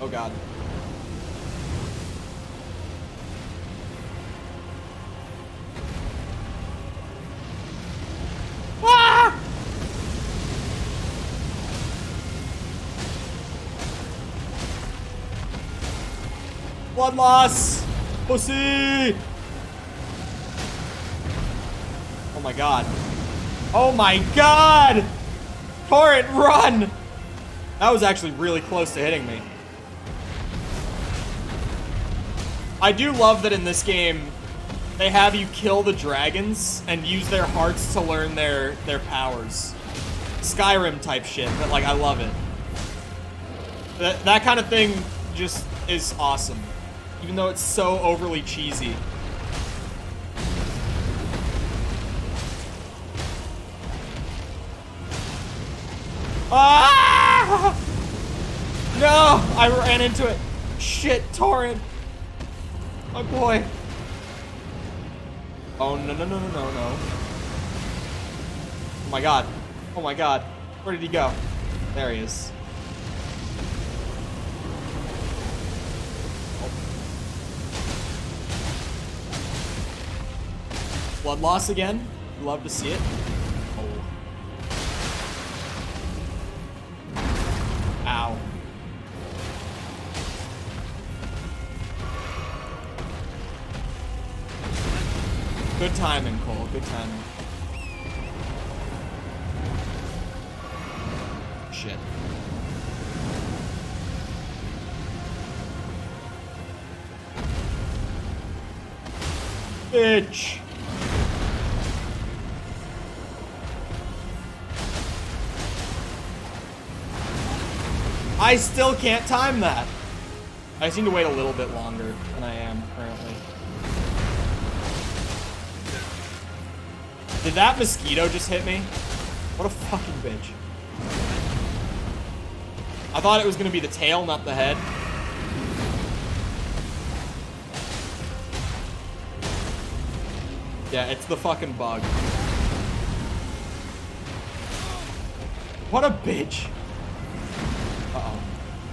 Oh god. Ah! Blood loss! Pussy! Oh my god. Oh my god! Torrent, run! That was actually really close to hitting me. I do love that in this game, they have you kill the dragons and use their hearts to learn their powers. Skyrim type shit, but like, I love it. That kind of thing just is awesome. Even though it's so overly cheesy. Ah! No! I ran into it. Shit, Torrent. My boy. Oh, no, no, no, no, no, no. Oh my god. Oh my god. Where did he go? There he is. Oh. Blood loss again. Love to see it. Oh. Ow. Good timing, Cole. Good timing. Shit. Bitch. I still can't time that. I just need to wait a little bit longer than I am currently. Did that mosquito just hit me? What a fucking bitch. I thought it was gonna be the tail, not the head. Yeah, it's the fucking bug. What a bitch. Uh-oh.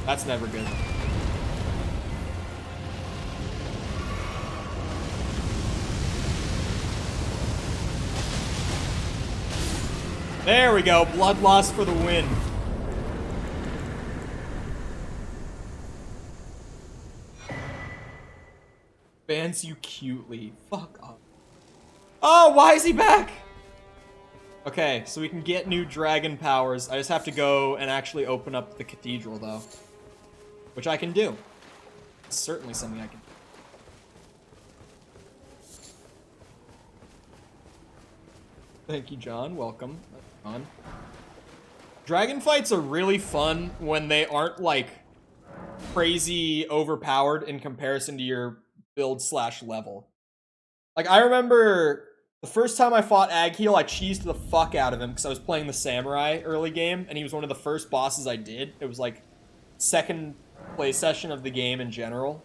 That's never good. There we go. Blood loss for the win. Bans you cutely. Fuck up. Oh, why is he back? Okay, so we can get new dragon powers. I just have to go and actually open up the cathedral, though. Which I can do. It's certainly something I can do. Thank you, John. Welcome. John. Dragon fights are really fun when they aren't, like, crazy overpowered in comparison to your build/level. Like, I remember the first time I fought Agheel, I cheesed the fuck out of him because I was playing the samurai early game, and he was one of the first bosses I did. It was, like, second play session of the game in general.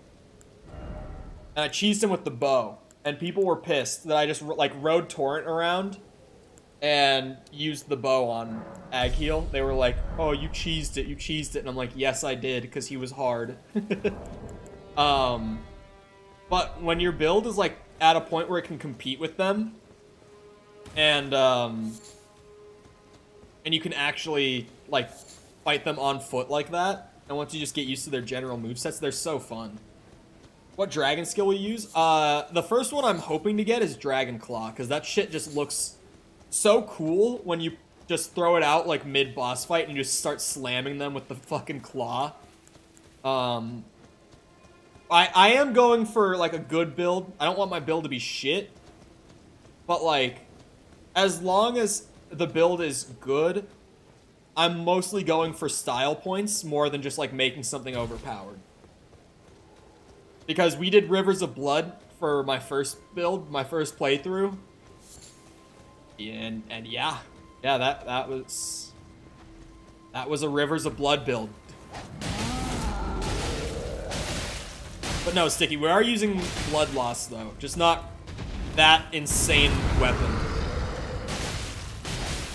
And I cheesed him with the bow, and people were pissed that I just, like, rode Torrent around and used the bow on Agheel. They were like, oh, you cheesed it, and I'm like, yes, I did, because he was hard. But when your build is, like, at a point where it can compete with them, and you can actually, like, fight them on foot like that, and once you just get used to their general movesets, they're so fun. What dragon skill we use? The first one I'm hoping to get is Dragon Claw, because that shit just looks so cool when you just throw it out, like, mid-boss fight and you just start slamming them with the fucking claw. I am going for, like, a good build. I don't want my build to be shit. But, like, as long as the build is good, I'm mostly going for style points more than just, like, making something overpowered. Because we did Rivers of Blood for my first build, my first playthrough. And yeah. Yeah, that was a Rivers of Blood build. But no, Sticky, we are using blood loss, though. Just not that insane weapon.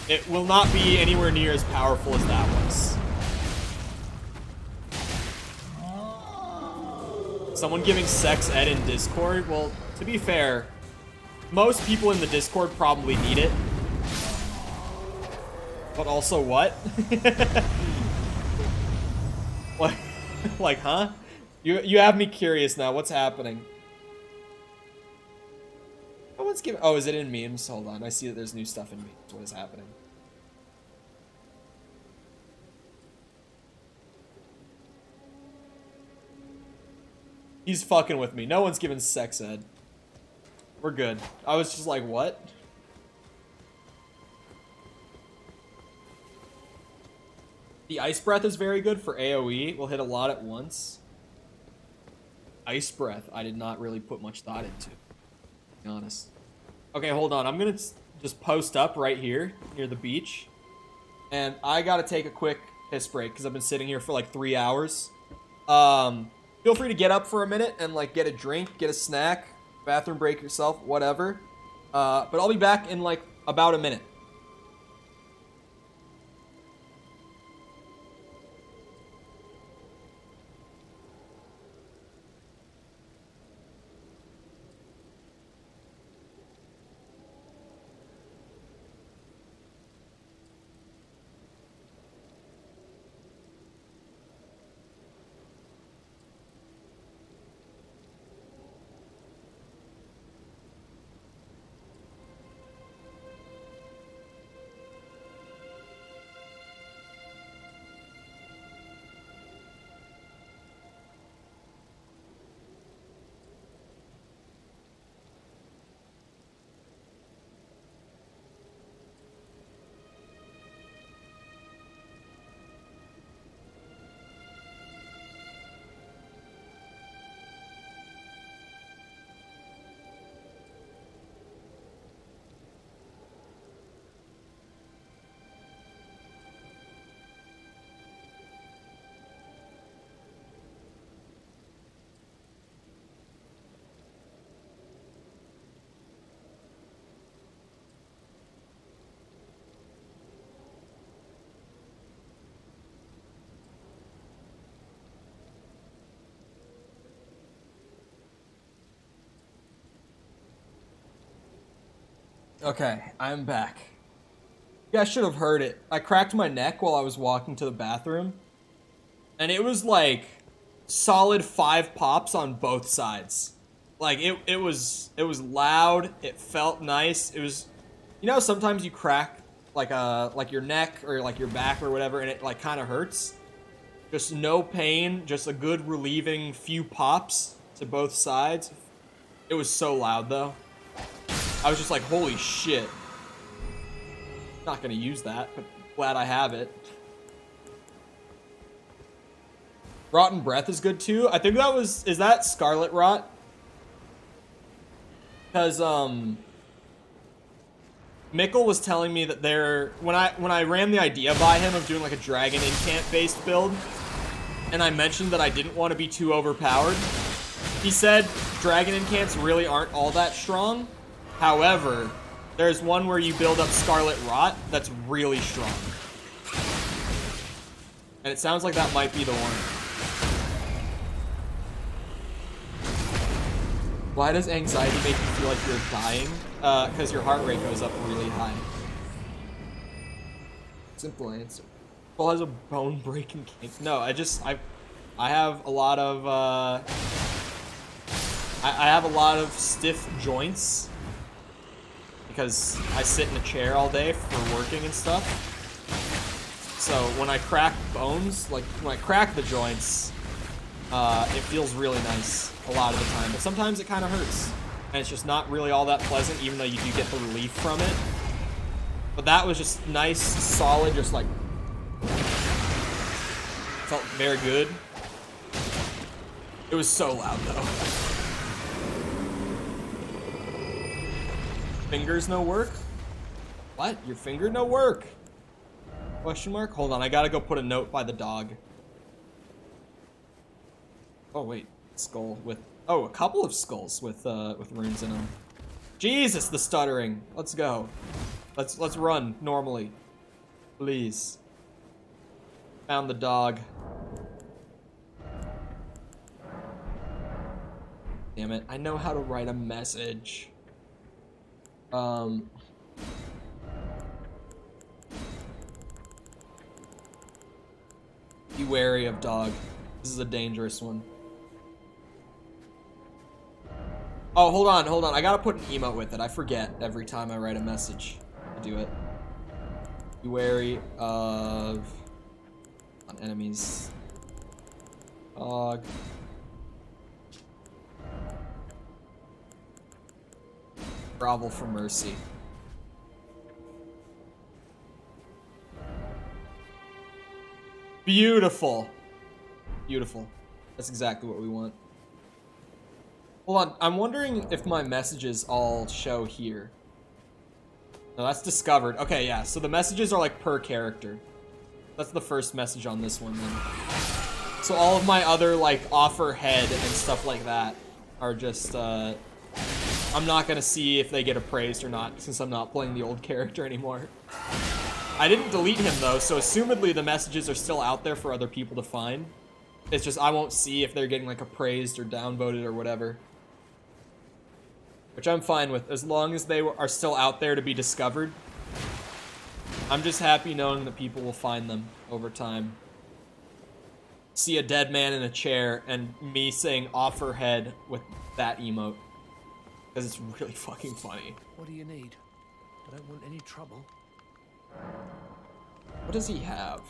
It will not be anywhere near as powerful as that was. Someone giving sex ed in Discord? Well, to be fair, most people in the Discord probably need it. But also what? Like, huh? You have me curious now. What's happening? Oh, let's give. Oh, is it in memes? Hold on. I see that there's new stuff in memes. What is happening? He's fucking with me. No one's giving sex ed. We're good. I was just like, what? The Ice Breath is very good for AoE. We'll hit a lot at once. Ice Breath, I did not really put much thought into, to be honest. Okay, hold on. I'm gonna just post up right here near the beach. And I gotta take a quick piss break because I've been sitting here for like 3 hours. Feel free to get up for a minute and like get a drink, get a snack, bathroom break yourself, whatever. But I'll be back in like about a minute. Okay, I'm back. Yeah, I should have heard it. I cracked my neck while I was walking to the bathroom. And it was like solid 5 pops on both sides. Like it was loud, it felt nice. It was, you know, sometimes you crack like your neck or like your back or whatever and it like kind of hurts. Just no pain, just a good relieving few pops to both sides. It was so loud though. I was just like, holy shit. Not gonna use that, but glad I have it. Rotten Breath is good too. I think that was, is that Scarlet Rot? Because, Mickle was telling me that when I ran the idea by him of doing like a dragon incant based build, and I mentioned that I didn't want to be too overpowered, he said dragon incants really aren't all that strong. However, there's one where you build up Scarlet Rot that's really strong. And it sounds like that might be the one. Why does anxiety make you feel like you're dying? Because your heart rate goes up really high. Simple answer. Paul has a bone-breaking kink. No, I have a lot of, I have a lot of stiff joints. Because I sit in a chair all day for working and stuff. So when I crack bones, like when I crack the joints, it feels really nice a lot of the time. But sometimes it kind of hurts. And it's just not really all that pleasant, even though you do get the relief from it. But that was just nice, solid, just like... felt very good. It was so loud though. Fingers no work? What? Your finger no work? Question mark? Hold on, I gotta go put a note by the dog. Oh wait, skull with, oh, a couple of skulls with runes in them. Jesus, the stuttering. Let's go. Let's run normally. Please. Found the dog. Damn it, I know how to write a message. Be wary of dog. This is a dangerous one. Oh, hold on. I gotta put an emote with it. I forget every time I write a message to do it. Be wary of enemies. Dog. Grovel for mercy. Beautiful. Beautiful. That's exactly what we want. Hold on, I'm wondering if my messages all show here. No, that's discovered. Okay, yeah, so the messages are like per character. That's the first message on this one then. So all of my other like offer head and stuff like that are just I'm not gonna see if they get appraised or not, since I'm not playing the old character anymore. I didn't delete him though, so assumedly the messages are still out there for other people to find. It's just I won't see if they're getting like appraised or downvoted or whatever. Which I'm fine with, as long as they are still out there to be discovered. I'm just happy knowing that people will find them over time. See a dead man in a chair and me saying offer head with that emote. Because it's really fucking funny. What do you need? I don't want any trouble. What does he have?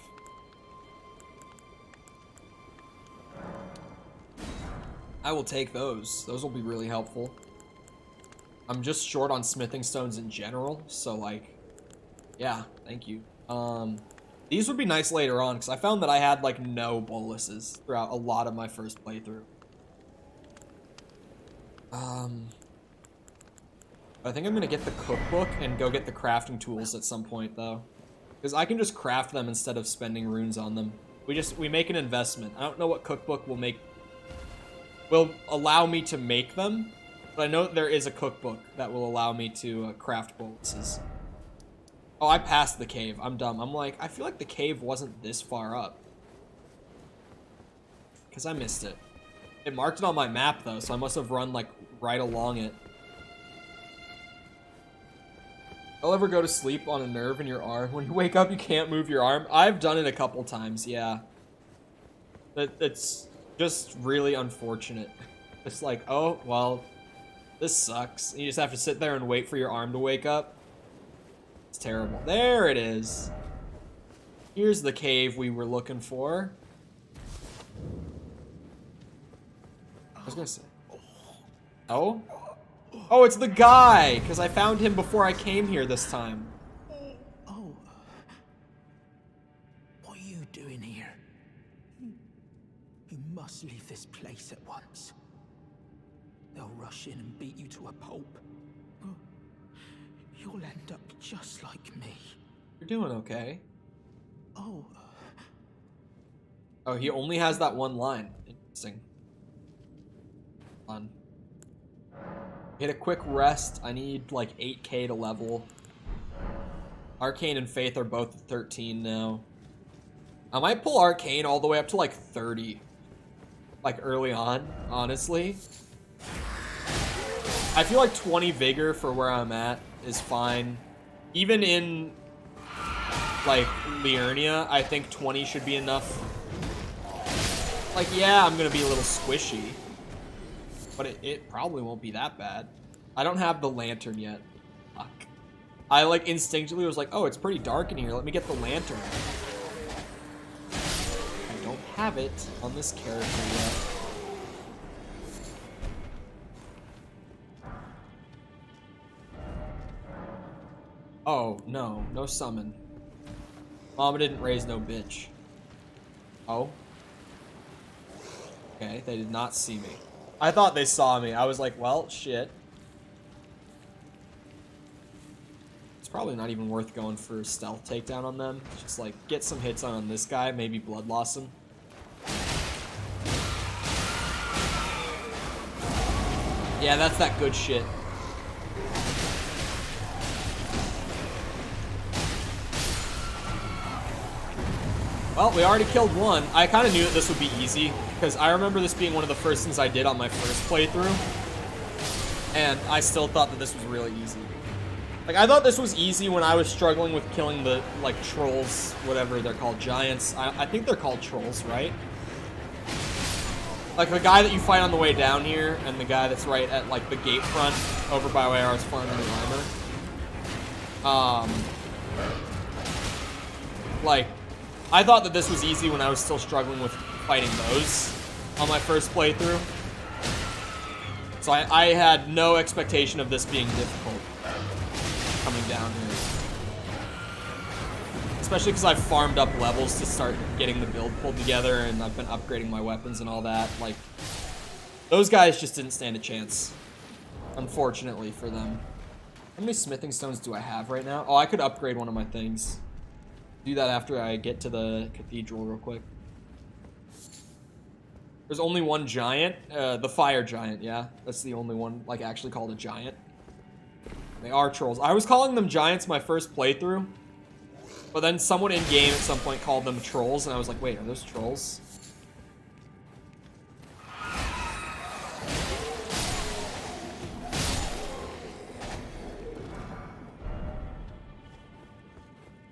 I will take those. Those will be really helpful. I'm just short on smithing stones in general, so like, yeah, thank you. These would be nice later on, because I found that I had like no boluses throughout a lot of my first playthrough. I think I'm gonna get the cookbook and go get the crafting tools at some point though. Because I can just craft them instead of spending runes on them. We make an investment. I don't know what cookbook will allow me to make them, but I know that there is a cookbook that will allow me to craft boluses. Oh, I passed the cave. I'm dumb. I'm like, I feel like the cave wasn't this far up. Because I missed it. It marked it on my map though, so I must have run like right along it. I'll ever go to sleep on a nerve in your arm. When you wake up, you can't move your arm. I've done it a couple times, yeah. It's just really unfortunate. It's like, oh, well, this sucks. You just have to sit there and wait for your arm to wake up. It's terrible. There it is. Here's the cave we were looking for. I was gonna say. Oh? Oh, it's the guy! Because I found him before I came here this time. Oh. What are you doing here? You must leave this place at once. They'll rush in and beat you to a pulp. You'll end up just like me. You're doing okay. Oh. Oh, he only has that one line. Interesting. Fun. Get a quick rest. I need like 8k to level. Arcane and Faith are both at 13 now. I might pull Arcane all the way up to like 30. Like early on, honestly. I feel like 20 Vigor for where I'm at is fine. Even in like Liurnia, I think 20 should be enough. Like, yeah, I'm gonna be a little squishy. But it probably won't be that bad. I don't have the lantern yet. Fuck. I like instinctively was like, oh, it's pretty dark in here. Let me get the lantern. I don't have it on this character yet. Oh, no. No summon. Mama didn't raise no bitch. Oh. Okay, they did not see me. I thought they saw me. I was like, well, shit. It's probably not even worth going for a stealth takedown on them. Just like, get some hits on this guy, maybe blood loss him. Yeah, that's that good shit. Well, we already killed one. I kind of knew that this would be easy, because I remember this being one of the first things I did on my first playthrough, and I still thought that this was really easy. Like, I thought this was easy when I was struggling with killing the, like, trolls, whatever they're called, giants. I think they're called trolls, right? Like, the guy that you fight on the way down here, and the guy that's right at, like, the gate front, over by where I was farming the armor. Like, I thought that this was easy when I was still struggling with fighting those on my first playthrough. So I had no expectation of this being difficult coming down here. Especially because I've farmed up levels to start getting the build pulled together, and I've been upgrading my weapons and all that. Like, those guys just didn't stand a chance, unfortunately for them. How many smithing stones do I have right now? Oh, I could upgrade one of my things. Do that after I get to the cathedral real quick. There's only one giant, the fire giant, yeah. That's the only one, like, actually called a giant. They are trolls. I was calling them giants my first playthrough, but then someone in-game at some point called them trolls, and I was like, wait, are those trolls?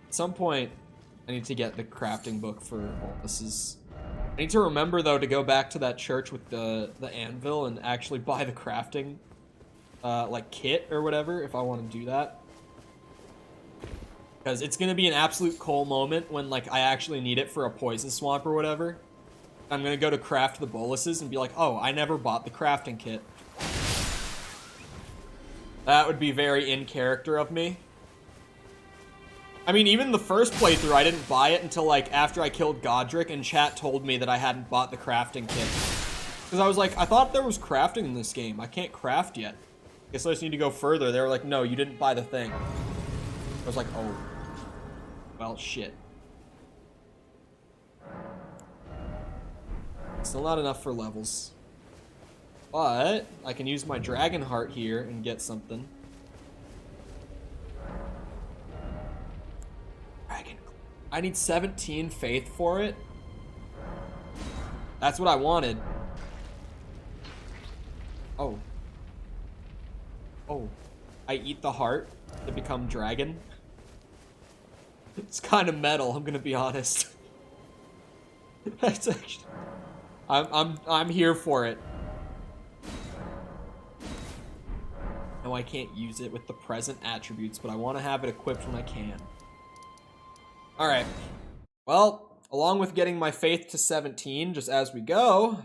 At some point, I need to get the crafting book for all this is. I need to remember, though, to go back to that church with the anvil and actually buy the crafting, like, kit or whatever, if I want to do that. Because it's going to be an absolute coal moment when, like, I actually need it for a poison swamp or whatever. I'm going to go to craft the boluses and be like, oh, I never bought the crafting kit. That would be very in character of me. I mean, even the first playthrough, I didn't buy it until, like, after I killed Godric, and chat told me that I hadn't bought the crafting kit. Because I was like, I thought there was crafting in this game. I can't craft yet. Guess I just need to go further. They were like, no, you didn't buy the thing. I was like, oh. Well, shit. Still not enough for levels. But I can use my dragon heart here and get something. I need 17 faith for it. That's what I wanted. Oh. Oh. I eat the heart to become dragon. It's kind of metal, I'm gonna be honest. That's actually... I'm here for it. No, I can't use it with the present attributes, but I want to have it equipped when I can. Alright. Well, along with getting my faith to 17, just as we go,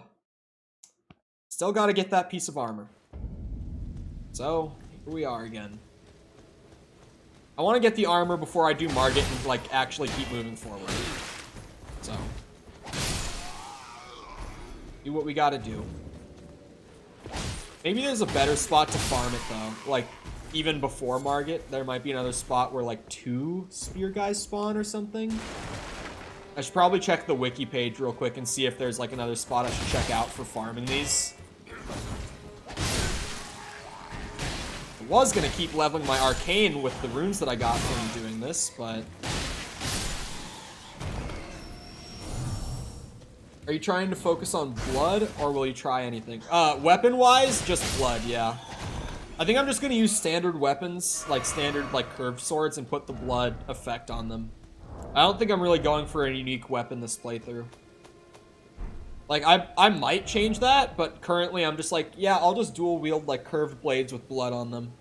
still gotta get that piece of armor. So, here we are again. I want to get the armor before I do Margit and, like, actually keep moving forward. So. Do what we gotta do. Maybe there's a better spot to farm it, though. Like, even before Margit, there might be another spot where, like, 2 spear guys spawn or something. I should probably check the wiki page real quick and see if there's, like, another spot I should check out for farming these. I was gonna keep leveling my arcane with the runes that I got from doing this, but... Are you trying to focus on blood, or will you try anything? Weapon-wise, just blood, yeah. I think I'm just gonna use standard weapons, like standard, like, curved swords, and put the blood effect on them. I don't think I'm really going for a unique weapon this playthrough. Like, I might change that, but currently I'm just like, yeah, I'll just dual wield, like, curved blades with blood on them.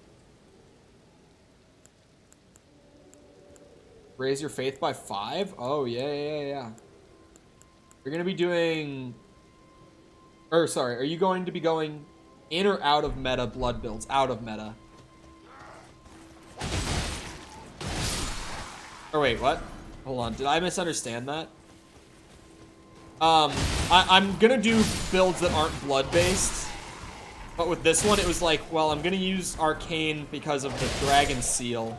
Raise your faith by 5? Oh, yeah. You're gonna be doing... Or, sorry, are you going to be going in or out of meta blood builds? Out of meta. Or wait, what? Hold on, did I misunderstand that? I'm gonna do builds that aren't blood-based. But with this one, it was like, well, I'm gonna use Arcane because of the Dragon Seal.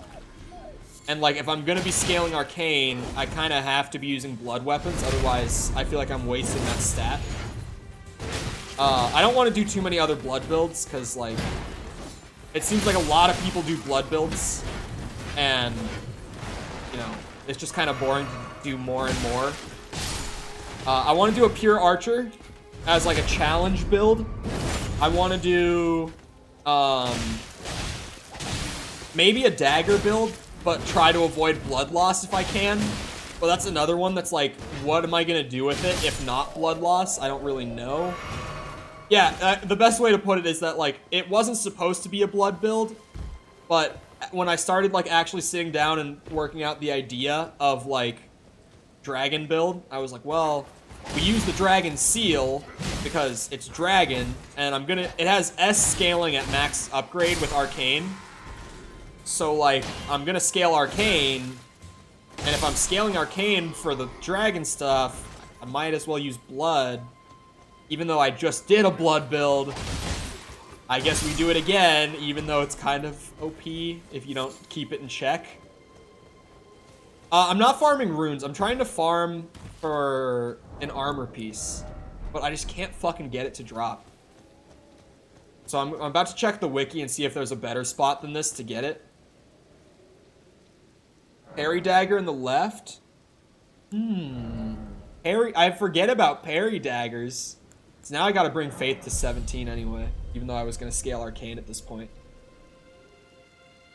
And, like, if I'm gonna be scaling Arcane, I kind of have to be using blood weapons, otherwise I feel like I'm wasting that stat. I don't want to do too many other blood builds, because, like, it seems like a lot of people do blood builds, and, you know, it's just kind of boring to do more and more. I want to do a pure archer as, like, a challenge build. I want to do, maybe a dagger build, but try to avoid blood loss if I can. But that's another one that's like, what am I going to do with it if not blood loss? I don't really know. Yeah, the best way to put it is that, like, it wasn't supposed to be a blood build, but when I started, like, actually sitting down and working out the idea of, like, dragon build, I was like, well, we use the dragon seal because it's dragon, and it has S scaling at max upgrade with arcane. So, like, I'm gonna scale arcane, and if I'm scaling arcane for the dragon stuff, I might as well use blood. Even though I just did a blood build, I guess we do it again, even though it's kind of OP if you don't keep it in check. I'm not farming runes. I'm trying to farm for an armor piece. but I just can't fucking get it to drop. So I'm about to check the wiki and see if there's a better spot than this to get it. Parry dagger in the left. Parry. I forget about parry daggers. So now I gotta bring Faith to 17 anyway, even though I was gonna scale Arcane at this point.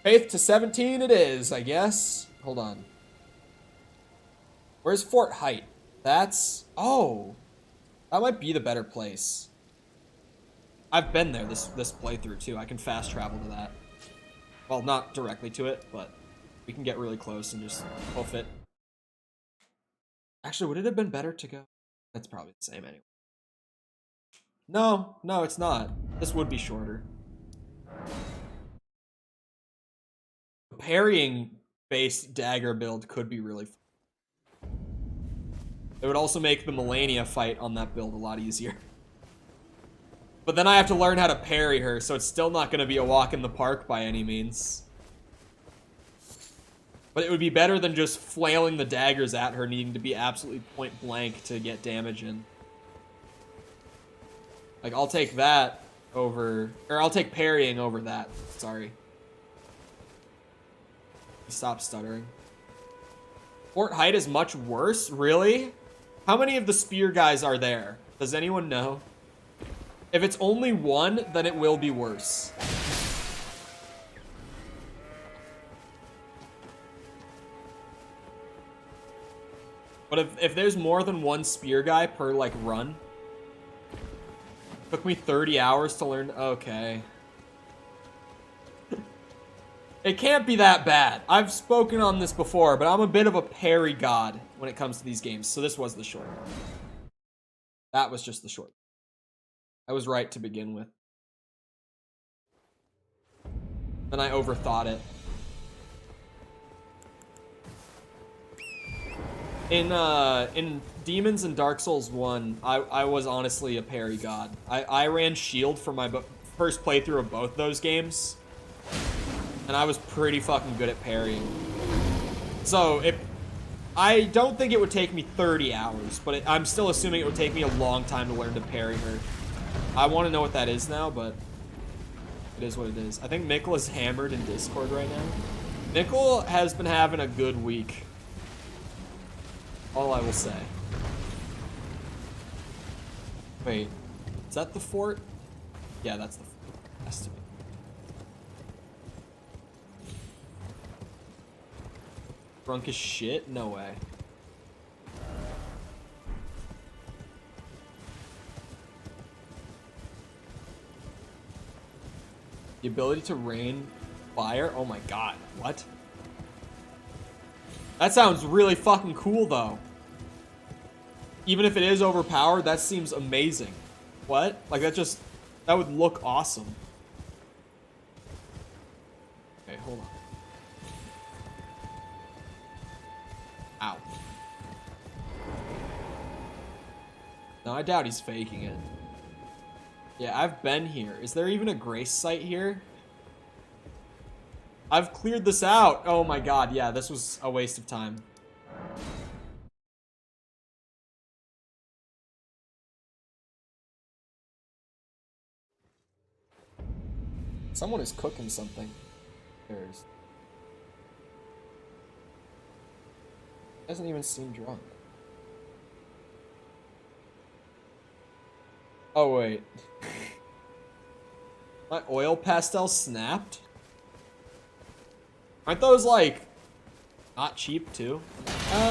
Faith to 17 it is, I guess. Hold on. Where's Fort Height? That's... Oh. That might be the better place. I've been there this playthrough too. I can fast travel to that. Well, not directly to it, but we can get really close and just hoof it. Actually, would it have been better to go? That's probably the same anyway. No, it's not. This would be shorter. A parrying-based dagger build could be really fun. It would also make the Melania fight on that build a lot easier. But then I have to learn how to parry her, so it's still not going to be a walk in the park by any means. But it would be better than just flailing the daggers at her, needing to be absolutely point blank to get damage in. Like, I'll take that over... Or I'll take parrying over that. Sorry. Stop stuttering. Fort Height is much worse? Really? How many of the spear guys are there? Does anyone know? If it's only one, then it will be worse. But if there's more than one spear guy per, like, run... Took me 30 hours to learn... Okay. It can't be that bad. I've spoken on this before, but I'm a bit of a parry god when it comes to these games, so this was the short. That was just the short. I was right to begin with. Then I overthought it. In Demons and Dark Souls 1, I was honestly a parry god. I ran shield for my first playthrough of both those games. And I was pretty fucking good at parrying. So, I don't think it would take me 30 hours, but I'm still assuming it would take me a long time to learn to parry her. I want to know what that is now, but it is what it is. I think Mikkel is hammered in Discord right now. Mikkel has been having a good week. All I will say. Wait, is that the fort? Yeah, that's the fort. Has to be. Drunk as shit? No way. The ability to rain fire? Oh my god, what? That sounds really fucking cool though. Even if it is overpowered, that seems amazing. What? Like that would look awesome. Okay, hold on. Ow. No, I doubt he's faking it. Yeah, I've been here. Is there even a grace site here? I've cleared this out. Oh my god, yeah, this was a waste of time. Someone is cooking something. There's... Doesn't even seem drunk. Oh wait. My oil pastel snapped? Aren't those like not cheap too?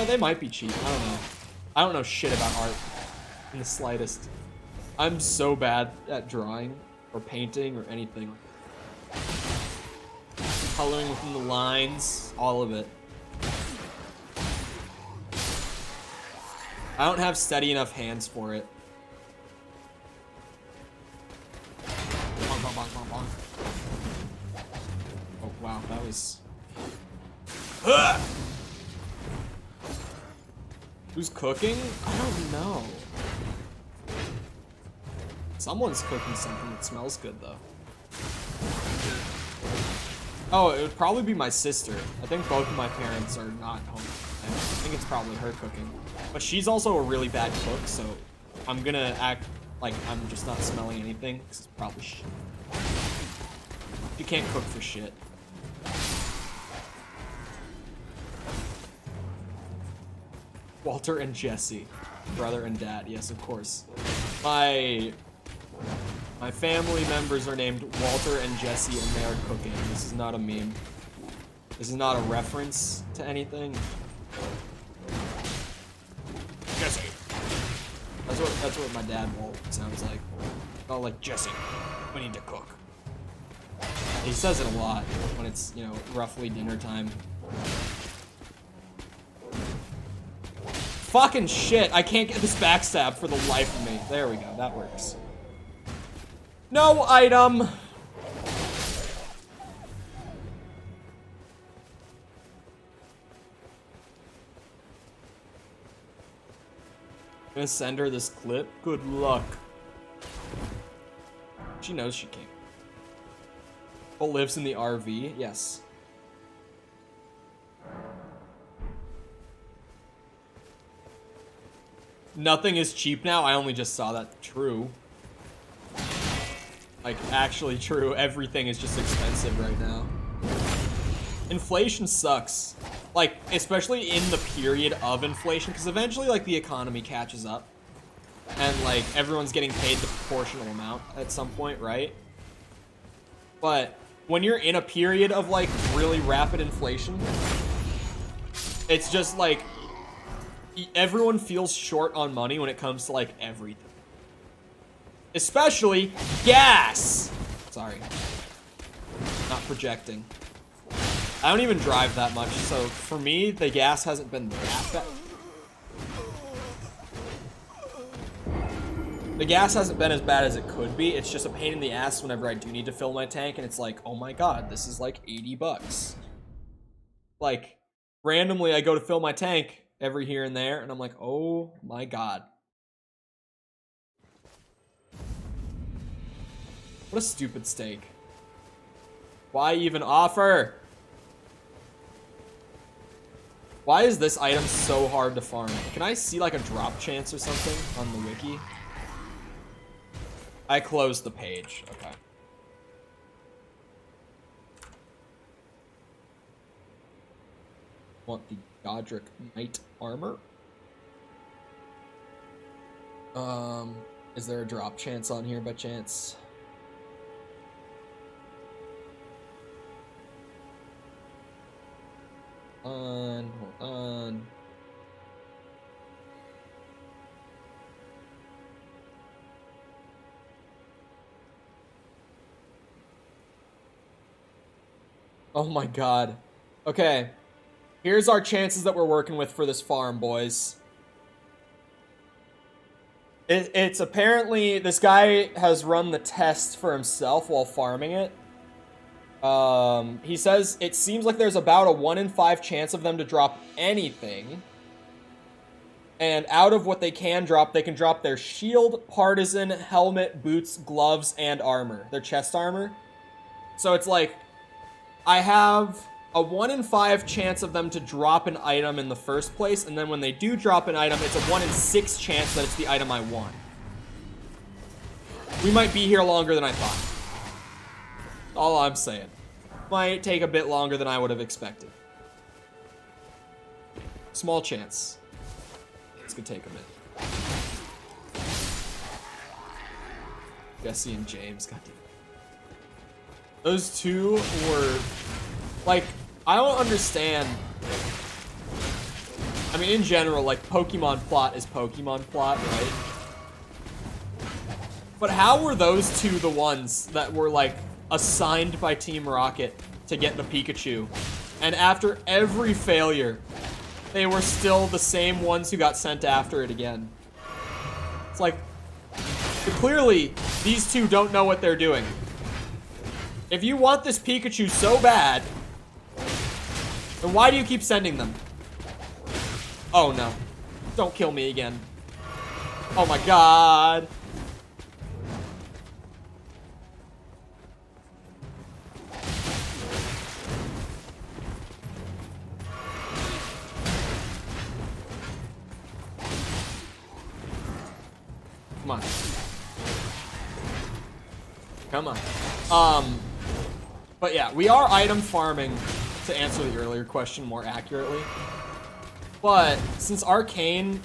They might be cheap. I don't know. I don't know shit about art in the slightest. I'm so bad at drawing or painting or anything. Coloring within the lines, all of it. I don't have steady enough hands for it. Bonk, bonk, bonk, bonk, bonk. Oh wow, that was... Ugh! Who's cooking? I don't know. Someone's cooking something that smells good though. Oh, it would probably be my sister. I think both of my parents are not home. I think it's probably her cooking. But she's also a really bad cook, so I'm gonna act like I'm just not smelling anything, because it's probably shit. You can't cook for shit. Walter and Jesse. Brother and dad, yes, of course. My family members are named Walter and Jesse, and they are cooking. This is not a meme. This is not a reference to anything. Jesse. That's what my dad sounds like. Oh, like Jesse. We need to cook. He says it a lot when it's, you know, roughly dinner time. Fucking shit, I can't get this backstab for the life of me. There we go, that works. No item! I'm gonna send her this clip. Good luck. She knows she can't. Oh, lives in the RV? Yes. Nothing is cheap now. I only just saw that. True. Like, actually true. Everything is just expensive right now. Inflation sucks. Like, especially in the period of inflation, because eventually, like, the economy catches up. And, like, everyone's getting paid the proportional amount at some point, right? But when you're in a period of, like, really rapid inflation, it's just, like, everyone feels short on money when it comes to, like, everything. Especially gas! Sorry. Not projecting. I don't even drive that much, so for me, the gas hasn't been that bad. The gas hasn't been as bad as it could be. It's just a pain in the ass whenever I do need to fill my tank, and it's like, oh my god, this is like 80 bucks. Like, randomly I go to fill my tank every here and there, and I'm like, oh my god. What a stupid steak. Why even offer? Why is this item so hard to farm? Can I see like a drop chance or something on the wiki? I closed the page. Okay. Want the Godric Knight armor? Is there a drop chance on here by chance? Hold on. Oh my god. Okay. Here's our chances that we're working with for this farm, boys. It's apparently, this guy has run the test for himself while farming it. He says it seems like there's about a 1 in 5 chance of them to drop anything. And out of what they can drop their shield, partisan, helmet, boots, gloves, and armor. Their chest armor. So it's like, I have a 1 in 5 chance of them to drop an item in the first place, and then when they do drop an item, it's a 1 in 6 chance that it's the item I want. We might be here longer than I thought. All I'm saying. Might take a bit longer than I would have expected. Small chance. This could take a bit. Jesse and James, goddamn. Those two were, like, I don't understand. I mean, in general, like, Pokemon plot is Pokemon plot, right? But how were those two the ones that were, like, assigned by Team Rocket to get the Pikachu? And after every failure, they were still the same ones who got sent after it again. It's like, clearly, these two don't know what they're doing. If you want this Pikachu so bad, then why do you keep sending them? Oh no. Don't kill me again. Oh my god. Come on. Come on. But yeah, we are item farming to answer the earlier question more accurately. But since Arcane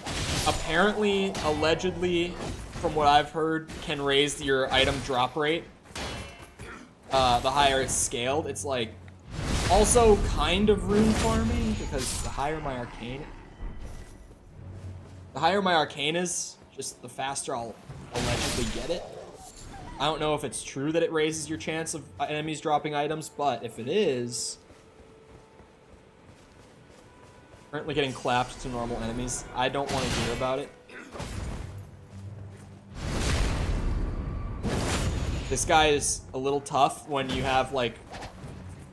apparently, allegedly, from what I've heard, can raise your item drop rate, the higher it's scaled, it's like also kind of rune farming, because the higher my arcane is, just the faster I'll allegedly get it. I don't know if it's true that it raises your chance of enemies dropping items, but if it is, currently getting clapped to normal enemies, I don't want to hear about it. This guy is a little tough when you have like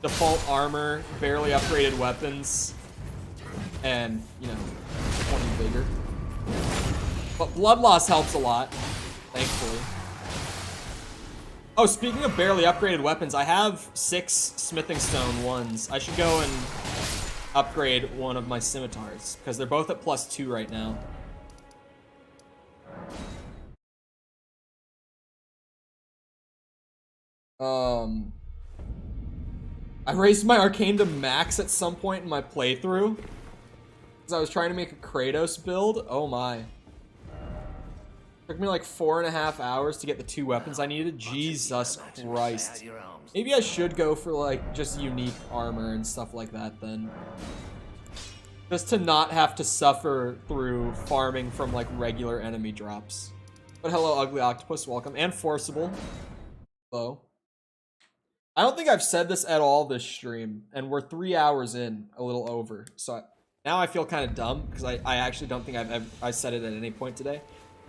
default armor, barely upgraded weapons, and, you know, 20 vigor. But blood loss helps a lot, thankfully. Oh, speaking of barely upgraded weapons, I have 6 smithing stone 1s. I should go and upgrade one of my scimitars, because they're both at +2 right now. I raised my arcane to max at some point in my playthrough, because I was trying to make a Kratos build. Oh my. Took me like 4.5 hours to get the 2 weapons I needed. Jesus Christ. Maybe I should go for like just unique armor and stuff like that then. Just to not have to suffer through farming from like regular enemy drops. But hello, Ugly Octopus, welcome. And Forcible. Hello. I don't think I've said this at all this stream, and we're 3 hours in, a little over. So now I feel kind of dumb, because I actually don't think I said it at any point today.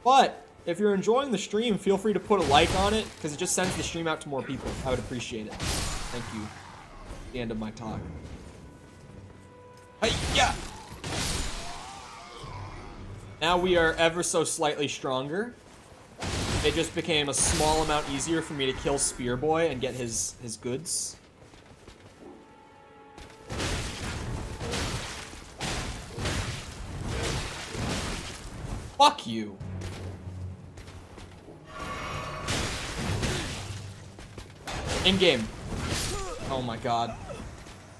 But if you're enjoying the stream, feel free to put a like on it, because it just sends the stream out to more people. I would appreciate it. Thank you. The end of my talk. Hi-ya! Now we are ever so slightly stronger. It just became a small amount easier for me to kill Spear Boy and get his goods. Fuck you. In-game. Oh my god.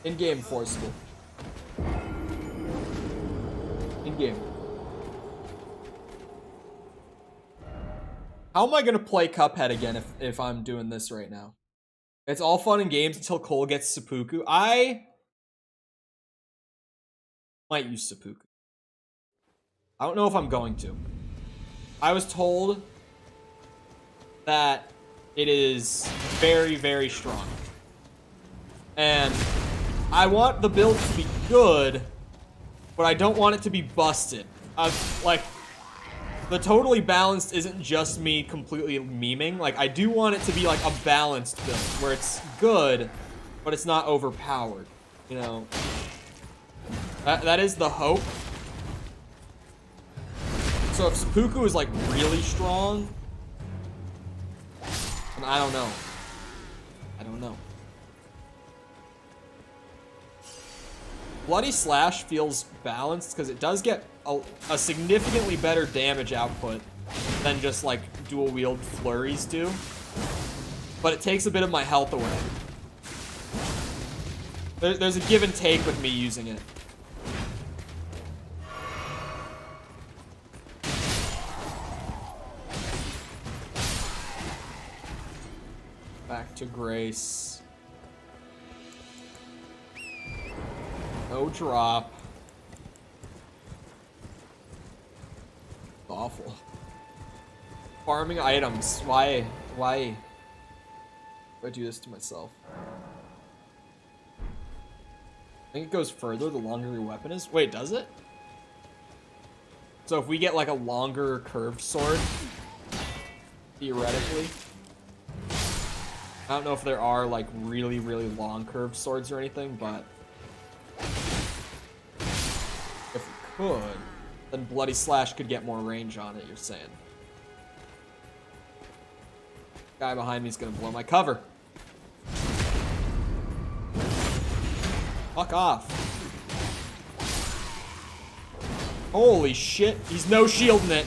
In-game Forcible. In-game. How am I gonna play Cuphead again if I'm doing this right now? It's all fun and games until Cole gets seppuku. I might use seppuku. I don't know if I'm going to. I was told that it is very, very strong. And I want the build to be good, but I don't want it to be busted. Like, the totally balanced isn't just me completely memeing. Like, I do want it to be like a balanced build where it's good, but it's not overpowered. You know, that is the hope. So if seppuku is like really strong, then I don't know. I don't know. Bloody Slash feels balanced because it does get a significantly better damage output than just like dual wield flurries do. But it takes a bit of my health away. There's a give and take with me using it. Back to Grace. No drop. Awful. Farming items. Why do I do this to myself? I think it goes further the longer your weapon is. Wait, does it? So if we get like a longer curved sword, theoretically. I don't know if there are like really, really long curved swords or anything, but if we could, then Bloody Slash could get more range on it, you're saying. Guy behind me is gonna blow my cover. Fuck off. Holy shit, he's no shielding it.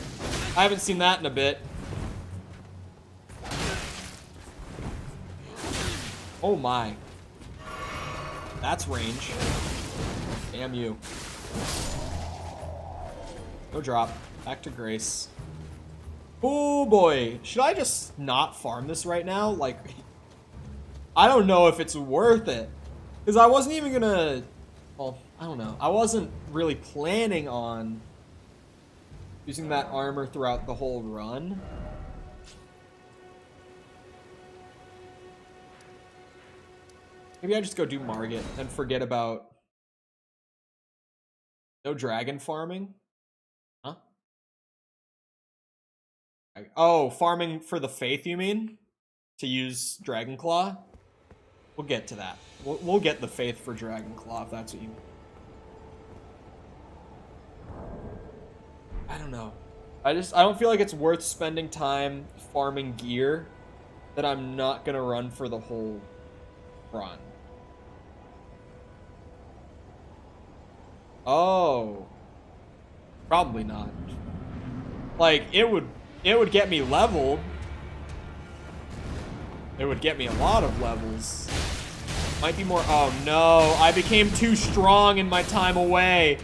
I haven't seen that in a bit. Oh my. That's range. Damn you. No drop. Back to Grace. Oh boy. Should I just not farm this right now? Like, I don't know if it's worth it. Because I wasn't even gonna... Well, I don't know. I wasn't really planning on using that armor throughout the whole run. Maybe I just go do Margit and forget about... No dragon farming? Huh? Oh, farming for the faith, you mean? To use Dragon Claw? We'll get to that. We'll get the faith for Dragon Claw if that's what you mean. I don't know. I don't feel like it's worth spending time farming gear that I'm not gonna run for the whole run. Oh. Probably not. Like, it would get me leveled. It would get me a lot of levels. Might be more... Oh, no. I became too strong in my time away.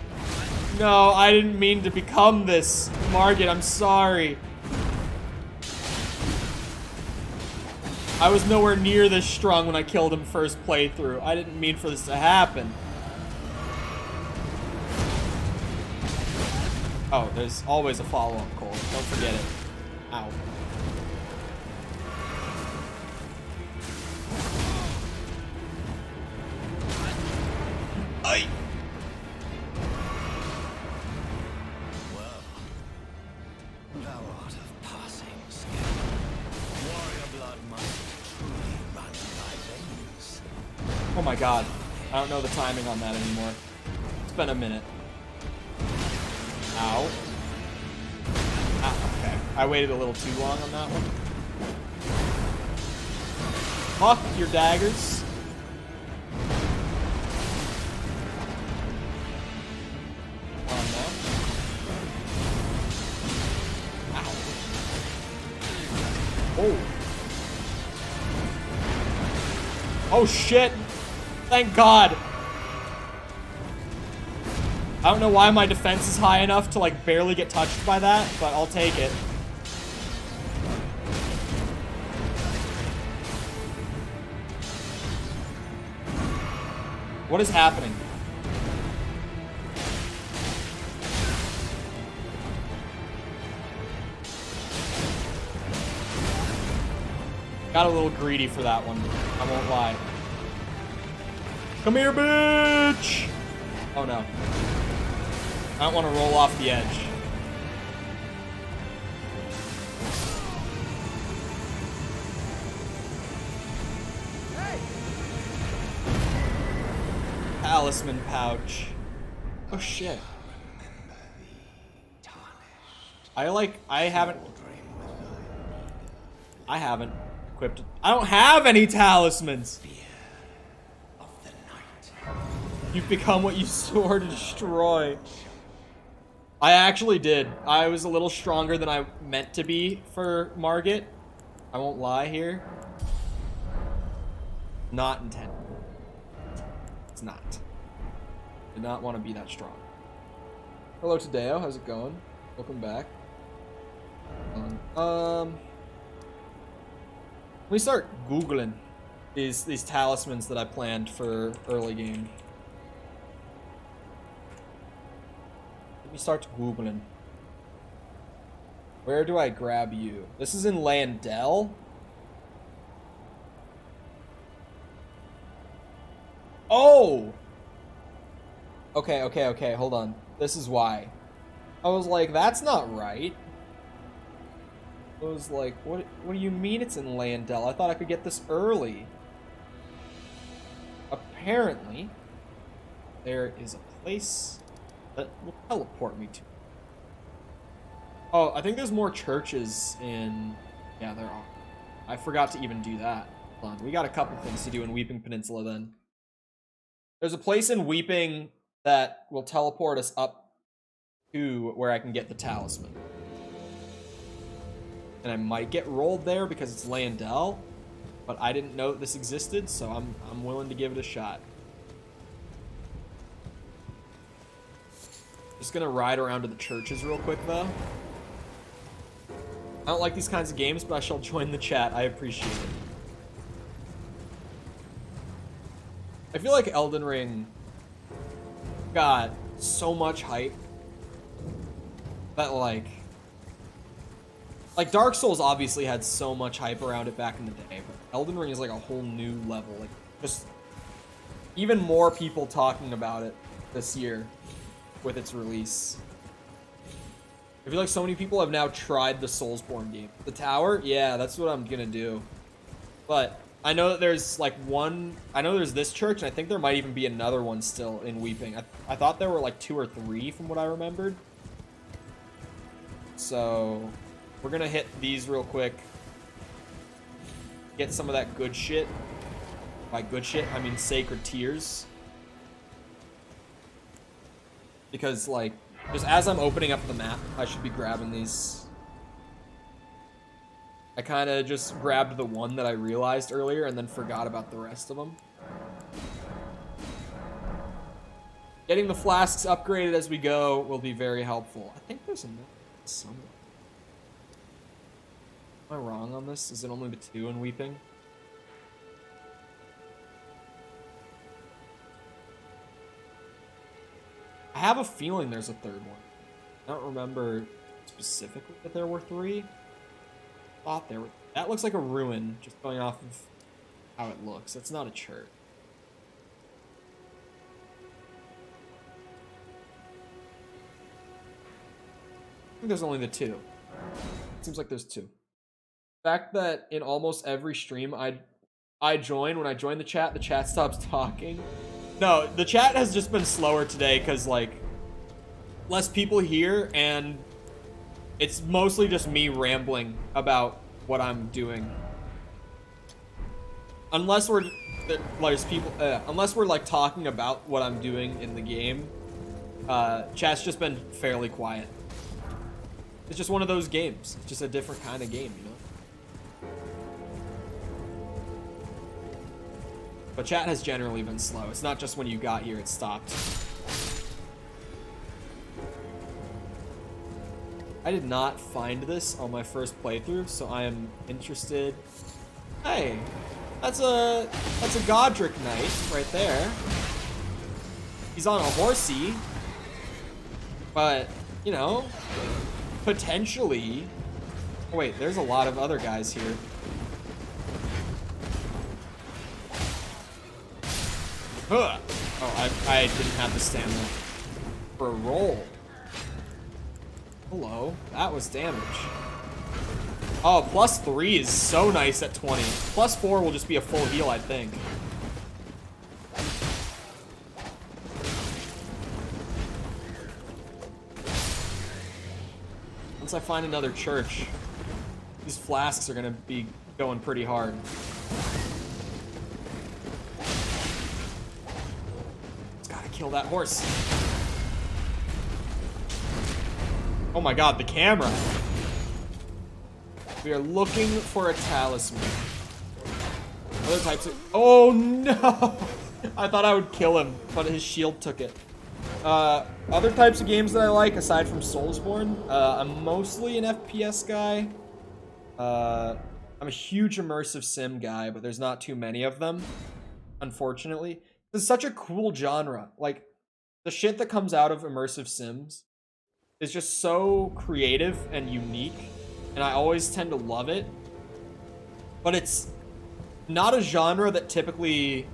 No, I didn't mean to become this. Margit, I'm sorry. I was nowhere near this strong when I killed him first playthrough. I didn't mean for this to happen. Oh, there's always a follow-up, Cole. Don't forget it. Ow. Aye. Well, thou art of passing skill. Warrior blood must truly run in thy veins. Oh my god. I don't know the timing on that anymore. It's been a minute. Ow. Ah, okay. I waited a little too long on that one. Fuck your daggers. On now. Ow. Oh. Oh shit. Thank God. I don't know why my defense is high enough to like barely get touched by that, but I'll take it. What is happening? Got a little greedy for that one. I won't lie. Come here, bitch! Oh no. I don't want to roll off the edge. Talisman pouch. Oh shit. I haven't equipped it. I don't have any talismans. You've become what you swore to destroy. I actually did. I was a little stronger than I meant to be for Margit. I won't lie here. Not intended. It's not. Did not want to be that strong. Hello, Tadeo. How's it going? Welcome back. Let me start Googling these talismans that I planned for early game. Let me start Googling. Where do I grab you? This is in Landell? Oh! Okay, hold on. This is why. I was like, that's not right. I was like, what do you mean it's in Landell? I thought I could get this early. Apparently, there is a place that will teleport me to. Oh, I think there's more churches in... Yeah, there are. I forgot to even do that. Hold on, we got a couple things to do in Weeping Peninsula then. There's a place in Weeping that will teleport us up to where I can get the talisman. And I might get rolled there because it's Landell. but I didn't know this existed, so I'm willing to give it a shot. Just gonna ride around to the churches real quick though. I don't like these kinds of games, but I shall join the chat. I appreciate it. I feel like Elden Ring got so much hype that like Dark Souls obviously had so much hype around it back in the day, but Elden Ring is like a whole new level. Like just even more people talking about it this year with its release. I feel like so many people have now tried the Soulsborne game. The tower? Yeah, that's what I'm gonna do. But I know that there's like one, I know there's this church, and I think there might even be another one still in Weeping. I thought there were like 2 or 3 from what I remembered. So we're gonna hit these real quick. Get some of that good shit. By good shit, I mean sacred tears. Because like, just as I'm opening up the map, I should be grabbing these. I kind of just grabbed the one that I realized earlier and then forgot about the rest of them. Getting the flasks upgraded as we go will be very helpful. I think there's another somewhere. Am I wrong on this? Is it only the 2 in Weeping? I have a feeling there's a 3rd one. I don't remember specifically that there were 3. Thought there were. That looks like a ruin, just going off of how it looks. It's not a church. I think there's only the 2. Seems like there's 2. The fact that in almost every stream I join, when I join the chat stops talking. No, the chat has just been slower today because like less people here, and it's mostly just me rambling about what I'm doing. Unless we're unless we're like talking about what I'm doing in the game, chat's just been fairly quiet. It's just one of those games. It's just a different kind of game, you know? But chat has generally been slow. It's not just when you got here it stopped. I did not find this on my first playthrough, so I am interested. Hey, that's a Godric Knight right there. He's on a horsey, but you know, potentially. Oh wait, there's a lot of other guys here. Huh. Oh, I didn't have the stamina for a roll. Hello, that was damage. Oh, +3 is so nice at 20. +4 will just be a full heal, I think. Once I find another church, these flasks are gonna be going pretty hard. Just gotta kill that horse. Oh my god, the camera. We are looking for a talisman. Other types of... Oh no! I thought I would kill him, but his shield took it. Other types of games that I like, aside from Soulsborne, I'm mostly an FPS guy. I'm a huge immersive sim guy, but there's not too many of them, unfortunately. It's such a cool genre. Like, the shit that comes out of immersive sims is just so creative and unique, and I always tend to love it. But it's not a genre that typically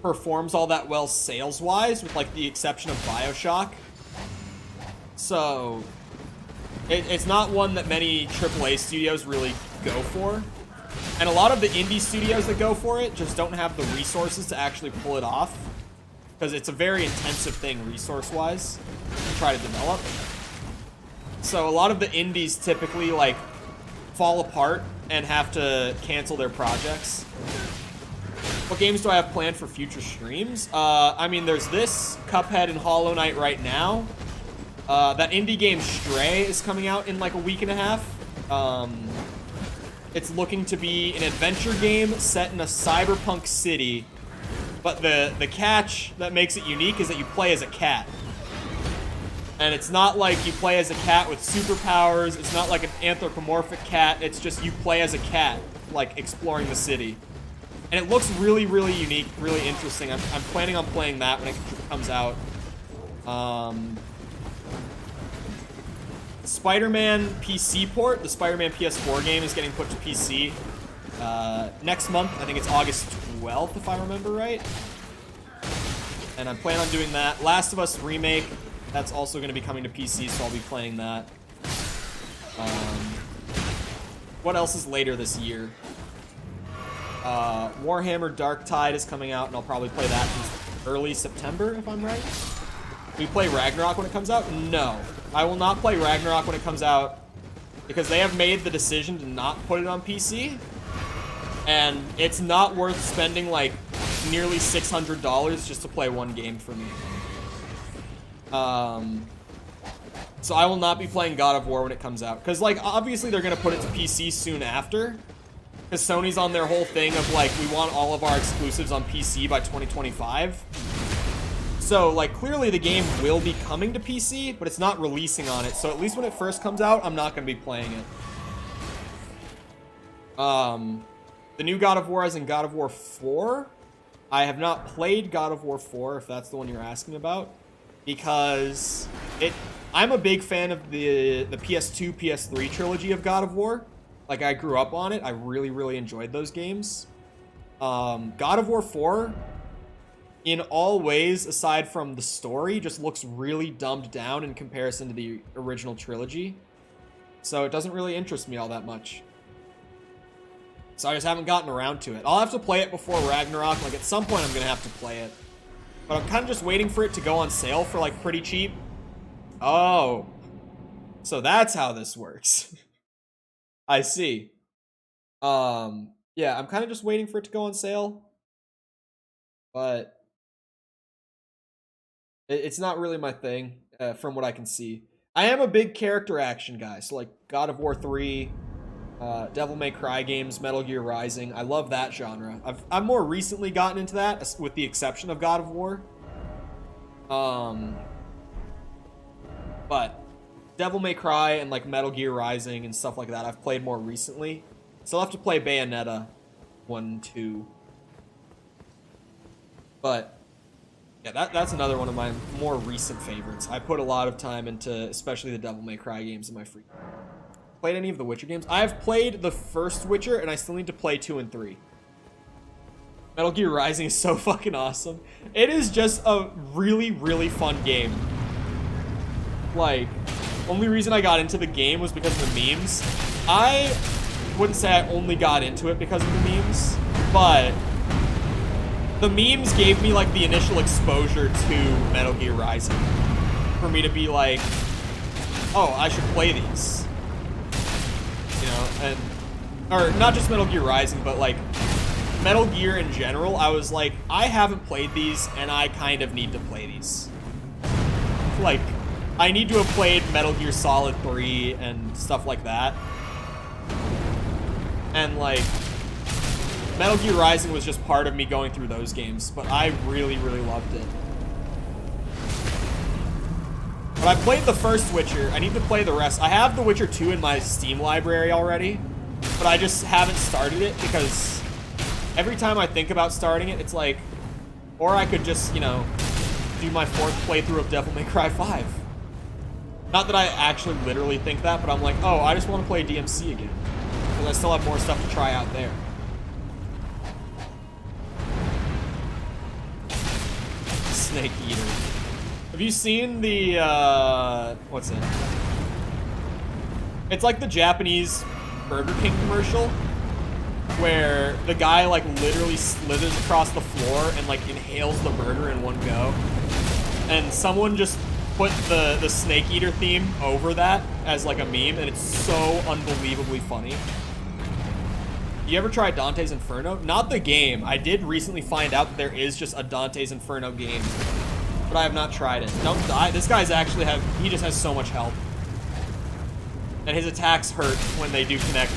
performs all that well sales-wise, with like the exception of BioShock. So it's not one that many AAA studios really go for. And a lot of the indie studios that go for it just don't have the resources to actually pull it off, because it's a very intensive thing resource-wise to try to develop. So a lot of the indies typically like fall apart and have to cancel their projects. What games do I have planned for future streams? I mean, there's this, Cuphead and Hollow Knight right now. That indie game Stray is coming out in like a week and a half. it's looking to be an adventure game set in a cyberpunk city. But the catch that makes it unique is that you play as a cat. And it's not like you play as a cat with superpowers. It's not like an anthropomorphic cat. It's just you play as a cat, like, exploring the city. And it looks really, really unique, really interesting. I'm planning on playing that when it comes out. Spider-Man PC port, the Spider-Man PS4 game, is getting put to PC next month. I think it's August 12th, if I remember right. And I'm planning on doing that. Last of Us Remake, that's also going to be coming to PC, so I'll be playing that. What else is later this year? Warhammer Dark Tide is coming out, and I'll probably play that in early September, if I'm right. Will you play Ragnarok when it comes out? No. I will not play Ragnarok when it comes out, because they have made the decision to not put it on PC. And it's not worth spending, like, nearly $600 just to play one game for me. So I will not be playing God of War when it comes out. Because, like, obviously they're going to put it to PC soon after. Because Sony's on their whole thing of, like, we want all of our exclusives on PC by 2025. So, like, clearly the game will be coming to PC, but it's not releasing on it. So at least when it first comes out, I'm not going to be playing it. The new God of War is in God of War 4. I have not played God of War 4, if that's the one you're asking about. Because I'm a big fan of the PS2, PS3 trilogy of God of War. Like, I grew up on it. I really, really enjoyed those games. God of War 4, in all ways, aside from the story, just looks really dumbed down in comparison to the original trilogy. So it doesn't really interest me all that much. So I just haven't gotten around to it. I'll have to play it before Ragnarok. Like, at some point, I'm going to have to play it. But I'm kind of just waiting for it to go on sale for, like, pretty cheap. Oh. So that's how this works. I see. Yeah, I'm kind of just waiting for it to go on sale. But it's not really my thing, from what I can see. I am a big character action guy. So, like, God of War 3, Devil May Cry games, Metal Gear Rising. I love that genre. I've more recently gotten into that, with the exception of God of War. But Devil May Cry and, like, Metal Gear Rising and stuff like that, I've played more recently. So I'll have to play Bayonetta 1, 2. But yeah, that's another one of my more recent favorites. I put a lot of time into, especially the Devil May Cry games in my free time. Played any of the Witcher games? I have played the first Witcher, and I still need to play 2 and 3. Metal Gear Rising is so fucking awesome. It is just a really, really fun game. Like, only reason I got into the game was because of the memes. I wouldn't say I only got into it because of the memes, but the memes gave me, like, the initial exposure to Metal Gear Rising. For me to be like, oh, I should play these. You know, and, or not just Metal Gear Rising, but, like, Metal Gear in general. I was like, I haven't played these, and I kind of need to play these. Like, I need to have played Metal Gear Solid 3 and stuff like that. And, like, Metal Gear Rising was just part of me going through those games, but I really, really loved it. But I played the first Witcher. I need to play the rest. I have The Witcher 2 in my Steam library already, but I just haven't started it because every time I think about starting it, it's like, or I could just, you know, do my 4th playthrough of Devil May Cry 5. Not that I actually literally think that, but I'm like, oh, I just want to play DMC again. Because I still have more stuff to try out there. Snake Eater. Have you seen the, what's it? It's like the Japanese Burger King commercial where the guy, like, literally slithers across the floor and, like, inhales the burger in one go. And someone just put the Snake Eater theme over that as, like, a meme, and it's so unbelievably funny. You ever try Dante's Inferno? Not the game. I did recently find out that there is just a Dante's Inferno game, but I have not tried it. Don't die. This guy's actually he just has so much health. And his attacks hurt when they do connect.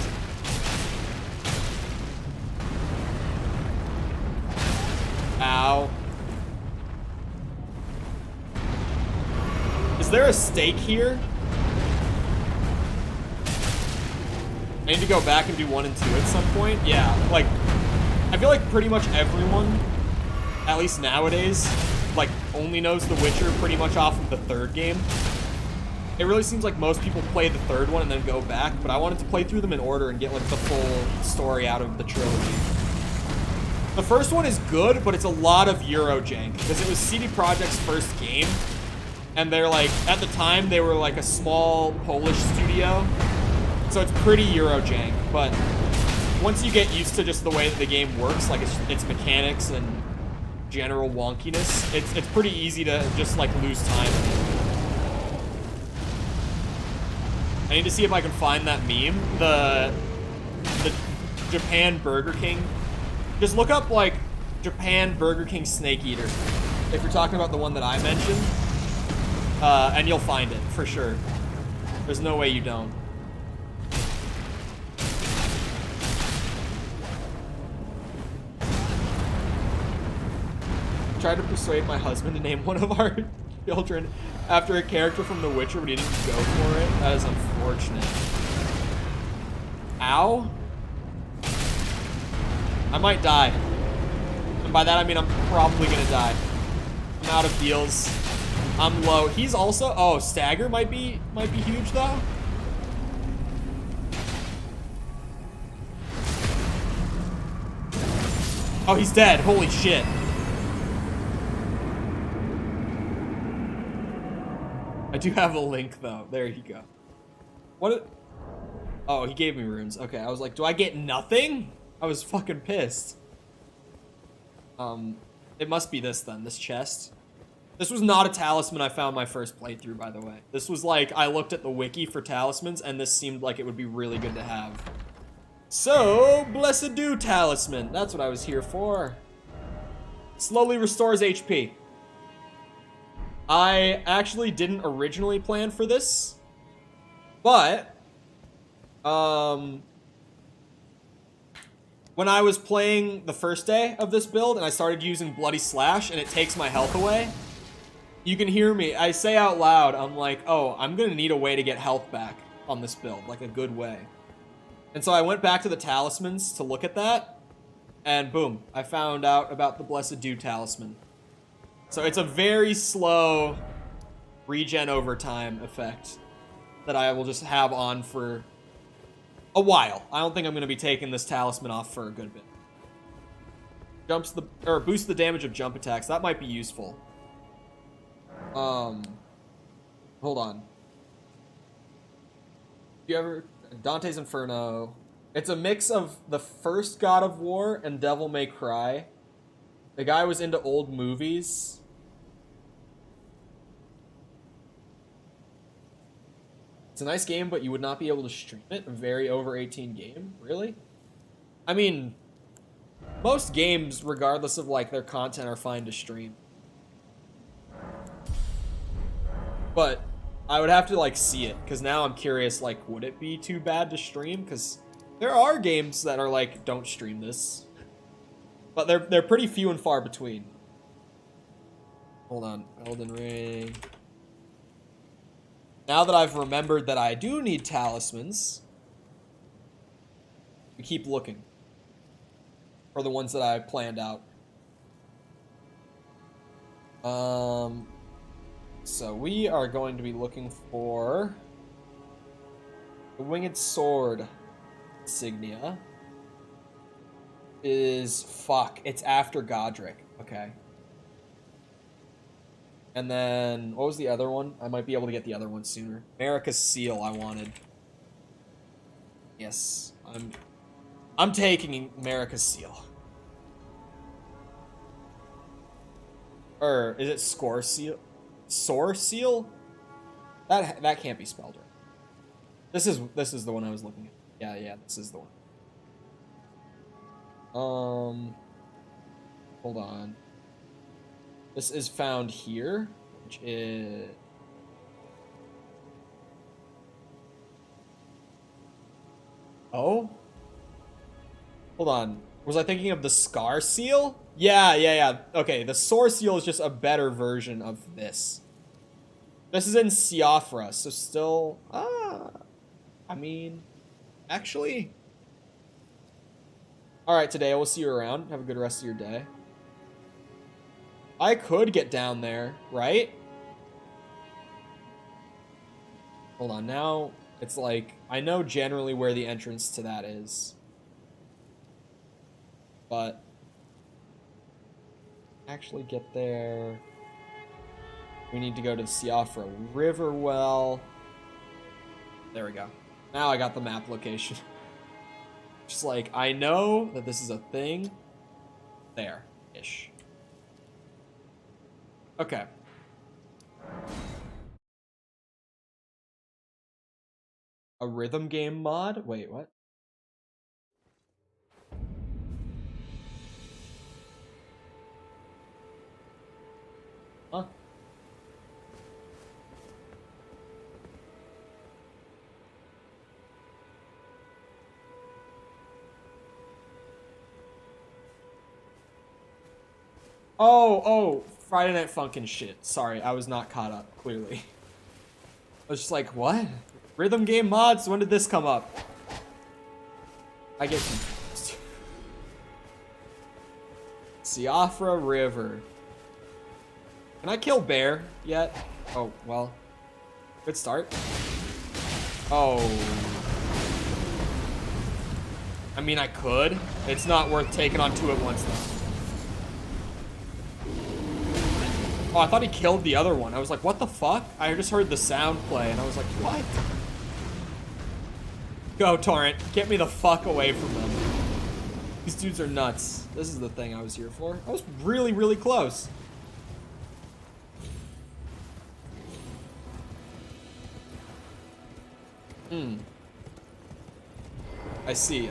Ow. Is there a stake here? I need to go back and do 1 and 2 at some point. Yeah, like, I feel like pretty much everyone, at least nowadays, like, only knows The Witcher pretty much off of the 3rd game. It really seems like most people play the 3rd one and then go back, but I wanted to play through them in order and get, like, the full story out of the trilogy. The first one is good, but it's a lot of Eurojank, because it was CD Projekt's first game, and they're, like, at the time, they were, like, a small Polish studio, so it's pretty Eurojank, but once you get used to just the way that the game works, like, its mechanics and general wonkiness, it's pretty easy to just, like, lose time. I need to see if I can find that meme, the Japan Burger King. Just look up, like, Japan Burger King Snake Eater, if you're talking about the one that I mentioned, and you'll find it, for sure. There's no way you don't. Tried to persuade my husband to name one of our children after a character from The Witcher, but he didn't go for it. That is unfortunate. Ow. I might die. And by that I mean I'm probably gonna die. I'm out of heals. I'm low. He's also, oh, stagger might be huge though. Oh, he's dead. Holy shit. I do have a link though. There you go. What? Oh, he gave me runes. Okay, I was like, do I get nothing? I was fucking pissed. It must be this then, this chest. This was not a talisman I found my first playthrough, by the way. This was like, I looked at the wiki for talismans, and this seemed like it would be really good to have. So, Blessed Dew Talisman. That's what I was here for. Slowly restores HP. I actually didn't originally plan for this, but, when I was playing the first day of this build and I started using Bloody Slash and it takes my health away, you can hear me. I say out loud, I'm like, oh, I'm gonna need a way to get health back on this build, like a good way. And so I went back to the talismans to look at that, and boom, I found out about the Blessed Dew Talisman. So it's a very slow regen over time effect that I will just have on for a while. I don't think I'm going to be taking this talisman off for a good bit. Boosts the damage of jump attacks. That might be useful. Hold on. You ever Dante's Inferno? It's a mix of the first God of War and Devil May Cry. The guy was into old movies. It's a nice game, but you would not be able to stream it. A very over 18 game. Really? I mean, most games, regardless of like their content, are fine to stream. But I would have to like see it, because now I'm curious, like, would it be too bad to stream? Because there are games that are like, don't stream this. But they're pretty few and far between. Hold on. Elden Ring. Now that I've remembered that I do need talismans, we keep looking for the ones that I planned out. So we are going to be looking for the Winged Sword insignia. It's after Godric. Okay. And then, what was the other one? I might be able to get the other one sooner. America's Seal I wanted. Yes, I'm taking America's Seal. Or, is it Score Seal? Soar Seal? That can't be spelled right. This is the one I was looking at. Yeah, this is the one. Hold on. This is found here, which is... Oh? Hold on. Was I thinking of the Scar Seal? Yeah. Okay, the Sword Seal is just a better version of this. This is in Siofra, so still... I mean... Actually... Alright, today we'll see you around. Have a good rest of your day. I could get down there, right? Hold on, now it's like... I know generally where the entrance to that is. But... actually get there... We need to go to the Siofra River well. There we go. Now I got the map location. Just like, I know that this is a thing. There-ish. Okay. A rhythm game mod? Wait, what? Huh? Oh, Friday Night Funkin' shit. Sorry, I was not caught up, clearly. I was just like, what? Rhythm game mods? When did this come up? I get confused. Siofra River. Can I kill Bear yet? Oh, well. Good start. Oh. I mean, I could. It's not worth taking on two at once, though. Oh, I thought he killed the other one. I was like, what the fuck? I just heard the sound play, and I was like, what? Go, Torrent. Get me the fuck away from them. These dudes are nuts. This is the thing I was here for. I was really, really close. I see.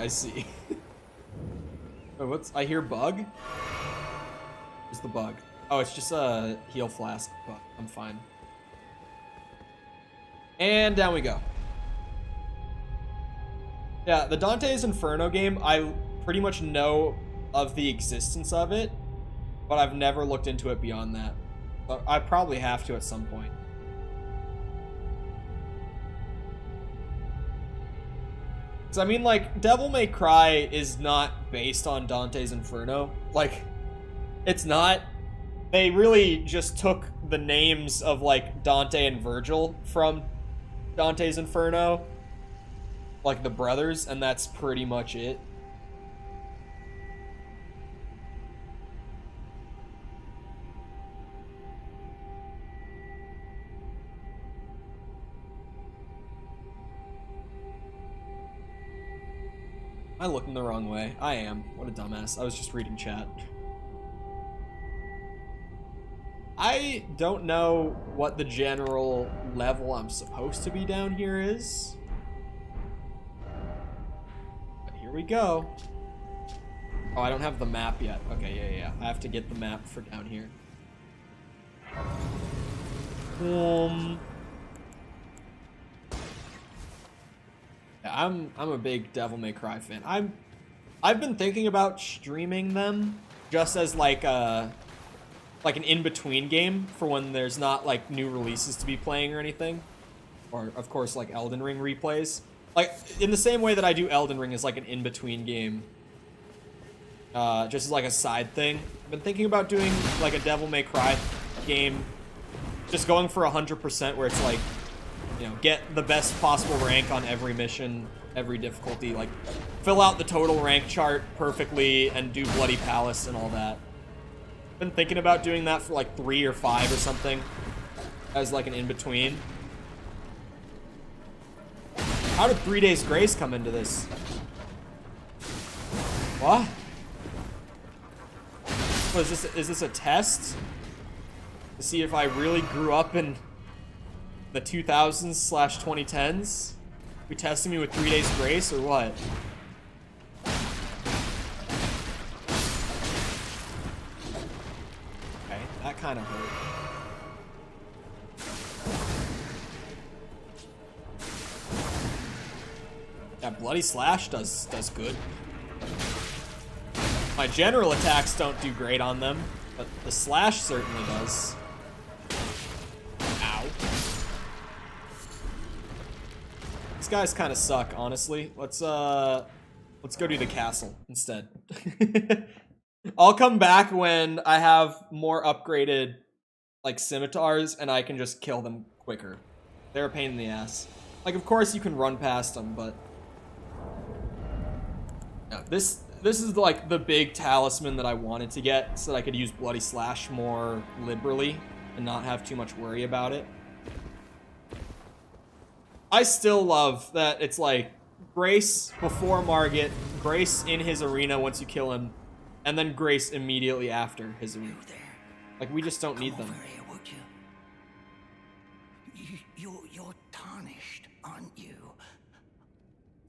Oh, what's... I hear bug? Where's the bug? Oh, it's just a heal flask, but I'm fine. And down we go. Yeah, the Dante's Inferno game, I pretty much know of the existence of it, but I've never looked into it beyond that. But I probably have to at some point. So I mean, like, Devil May Cry is not based on Dante's Inferno. Like, it's not. They really just took the names of, like, Dante and Virgil from Dante's Inferno. Like, the brothers, and that's pretty much it. Am I looking the wrong way? I am. What a dumbass. I was just reading chat. I don't know what the general level I'm supposed to be down here is. But here we go. Oh, I don't have the map yet. Okay, yeah. I have to get the map for down here. Yeah, I'm a big Devil May Cry fan. I've been thinking about streaming them just as like an in-between game for when there's not like new releases to be playing or anything. Or of course like Elden Ring replays. Like in the same way that I do Elden Ring as like an in-between game. Just as like a side thing. I've been thinking about doing like a Devil May Cry game. Just going for 100% where it's like, you know, get the best possible rank on every mission, every difficulty, like fill out the total rank chart perfectly and do Bloody Palace and all that. Been thinking about doing that for like 3 or 5 or something as like an in-between. How did 3 Days Grace come into this? What? What is this a test? To see if I really grew up in the 2000s/2010s? You testing me with 3 Days Grace or what? Okay, that kind of hurt. Yeah, Bloody Slash does good. My general attacks don't do great on them, but the slash certainly does. Ow. These guys kind of suck, honestly. Let's go do the castle instead. I'll come back when I have more upgraded, like, scimitars, and I can just kill them quicker. They're a pain in the ass. Like, of course you can run past them, but... No, this is, like, the big talisman that I wanted to get, so that I could use Bloody Slash more liberally, and not have too much worry about it. I still love that it's, like, Grace before Margit, Grace in his arena once you kill him, and then Grace immediately after his arena. Like, we just don't need them. Over here, would you? You're tarnished, aren't you?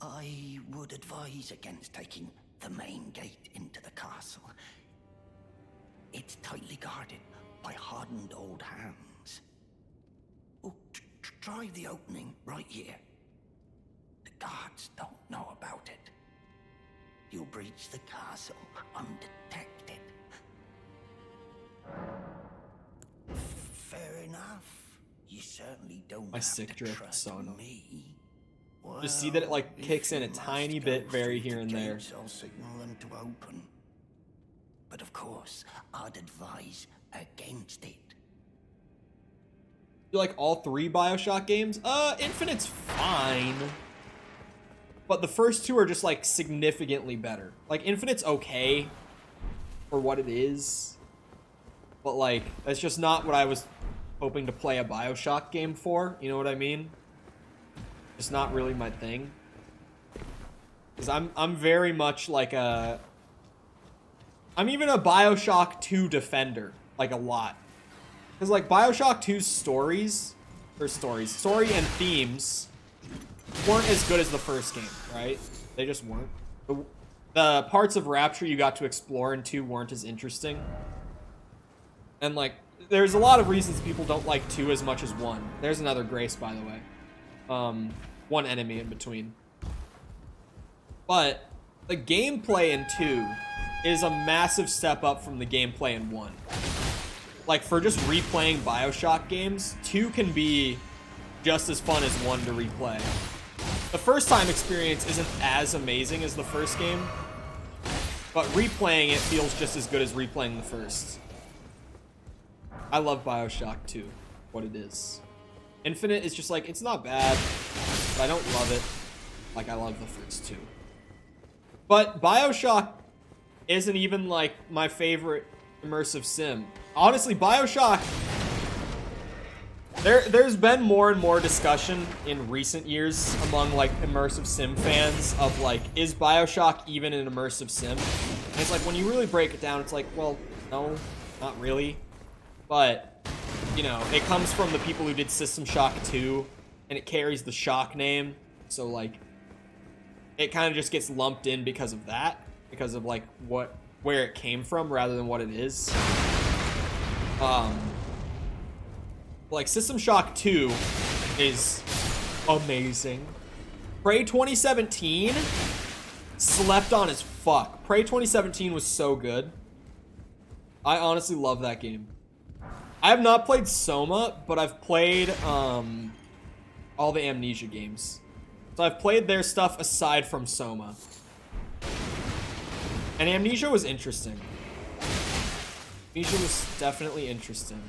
I would advise against taking the main gate into the castle. It's tightly guarded by hardened old hands. Oh, try the opening right here. The guards don't know about it. You'll breach the castle undetected. Fair enough. You certainly don't My have sick to drift trust so annoying. me. Just see that it, like, kicks in a tiny bit very here and there. I'll signal them to open. But of course, I'd advise against it. You like all 3 BioShock games? Infinite's fine. But the first 2 are just, like, significantly better. Like, Infinite's okay for what it is. But, like, that's just not what I was hoping to play a BioShock game for. You know what I mean? It's not really my thing. Because I'm very much like a... I'm even a BioShock 2 defender. Like, a lot. Because, like, BioShock 2's story and themes weren't as good as the first game, right? They just weren't. The parts of Rapture you got to explore in 2 weren't as interesting. And, like, there's a lot of reasons people don't like 2 as much as 1. There's another Grace, by the way. 1 enemy in between. But the gameplay in 2 is a massive step up from the gameplay in 1. Like, for just replaying BioShock games, 2 can be just as fun as 1 to replay. The first time experience isn't as amazing as the first game, but replaying it feels just as good as replaying the first. I love BioShock 2, what it is. Infinite is just like, it's not bad, but I don't love it like I love the first 2. But BioShock isn't even, like, my favorite immersive sim. Honestly, BioShock... There's been more and more discussion in recent years among, like, immersive sim fans of, like, is BioShock even an immersive sim? And it's like, when you really break it down, it's like, well, no, not really. But, you know, it comes from the people who did System Shock 2, and it carries the Shock name. So, like, it kind of just gets lumped in because of that. Because of, like, where it came from rather than what it is. Like, System Shock 2 is amazing. Prey 2017 slept on as fuck. Prey 2017 was so good. I honestly love that game. I have not played Soma, but I've played all the Amnesia games. So I've played their stuff aside from Soma. And Amnesia was interesting. Amnesia was definitely interesting.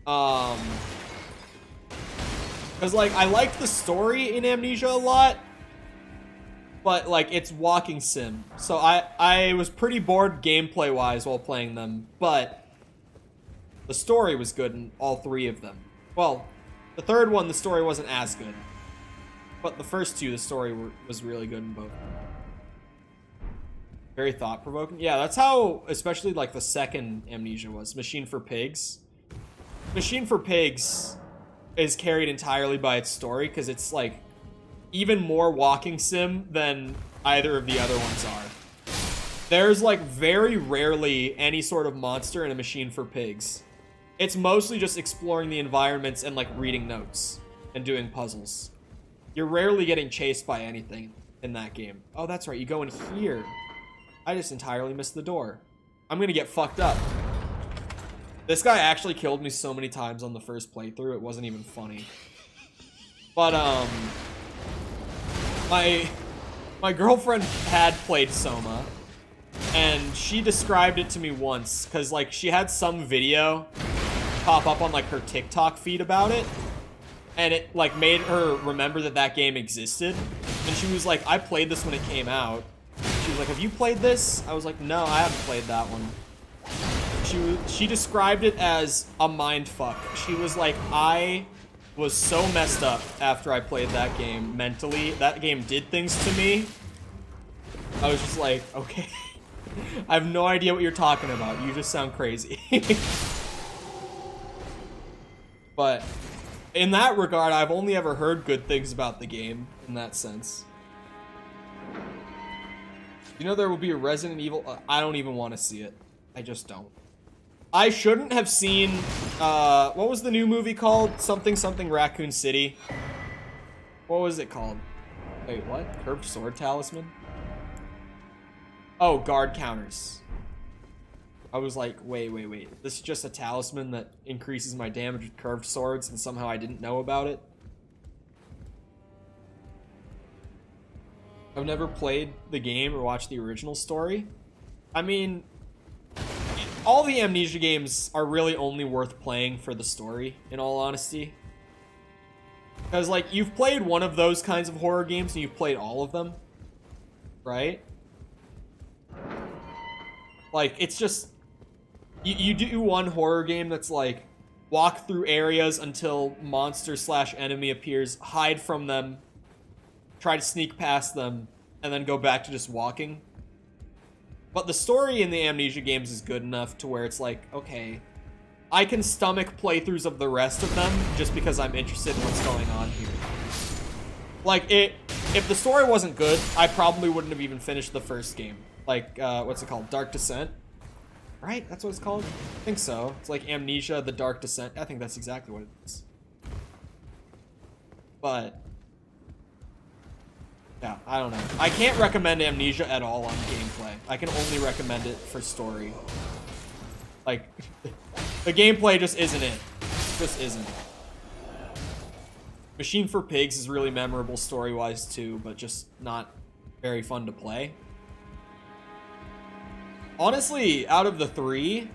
Because, like, I liked the story in Amnesia a lot, but, like, it's walking sim. So I was pretty bored gameplay-wise while playing them, but the story was good in all 3 of them. Well, the third one, the story wasn't as good. But the first 2, the story was really good in both. Very thought-provoking. Yeah, that's how, especially, like, the second Amnesia was. Machine for Pigs. Machine for Pigs is carried entirely by its story, because it's, like, even more walking sim than either of the other ones are. There's, like, very rarely any sort of monster in a Machine for Pigs. It's mostly just exploring the environments and, like, reading notes and doing puzzles. You're rarely getting chased by anything in that game. Oh, that's right, you go in here. I just entirely missed the door. I'm gonna get fucked up. This guy actually killed me so many times on the first playthrough, it wasn't even funny. But, my girlfriend had played Soma, and she described it to me once, because, like, she had some video pop up on, like, her TikTok feed about it, and it, like, made her remember that that game existed, and she was like, I played this when it came out. She was like, have you played this? I was like, no, I haven't played that one. She described it as a mindfuck. She was like, I was so messed up after I played that game mentally. That game did things to me. I was just like, okay. I have no idea what you're talking about. You just sound crazy. But in that regard, I've only ever heard good things about the game in that sense. You know there will be a Resident Evil... I don't even want to see it. I just don't. I shouldn't have seen... what was the new movie called? Something Raccoon City. What was it called? Wait, what? Curved Sword Talisman? Oh, guard counters. I was like, wait. This is just a talisman that increases my damage with curved swords, and somehow I didn't know about it? I've never played the game or watched the original story. I mean, all the Amnesia games are really only worth playing for the story, in all honesty. Because, like, you've played one of those kinds of horror games and you've played all of them, right? Like, it's just... You do one horror game that's like, walk through areas until monster/enemy appears, hide from them, try to sneak past them, and then go back to just walking. But the story in the Amnesia games is good enough to where it's like, okay, I can stomach playthroughs of the rest of them just because I'm interested in what's going on here. Like, if the story wasn't good, I probably wouldn't have even finished the first game. Like, what's it called? Dark Descent? Right? That's what it's called? I think so. It's like Amnesia, The Dark Descent. I think that's exactly what it is. But... yeah, I don't know. I can't recommend Amnesia at all on gameplay. I can only recommend it for story. Like, the gameplay just isn't it. Just isn't. Machine for Pigs is really memorable story-wise too, but just not very fun to play. Honestly, out of the three,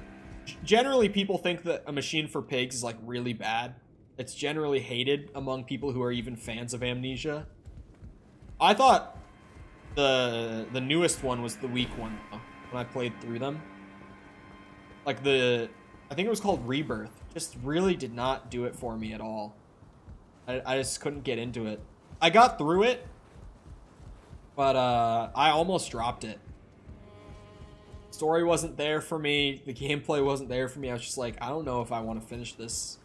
generally people think that A Machine for Pigs is like really bad. It's generally hated among people who are even fans of Amnesia. I thought the newest one was the weak one though, when I played through them. Like I think it was called Rebirth. Just really did not do it for me at all. I just couldn't get into it. I got through it, but I almost dropped it. Story wasn't there for me. The gameplay wasn't there for me. I was just like, I don't know if I want to finish this.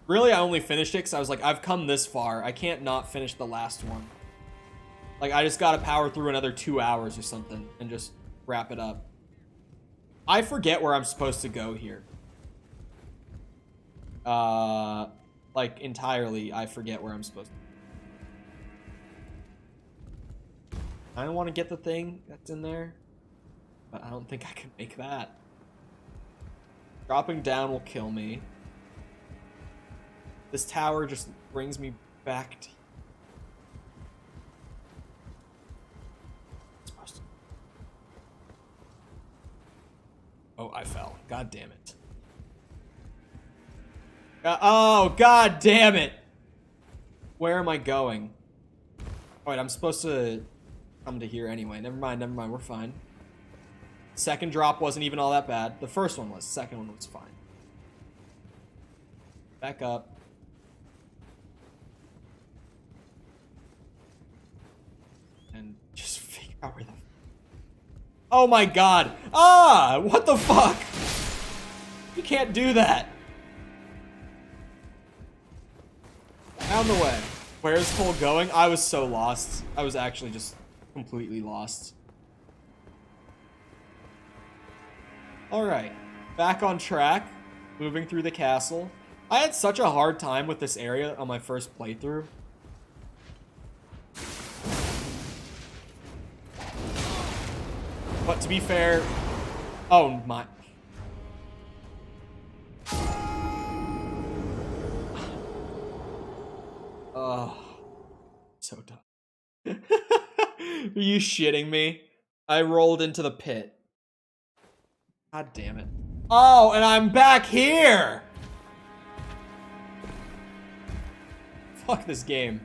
Really, I only finished it because I was like, I've come this far. I can't not finish the last one. Like, I just gotta power through another 2 hours or something and just wrap it up. I forget where I'm supposed to go here. Like, entirely, I forget where I'm supposed to. I don't want to get the thing that's in there, but I don't think I can make that. Dropping down will kill me. This tower just brings me back to... Oh, I fell. God damn it. Oh, god damn it! Where am I going? Alright, I'm supposed to come to here anyway. Never mind, we're fine. Second drop wasn't even all that bad. The first one was. Second one was fine. Back up. And just figure out where the... Oh my god! Ah! What the fuck? You can't do that! Out of the way. Where is Cole going? I was so lost. I was actually just completely lost. Alright. Back on track. Moving through the castle. I had such a hard time with this area on my first playthrough. But to be fair, oh my. Oh, so dumb. Are you shitting me? I rolled into the pit. God damn it. Oh, and I'm back here! Fuck this game.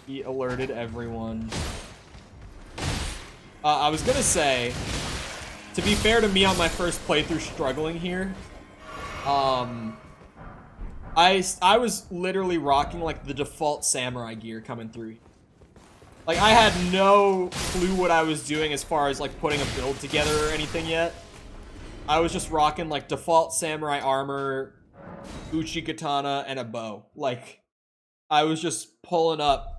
He alerted everyone. I was gonna say, to be fair to me on my first playthrough struggling here, I was literally rocking like the default samurai gear coming through. Like I had no clue what I was doing as far as like putting a build together or anything yet. I was just rocking like default samurai armor, uchi katana, and a bow. Like I was just pulling up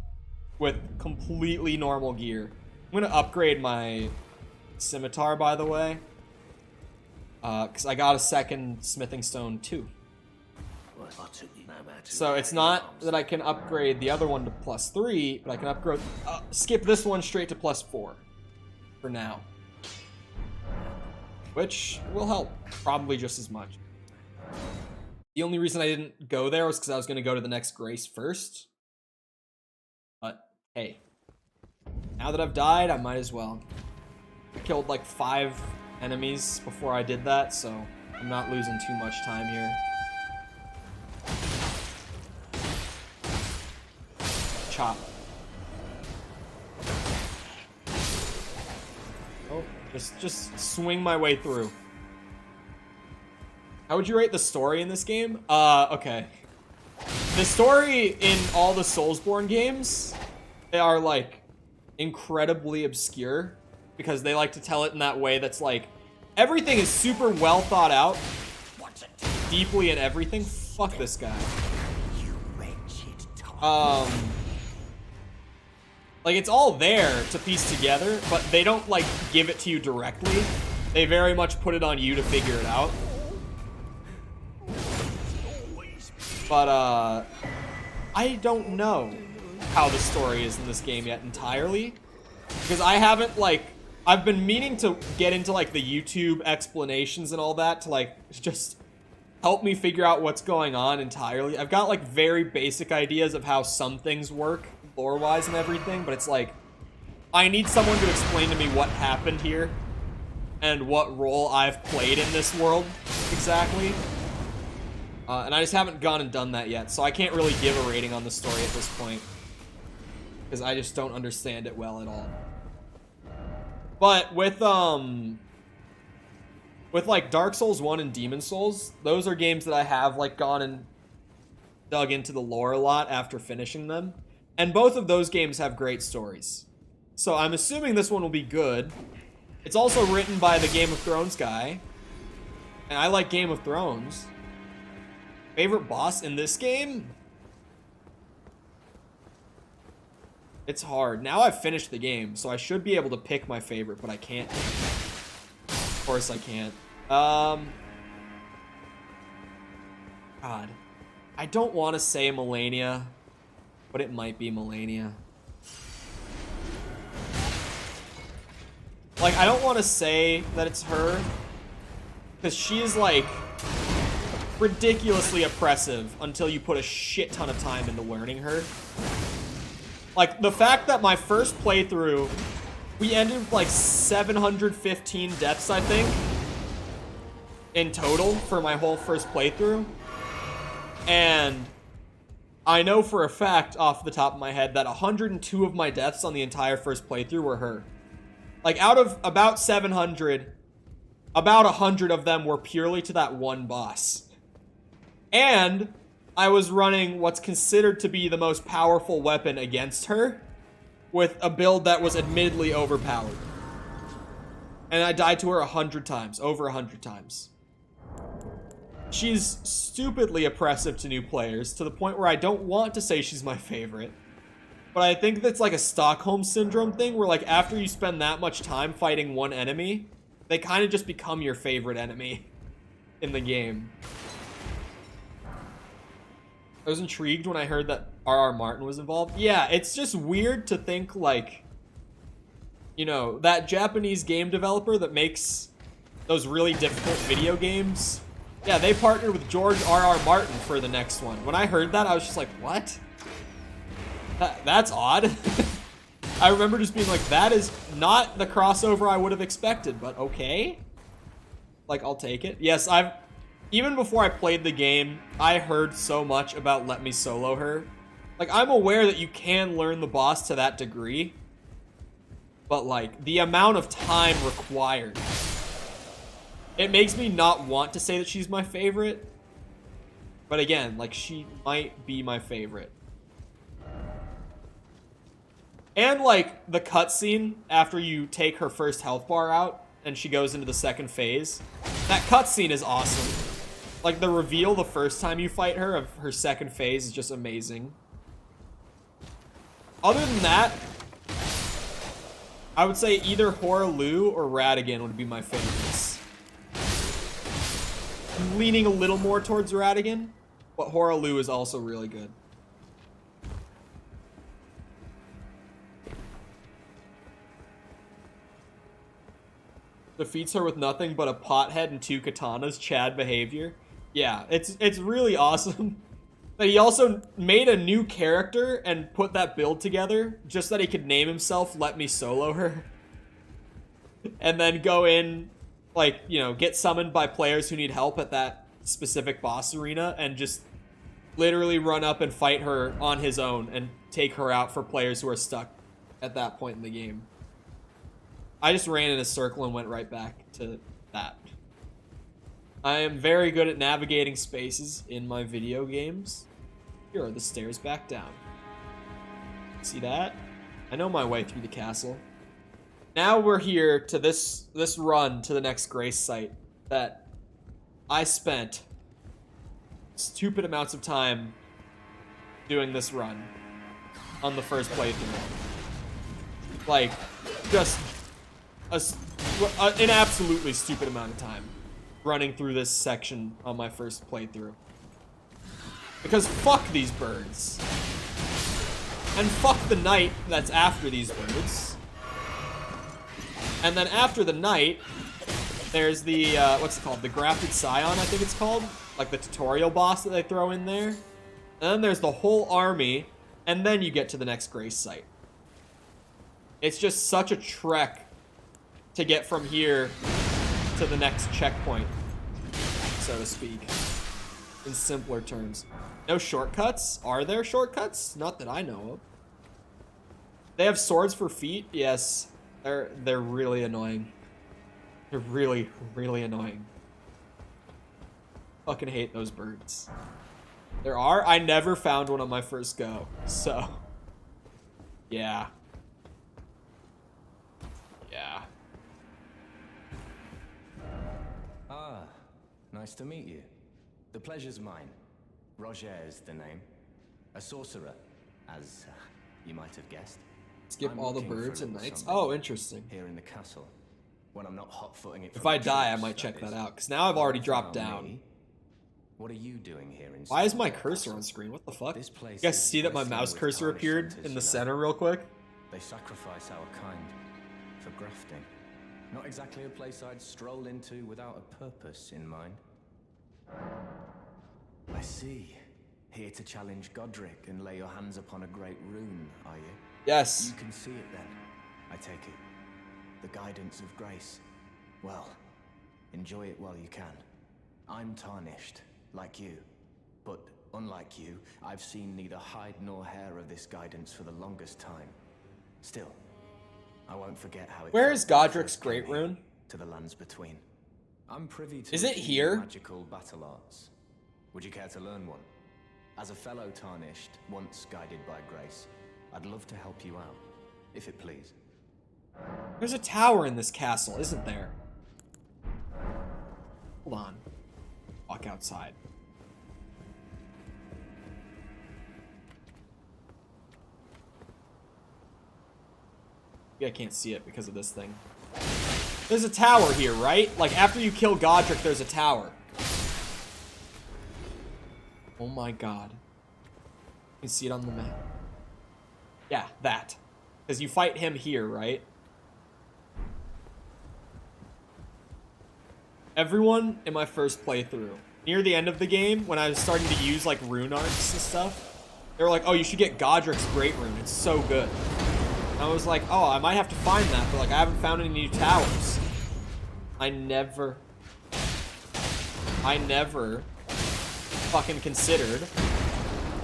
with completely normal gear. I'm gonna upgrade my scimitar, by the way, because I got a second smithing stone too. So it's not that I can upgrade the other one to +3, but I can upgrade, skip this one straight to +4 for now, which will help probably just as much. The only reason I didn't go there was because I was going to go to the next Grace first. But hey, now that I've died, I might as well. I killed like 5 enemies before I did that, so I'm not losing too much time here. Chop. Oh, just swing my way through. How would you rate the story in this game? Okay. The story in all the Soulsborne games, they are like incredibly obscure because they like to tell it in that way that's like everything is super well thought out, deeply in everything. Fuck this guy. Like it's all there to piece together, but they don't like give it to you directly. They very much put it on you to figure it out. But I don't know how the story is in this game yet entirely, because I haven't like, I've been meaning to get into like the YouTube explanations and all that to like just help me figure out what's going on entirely. I've got like very basic ideas of how some things work lore-wise and everything, but it's like I need someone to explain to me what happened here and what role I've played in this world exactly. And I just haven't gone and done that yet, so I can't really give a rating on the story at this point because I just don't understand it well at all. But with like Dark Souls 1 and Demon Souls, those are games that I have like gone and dug into the lore a lot after finishing them. And both of those games have great stories. So I'm assuming this one will be good. It's also written by the Game of Thrones guy. And I like Game of Thrones. Favorite boss in this game? It's hard. Now I've finished the game, so I should be able to pick my favorite, but I can't. Of course I can't. God. I don't want to say Melania, but it might be Melania. Like, I don't want to say that it's her, because she's, like, ridiculously oppressive until you put a shit ton of time into learning her. Like, the fact that my first playthrough, we ended with, like, 715 deaths, I think, in total for my whole first playthrough. And I know for a fact, off the top of my head, that 102 of my deaths on the entire first playthrough were her. Like, out of about 700, about 100 of them were purely to that one boss. And I was running what's considered to be the most powerful weapon against her, with a build that was admittedly overpowered. And I died to her 100 times, over 100 times. She's stupidly oppressive to new players, to the point where I don't want to say she's my favorite. But I think that's like a Stockholm Syndrome thing, where like after you spend that much time fighting one enemy, they kind of just become your favorite enemy in the game. I was intrigued when I heard that R.R. Martin was involved. Yeah, it's just weird to think, like, you know, that Japanese game developer that makes those really difficult video games. Yeah, they partnered with George R.R. Martin for the next one. When I heard that, I was just like, what? That's odd. I remember just being like, that is not the crossover I would have expected, but okay. Like, I'll take it. Yes, even before I played the game, I heard so much about Let Me Solo Her. Like, I'm aware that you can learn the boss to that degree, but like, the amount of time required, it makes me not want to say that she's my favorite. But again, like, she might be my favorite. And like, the cutscene after you take her first health bar out and she goes into the second phase, that cutscene is awesome. Like, the reveal the first time you fight her of her second phase is just amazing. Other than that, I would say either Hoaraloo or Ratigan would be my favorites. I'm leaning a little more towards Ratigan, but Hoaraloo is also really good. Defeats her with nothing but a pothead and 2 katanas. Chad behavior. Yeah, it's really awesome. But he also made a new character and put that build together just that he could name himself Let Me Solo Her. And then go in, like, you know, get summoned by players who need help at that specific boss arena and just literally run up and fight her on his own and take her out for players who are stuck at that point in the game. I just ran in a circle and went right back to that. I am very good at navigating spaces in my video games. Here are the stairs back down. See that? I know my way through the castle. Now we're here to this run to the next Grace site that I spent stupid amounts of time doing this run on the first playthrough. Like, just an absolutely stupid amount of time running through this section on my first playthrough. Because fuck these birds. And fuck the knight that's after these birds. And then after the knight, there's the, what's it called? The Grafted Scion, I think it's called. Like the tutorial boss that they throw in there. And then there's the whole army, and then you get to the next Grace site. It's just such a trek to get from here to the next checkpoint, so to speak, in simpler terms. No shortcuts? Are there shortcuts? Not that I know of. They have swords for feet? Yes. They're really annoying. They're really, really annoying. Fucking hate those birds. There are? I never found one on my first go, so yeah. Yeah. Nice to meet you. The pleasure's mine. Roger is the name. A sorcerer, as you might have guessed. Skip I'm all the looking for birds a and little knights. something Oh, interesting. Here in the castle, when I'm not hot-footing it. If I die, I might check that out, because now I've already dropped down. What are you doing here in? Why is my cursor on screen? What the fuck? This place You guys is see that my bristling mouse with cursor tarnished appeared hunters, in you the know. center real quick? They sacrifice our kind for grafting. Not exactly a place I'd stroll into without a purpose in mind. I see. Here to challenge Godric and lay your hands upon a great rune, are you? Yes. You can see it then, I take it. The guidance of grace. Well, enjoy it while you can. I'm tarnished, like you. But unlike you, I've seen neither hide nor hair of this guidance for the longest time. Still, I won't forget how it Where felt is when I Godric's first came Great here, Rune? to the lands between. I'm privy to Is a it few here? magical battle arts. Would you care to learn one? As a fellow tarnished, once guided by grace, I'd love to help you out, if it please. There's a tower in this castle, isn't there? Hold on. Walk outside. Yeah, I can't see it because of this thing. There's a tower here, right? Like, after you kill Godric, there's a tower. Oh my god. You see it on the map. Yeah, that. Because you fight him here, right? Everyone in my first playthrough, near the end of the game, when I was starting to use like rune arcs and stuff, they were like, oh, you should get Godric's Great Rune. It's so good. And I was like, oh, I might have to find that, but like I haven't found any new towers. I never fucking considered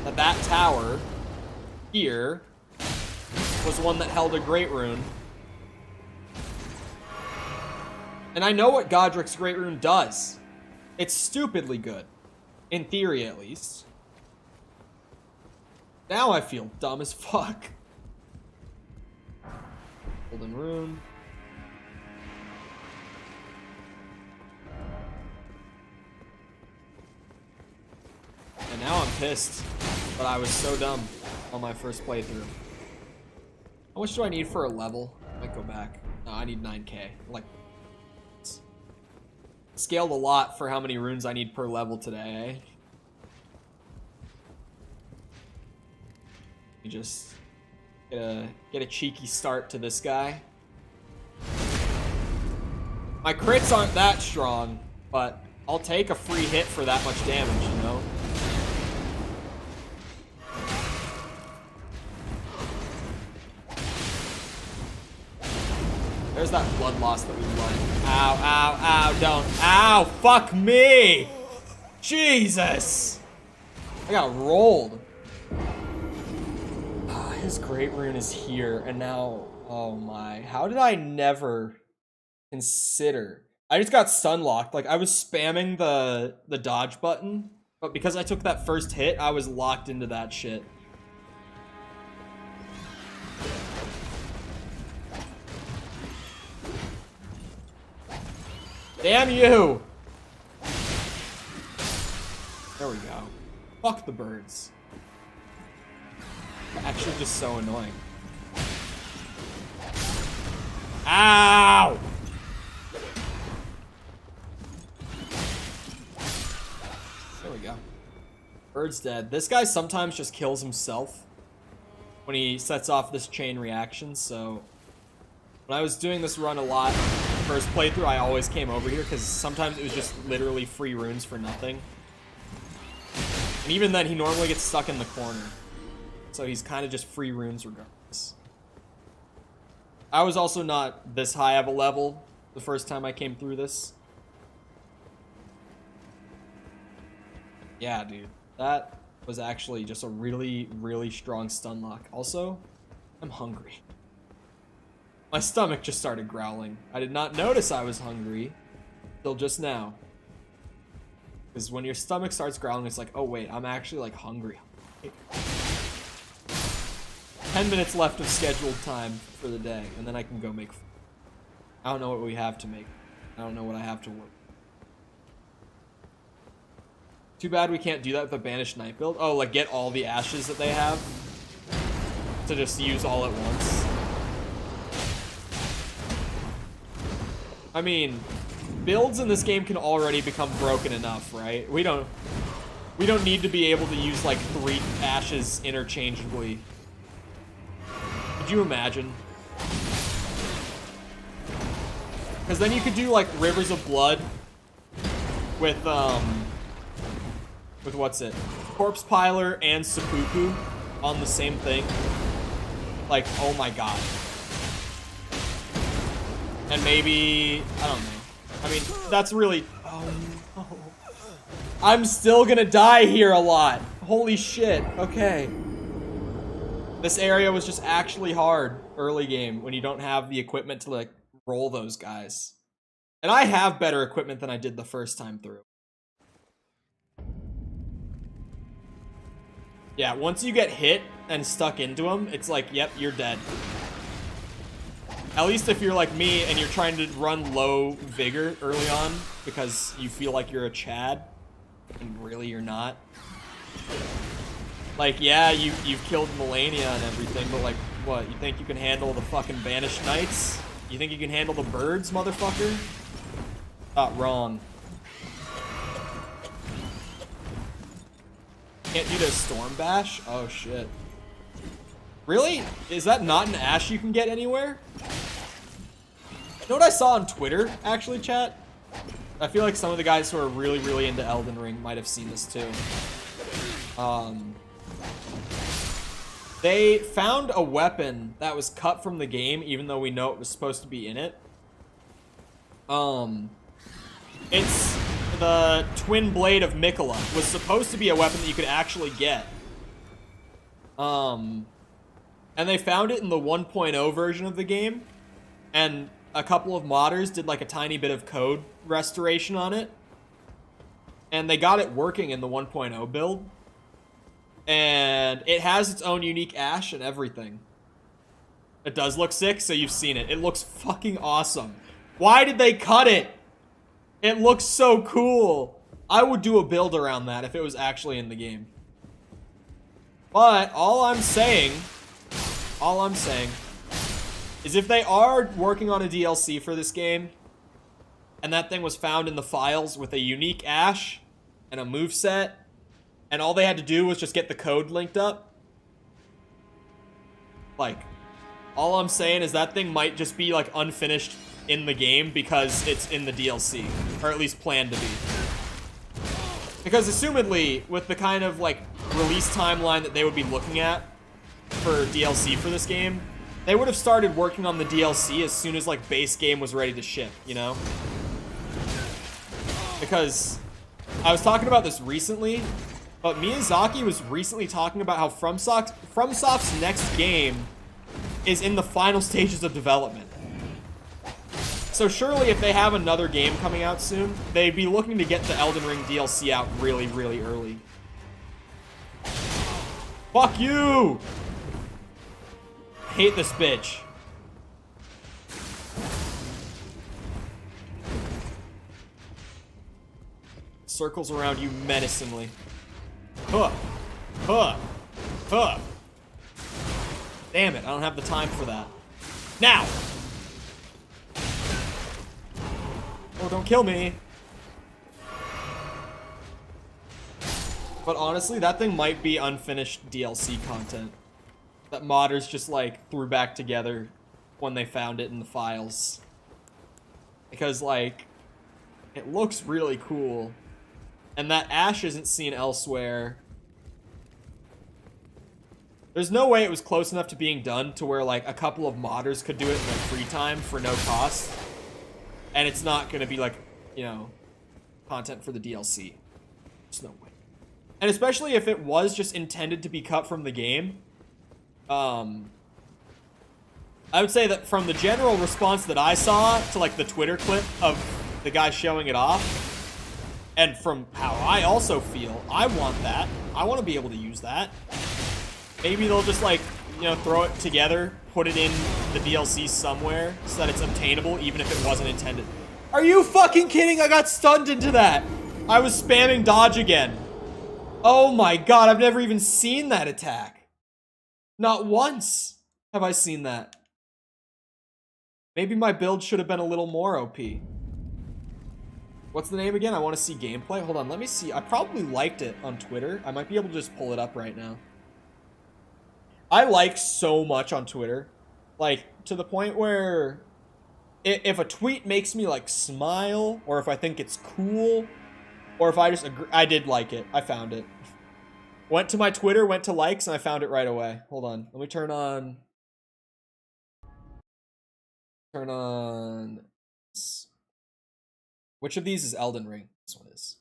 that that tower here was one that held a Great Rune. And I know what Godric's Great Rune does. It's stupidly good. In theory, at least. Now I feel dumb as fuck. Golden Rune. And now I'm pissed. But I was so dumb on my first playthrough. How much do I need for a level? I might go back. No, I need 9k. Like, scaled a lot for how many runes I need per level today, eh? You just get a cheeky start to this guy. My crits aren't that strong, but I'll take a free hit for that much damage, you know? There's that blood loss that we like. Ow, ow, ow, don't. Ow, fuck me! Jesus! I got rolled. His Great Rune is here, and now, oh my. How did I never consider? I just got stun locked. Like, I was spamming the dodge button, but because I took that first hit, I was locked into that shit. Damn you! There we go. Fuck the birds. They're actually just so annoying. Ow! There we go. Bird's dead. This guy sometimes just kills himself when he sets off this chain reaction, so when I was doing this run a lot, first playthrough, I always came over here because sometimes it was just literally free runes for nothing. And even then, he normally gets stuck in the corner. So he's kind of just free runes regardless. I was also not this high of a level the first time I came through this. Yeah, dude. That was actually just a really, really strong stun lock. Also, I'm hungry. My stomach just started growling. I did not notice I was hungry till just now. Because when your stomach starts growling, it's like, oh wait, I'm actually like hungry. 10 minutes left of scheduled time for the day, and then I can go make food. I don't know what we have to make. I don't know what I have to work. Too bad we can't do that with the Banished Knight build. Oh, like get all the ashes that they have to just use all at once. I mean, builds in this game can already become broken enough, right? We don't need to be able to use like 3 ashes interchangeably. Could you imagine? Because then you could do like Rivers of Blood with what's it? Corpse Piler and Seppuku on the same thing. Like, oh my god. And maybe, I don't know. I mean, that's really, oh no. I'm still gonna die here a lot. Holy shit, okay. This area was just actually hard early game when you don't have the equipment to like roll those guys. And I have better equipment than I did the first time through. Yeah, once you get hit and stuck into them, it's like, yep, you're dead. At least if you're like me and you're trying to run low vigor early on because you feel like you're a Chad and really you're not. Like, yeah, you've killed Melania and everything, but like, what? You think you can handle the fucking Banished Knights? You think you can handle the birds, motherfucker? Not wrong. Can't do the Storm Bash? Oh, shit. Really? Is that not an Ash you can get anywhere? You know what I saw on Twitter, actually, chat? I feel like some of the guys who are really, really into Elden Ring might have seen this too. They found a weapon that was cut from the game, even though we know it was supposed to be in it. It's the Twin Blade of Mikola. Was supposed to be a weapon that you could actually get. And they found it in the 1.0 version of the game. And a couple of modders did like a tiny bit of code restoration on it. And they got it working in the 1.0 build. And it has its own unique Ash and everything. It does look sick, so you've seen it. It looks fucking awesome. Why did they cut it? It looks so cool. I would do a build around that if it was actually in the game. But all I'm saying is if they are working on a DLC for this game, and that thing was found in the files with a unique Ash and a moveset, and all they had to do was just get the code linked up, like, all I'm saying is that thing might just be, like, unfinished in the game because it's in the DLC, or at least planned to be. Because assumedly, with the kind of, like, release timeline that they would be looking at for DLC for this game, they would have started working on the DLC as soon as, like, base game was ready to ship, you know? Because I was talking about this recently, but Miyazaki was recently talking about how FromSoft's next game is in the final stages of development. So surely if they have another game coming out soon, they'd be looking to get the Elden Ring DLC out really, really early. Fuck you! Hate this bitch. Circles around you menacingly. Huh. Huh. Huh. Damn it, I don't have the time for that. Now! Oh, don't kill me. But honestly, that thing might be unfinished DLC content that modders just, like, threw back together when they found it in the files. Because, like, it looks really cool. And that Ash isn't seen elsewhere. There's no way it was close enough to being done to where, like, a couple of modders could do it in their free time for no cost. And it's not gonna be, like, you know, content for the DLC. There's no way. And especially if it was just intended to be cut from the game, I would say that from the general response that I saw to, like, the Twitter clip of the guy showing it off, and from how I also feel, I want that. I want to be able to use that. Maybe they'll just, like, you know, throw it together, put it in the DLC somewhere so that it's obtainable even if it wasn't intended. Are you fucking kidding? I got stunned into that. I was spamming dodge again. Oh my god, I've never even seen that attack. Not once have I seen that. Maybe my build should have been a little more OP. What's the name again? I want to see gameplay. Hold on, let me see. I probably liked it on Twitter. I might be able to just pull it up right now. I like so much on Twitter. Like, to the point where if a tweet makes me, like, smile, or if I think it's cool, or if I just agree, I did like it. I found it. Went to my Twitter, went to likes, and I found it right away. Hold on. Let me turn on... Which of these is Elden Ring? This one is.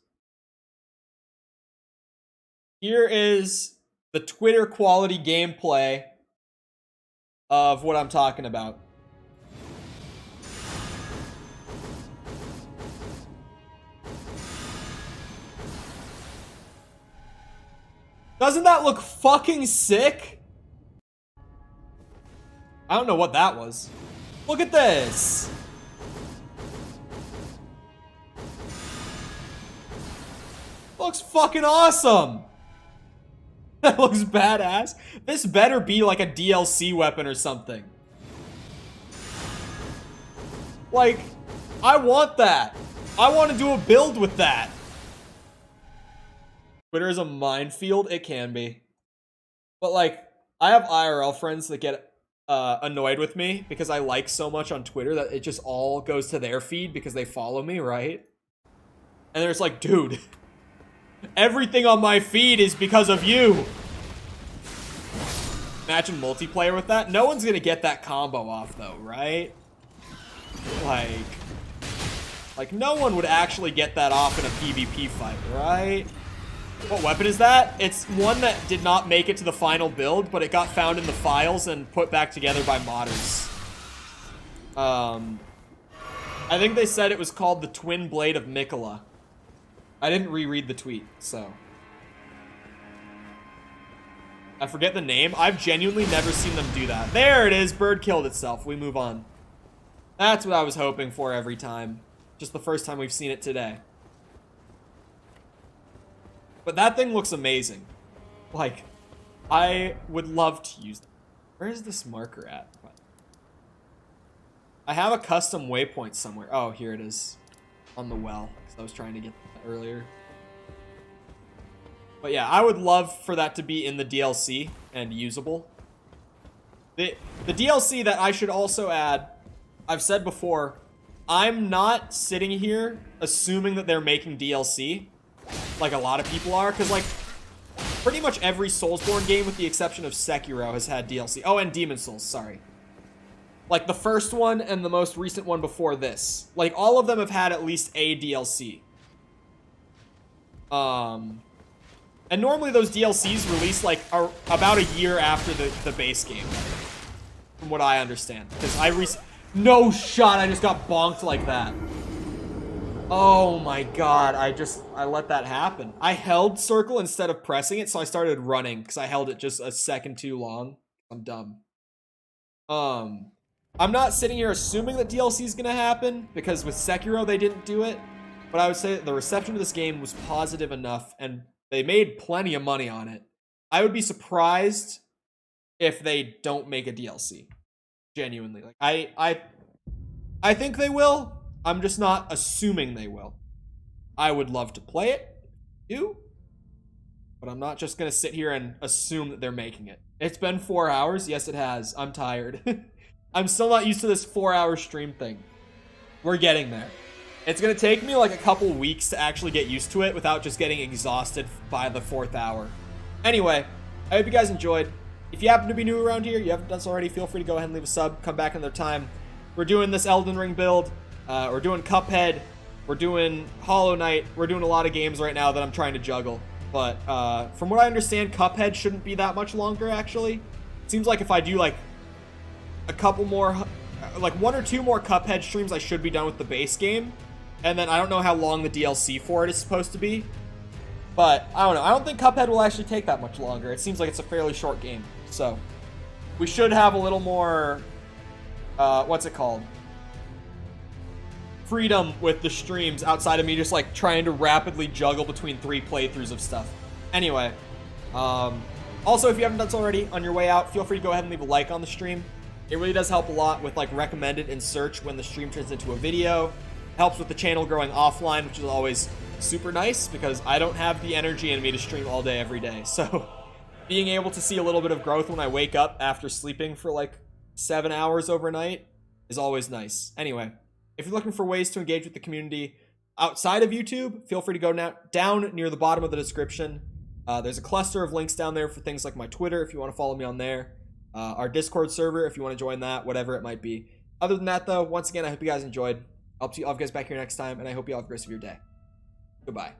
Here is the Twitter quality gameplay of what I'm talking about. Doesn't that look fucking sick? I don't know what that was. Look at this. Looks fucking awesome. That looks badass. This better be like a DLC weapon or something. Like, I want that. I want to do a build with that. Twitter is a minefield. It can be. But, like, I have IRL friends that get annoyed with me because I like so much on Twitter that it just all goes to their feed because they follow me, right? And they're just like, dude, everything on my feed is because of you. Imagine multiplayer with that. No one's gonna get that combo off, though, right? Like no one would actually get that off in a PvP fight, right? What weapon is that? It's one that did not make it to the final build, but it got found in the files and put back together by modders. I think they said it was called the Twin Blade of Mikola. I didn't reread the tweet, so. I forget the name. I've genuinely never seen them do that. There it is. Bird killed itself. We move on. That's what I was hoping for every time. Just the first time we've seen it today. But that thing looks amazing. Like, I would love to use that. Where is this marker at? I have a custom waypoint somewhere. Oh, here it is. On the well. Because I was trying to get that earlier. But yeah, I would love for that to be in the DLC and usable. The DLC that I should also add, I've said before, I'm not sitting here assuming that they're making DLC, like a lot of people are, because like pretty much every Soulsborne game with the exception of Sekiro has had DLC. Oh, and Demon Souls, sorry. Like the first one and the most recent one before this. Like all of them have had at least a DLC. And normally those DLCs release like about a year after the base game. From what I understand. Because no shot, I just got bonked like that. Oh my god, I let that happen. I held circle instead of pressing it, so I started running because I held it just a second too long. I'm dumb. I'm not sitting here assuming that DLC is gonna happen, because with Sekiro they didn't do it, but I would say that the reception of this game was positive enough, and they made plenty of money on it. I would be surprised if they don't make a DLC. Genuinely. Like, I think they will. I'm just not assuming they will. I would love to play it, too, but I'm not just gonna sit here and assume that they're making it. It's been 4 hours. Yes, it has. I'm tired. I'm still not used to this 4-hour stream thing. We're getting there. It's gonna take me like a couple weeks to actually get used to it without just getting exhausted by the 4th hour. Anyway, I hope you guys enjoyed. If you happen to be new around here, you haven't done so already, feel free to go ahead and leave a sub. Come back another time. We're doing this Elden Ring build. We're doing Cuphead. We're doing Hollow Knight. We're doing a lot of games right now that I'm trying to juggle. But from what I understand, Cuphead shouldn't be that much longer, actually. It seems like if I do like a couple more, like 1 or 2 more Cuphead streams, I should be done with the base game. And then I don't know how long the DLC for it is supposed to be. But I don't know. I don't think Cuphead will actually take that much longer. It seems like it's a fairly short game. So we should have a little more, what's it called? Freedom with the streams outside of me just like trying to rapidly juggle between 3 playthroughs of stuff. Anyway, also if you haven't done so already, on your way out, feel free to go ahead and leave a like on the stream. It really does help a lot with like recommended in search when the stream turns into a video. Helps with the channel growing offline, which is always super nice because I don't have the energy in me to stream all day every day. So being able to see a little bit of growth when I wake up after sleeping for like 7 hours overnight is always nice. Anyway, if you're looking for ways to engage with the community outside of YouTube, feel free to go down near the bottom of the description. There's a cluster of links down there for things like my Twitter if you want to follow me on there. Our Discord server if you want to join that, whatever it might be. Other than that, though, once again, I hope you guys enjoyed. I'll see you all guys back here next time, and I hope you all have the rest of your day. Goodbye.